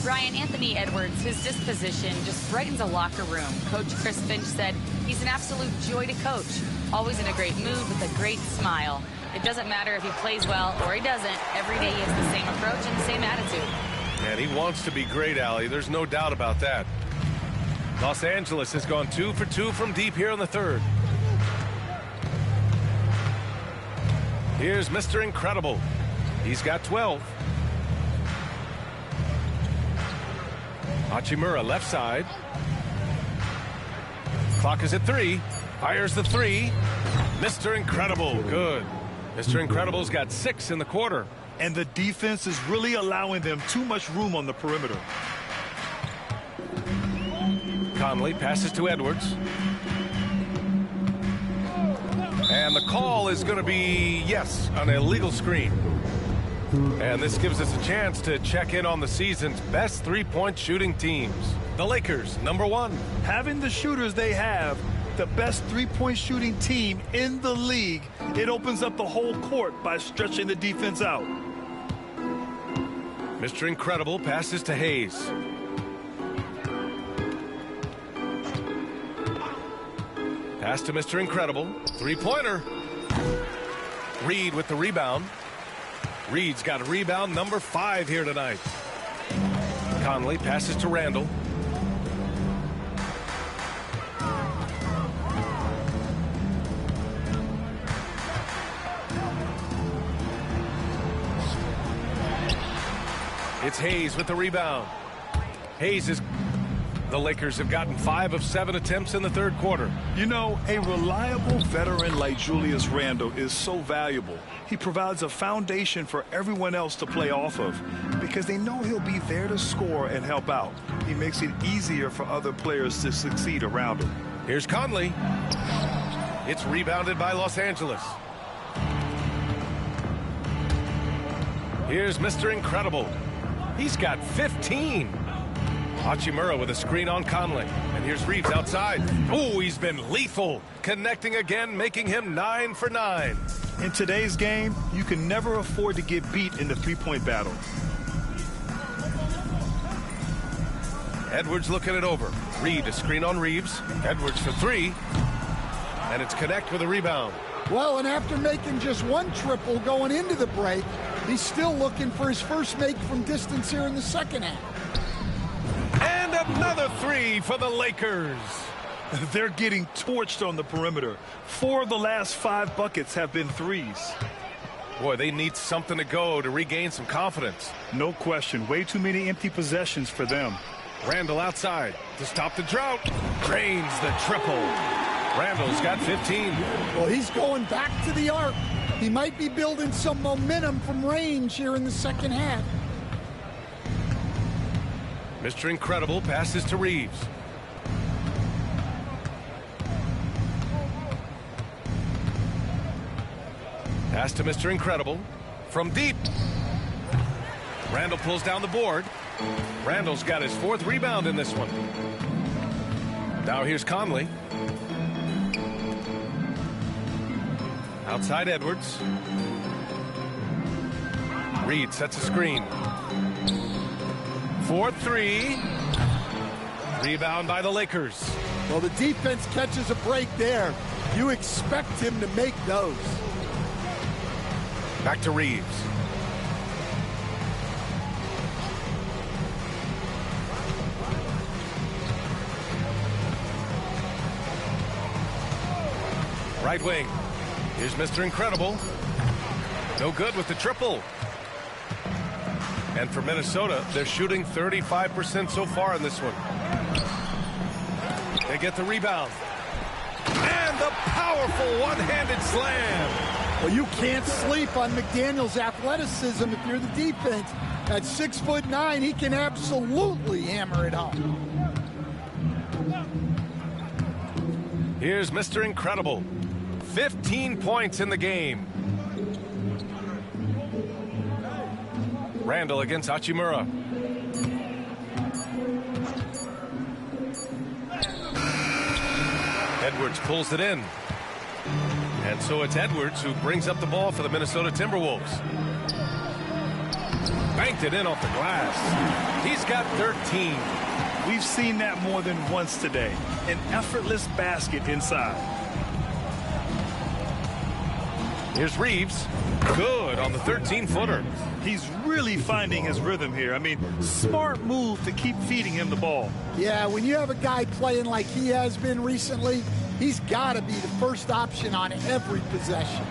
Brian, Anthony Edwards, his disposition just brightens a locker room. Coach Chris Finch said he's an absolute joy to coach. Always in a great mood with a great smile. It doesn't matter if he plays well or he doesn't. Every day he has the same approach and the same attitude. And he wants to be great, Allie. There's no doubt about that. Los Angeles has gone 2 for 2 from deep here in the third. Here's Mr. Incredible. He's got 12. Hachimura left side. Clock is at 3. Fires the 3. Mr. Incredible, good. Mr. Incredible's got 6 in the quarter. and the defense is really allowing them too much room on the perimeter. Conley passes to Edwards. And the call is going to be, yes, an illegal screen. And this gives us a chance to check in on the season's best three-point shooting teams. The Lakers, #1. Having the shooters they have, the best three-point shooting team in the league, it opens up the whole court by stretching the defense out. Mr. Incredible passes to Hayes. Pass to Mr. Incredible. Three-pointer. Reed with the rebound. Reed's got a rebound #5 here tonight. Conley passes to Randall. It's Hayes with the rebound. Hayes is... The Lakers have gotten 5 of 7 attempts in the third quarter. You know, a reliable veteran like Julius Randle is so valuable. He provides a foundation for everyone else to play off of because they know he'll be there to score and help out. He makes it easier for other players to succeed around him. Here's Conley. It's rebounded by Los Angeles. Here's Mr. Incredible. He's got 15. Hachimura with a screen on Conley. And here's Reeves outside. Oh, he's been lethal. Connecting again, making him 9 for 9. In today's game, you can never afford to get beat in the three-point battle. Edwards looking it over. Reed a screen on Reeves. Edwards for 3. And it's Connect with a rebound. Well, and after making just one triple going into the break, he's still looking for his first make from distance here in the second half. And another 3 for the Lakers. They're getting torched on the perimeter. 4 of the last 5 buckets have been threes. Boy, they need something to go to regain some confidence. No question. Way too many empty possessions for them. Randall outside to stop the drought. Drains the triple. Randall's got 15. Well, he's going back to the arc. He might be building some momentum from range here in the second half. Mr. Incredible passes to Reeves. Pass to Mr. Incredible. From deep. Randall pulls down the board. Randall's got his 4th rebound in this one. Now here's Conley. Outside Edwards. Reed sets a screen. 4-3. Rebound by the Lakers. Well, the defense catches a break there. You expect him to make those. Back to Reeves. Right wing. Here's Mr. Incredible. No good with the triple. And for Minnesota, they're shooting 35% so far in this one. They get the rebound. And the powerful one-handed slam. Well, you can't sleep on McDaniel's athleticism if you're the defense. At 6'9", he can absolutely hammer it home. Here's Mr. Incredible. 15 points in the game. Randall against Hachimura. Edwards pulls it in. And so it's Edwards who brings up the ball for the Minnesota Timberwolves. Banked it in off the glass. He's got 13. We've seen that more than once today. An effortless basket inside. Here's Reeves. Good on the 13-footer. He's really finding his rhythm here. I mean, smart move to keep feeding him the ball. Yeah, when you have a guy playing like he has been recently, he's got to be the first option on every possession.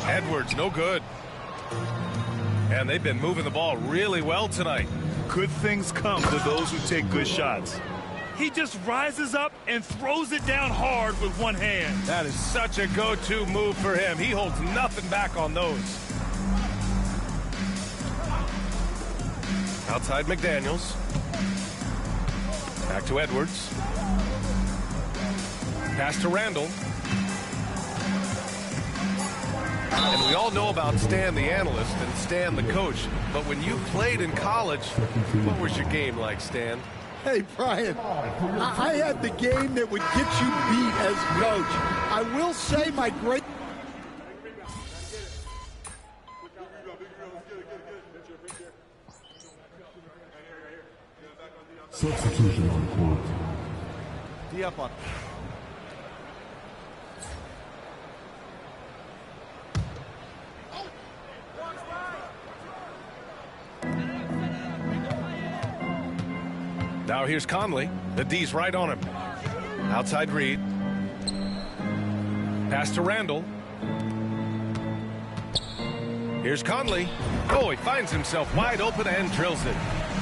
Edwards, no good. And they've been moving the ball really well tonight. Good things come to those who take good shots. He just rises up and throws it down hard with one hand. That is such a go-to move for him. He holds nothing back on those. Outside McDaniels. Back to Edwards. Pass to Randall. And we all know about Stan the analyst and Stan the coach, but when you played in college, what was your game like, Stan? Hey, Brian, I had the game that would get you beat as coach. I will say my great... Substitution on court. D-up. Now here's Conley. The D's right on him. Outside Reed. Pass to Randall. Here's Conley. Oh, he finds himself wide open and drills it.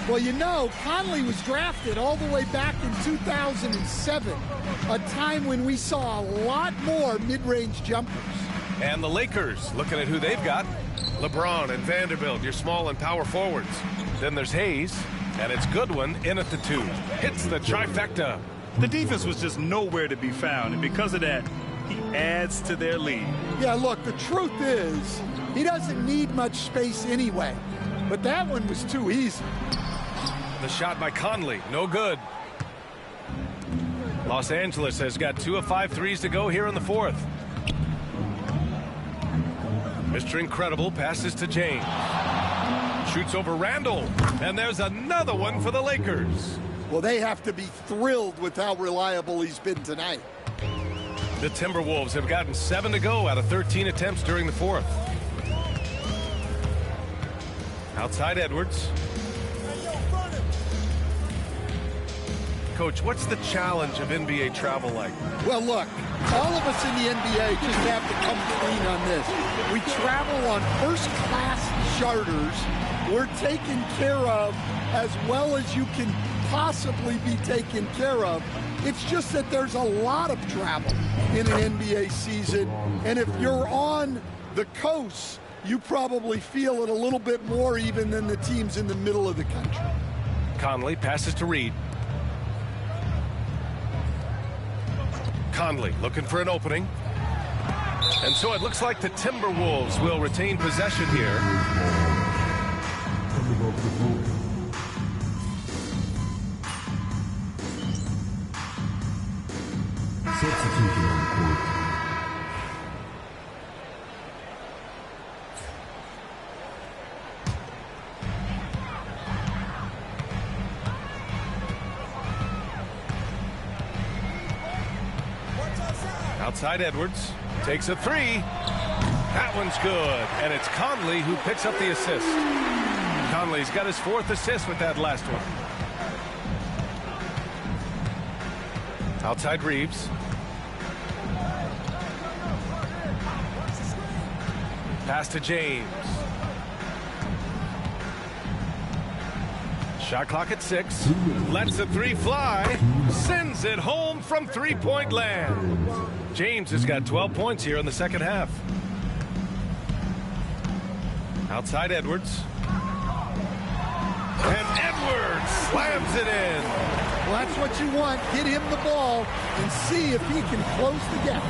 Well, you know, Conley was drafted all the way back in 2007, a time when we saw a lot more mid-range jumpers. And the Lakers, looking at who they've got. LeBron and Vanderbilt, your small and power forwards. Then there's Hayes, and it's Goodwin in at the 2. Hits the trifecta. The defense was just nowhere to be found, and because of that, he adds to their lead. Yeah, look, the truth is, he doesn't need much space anyway. But that one was too easy. The shot by Conley, no good. Los Angeles has got 2 of 5 threes to go here in the 4th. Mr. Incredible passes to James. Shoots over Randall, and there's another one for the Lakers. Well, they have to be thrilled with how reliable he's been tonight. The Timberwolves have gotten 7 to go out of 13 attempts during the 4th. Outside Edwards. Coach, what's the challenge of NBA travel like? Well, look, all of us in the NBA just have to come clean on this. We travel on first-class charters. We're taken care of as well as you can possibly be taken care of. It's just that there's a lot of travel in an NBA season, and if you're on the coast, you probably feel it a little bit more even than the teams in the middle of the country. Conley passes to Reed. Conley looking for an opening. And so it looks like the Timberwolves will retain possession here. Substitution on court. Outside Edwards. Takes a 3. That one's good. And it's Conley who picks up the assist. Conley's got his 4th assist with that last one. Outside Reeves. Pass to James. Shot clock at 6. Lets the 3 fly. Sends it home from three-point land. James has got 12 points here in the second half. Outside Edwards. And Edwards slams it in. Well, that's what you want. Get him the ball and see if he can close the gap.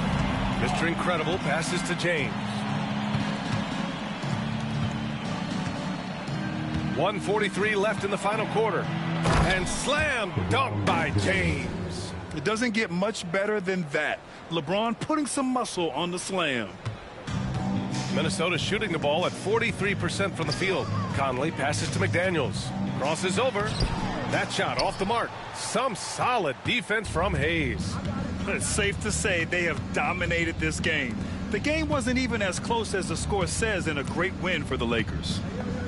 Mr. Incredible passes to James. 1:43 left in the final quarter. And slam dunk by James. It doesn't get much better than that. LeBron putting some muscle on the slam. Minnesota shooting the ball at 43% from the field. Conley passes to McDaniels. Crosses over. That shot off the mark. Some solid defense from Hayes. It's safe to say they have dominated this game. The game wasn't even as close as the score says in a great win for the Lakers.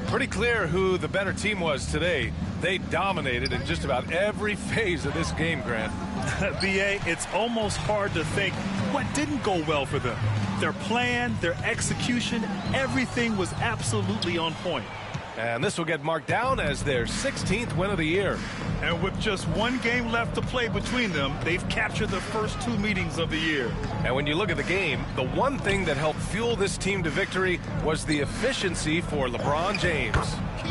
Pretty clear who the better team was today. They dominated in just about every phase of this game, Grant. B.A., it's almost hard to think what didn't go well for them. Their plan, their execution, everything was absolutely on point. And this will get marked down as their 16th win of the year. And with just one game left to play between them, they've captured the first 2 meetings of the year. And when you look at the game, the one thing that helped fuel this team to victory was the efficiency for LeBron James.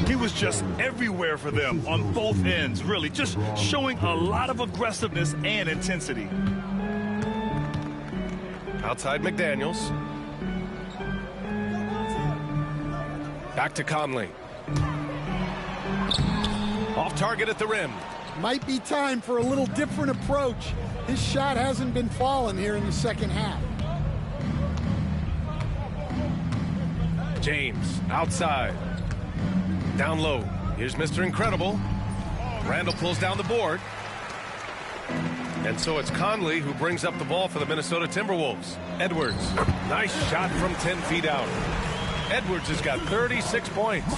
He was just everywhere for them on both ends, really, just showing a lot of aggressiveness and intensity. Outside McDaniels. Back to Conley. Off target at the rim. Might be time for a little different approach. His shot hasn't been falling here in the second half. James outside. Down low. Here's Mr. Incredible. Randall pulls down the board. And so it's Conley who brings up the ball for the Minnesota Timberwolves. Edwards. Nice shot from 10 feet out. Edwards has got 36 points.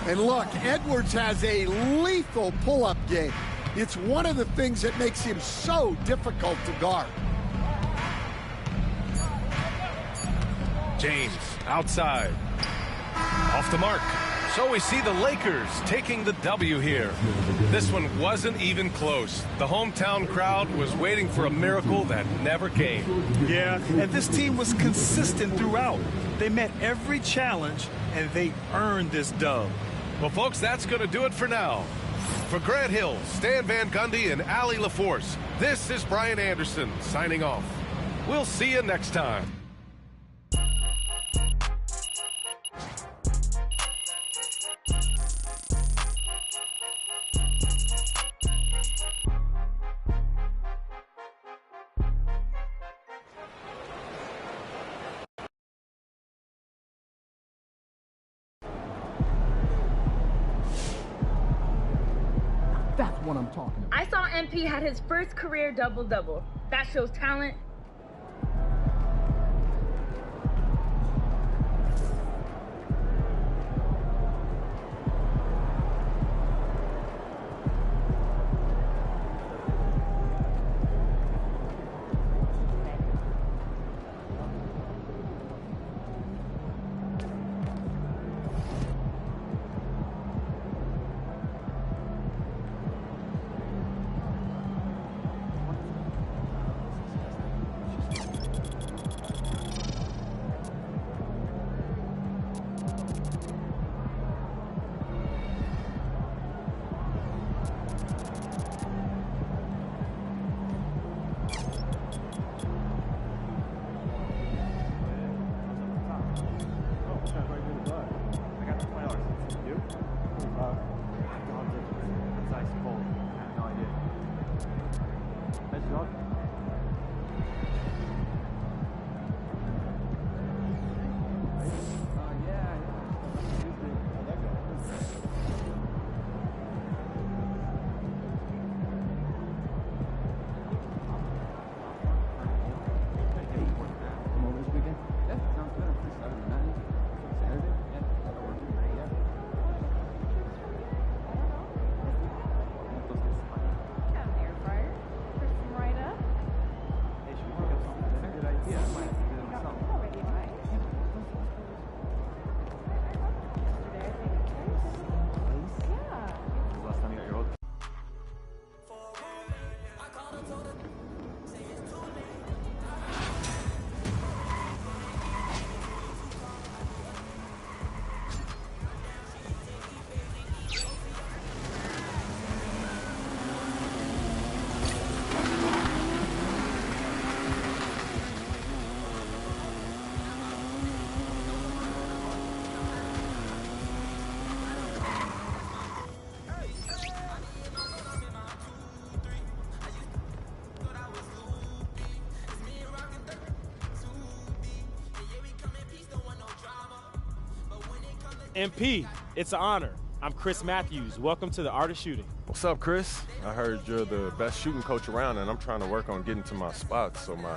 And look, Edwards has a lethal pull-up game. It's one of the things that makes him so difficult to guard. James outside. Off the mark. So we see the Lakers taking the W here. This one wasn't even close. The hometown crowd was waiting for a miracle that never came. Yeah, and this team was consistent throughout. They met every challenge, and they earned this dub. Well, folks, that's going to do it for now. For Grant Hill, Stan Van Gundy, and Allie LaForce, this is Brian Anderson signing off. We'll see you next time. That's what I'm talking about. I saw MP had his first career double-double. That shows talent. MP, it's an honor. I'm Chris Matthews. Welcome to the Art of Shooting. What's up, Chris? I heard you're the best shooting coach around, and I'm trying to work on getting to my spots so my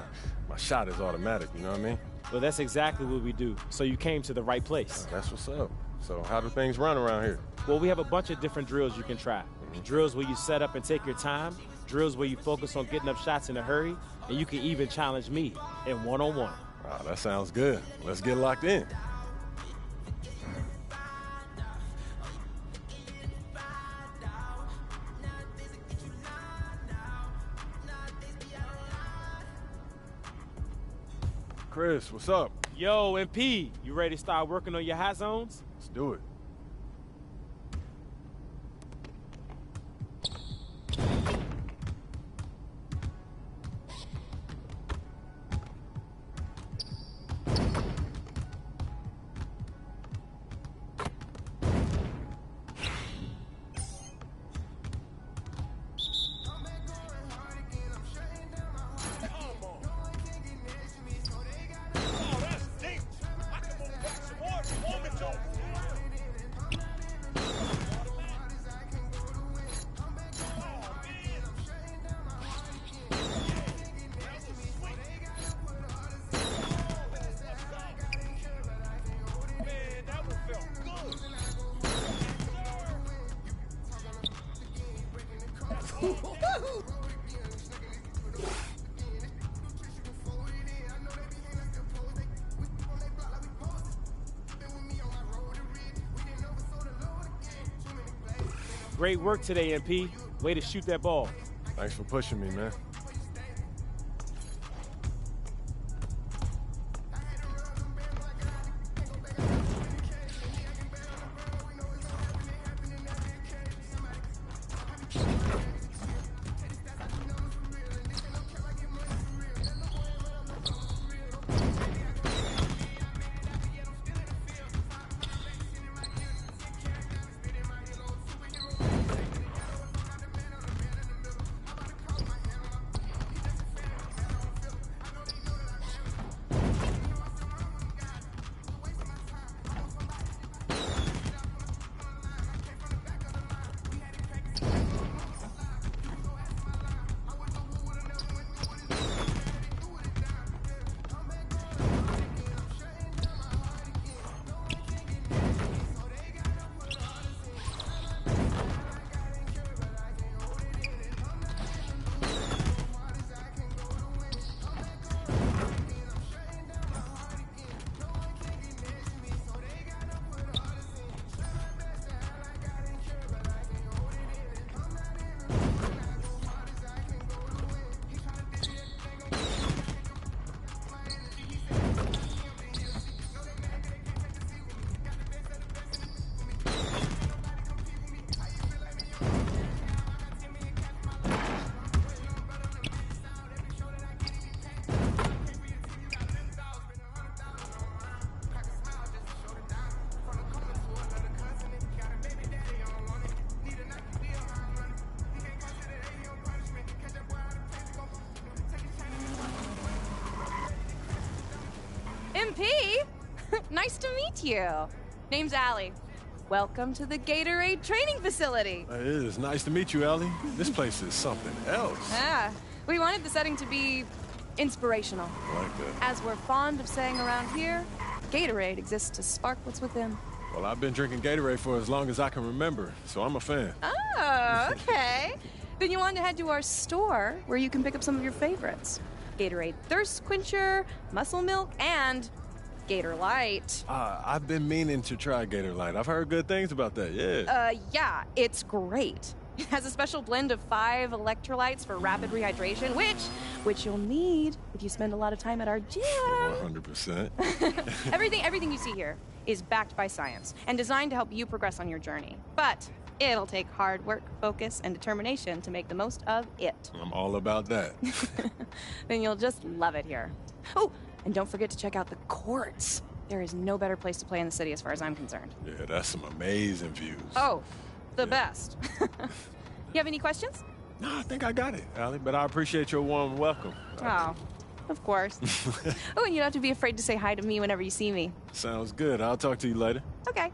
shot is automatic, you know what I mean? Well, that's exactly what we do. So you came to the right place. That's what's up. So how do things run around here? Well, we have a bunch of different drills you can try. Drills where you set up and take your time, drills where you focus on getting up shots in a hurry, and you can even challenge me in one-on-one. Wow, that sounds good. Let's get locked in. Chris, what's up? Yo, MP, you ready to start working on your hot zones? Let's do it. Great work today, MP. Way to shoot that ball. Thanks for pushing me, man. MP? Nice to meet you. Name's Allie. Welcome to the Gatorade training facility. It is. Nice to meet you, Ellie. This place is something else. Yeah, we wanted the setting to be inspirational. I like that. As we're fond of saying around here, Gatorade exists to spark what's within. Well, I've been drinking Gatorade for as long as I can remember, so I'm a fan. Oh, okay. Then you want to head to our store where you can pick up some of your favorites. Gatorade Thirst Quencher, Muscle Milk, and Gator Light. I've been meaning to try Gator Light. I've heard good things about that, yeah. Yeah, it's great. It has a special blend of 5 electrolytes for rapid rehydration, which you'll need if you spend a lot of time at our gym. 100%. Everything you see here is backed by science and designed to help you progress on your journey. But it'll take hard work, focus, and determination to make the most of it. I'm all about that. Then you'll just love it here. Oh, and don't forget to check out the courts. There is no better place to play in the city as far as I'm concerned. Yeah, that's some amazing views. Oh, the best. You have any questions? No, I think I got it, Allie, but I appreciate your warm welcome. Oh, of course. Oh, and you don't have to be afraid to say hi to me whenever you see me. Sounds good. I'll talk to you later. Okay.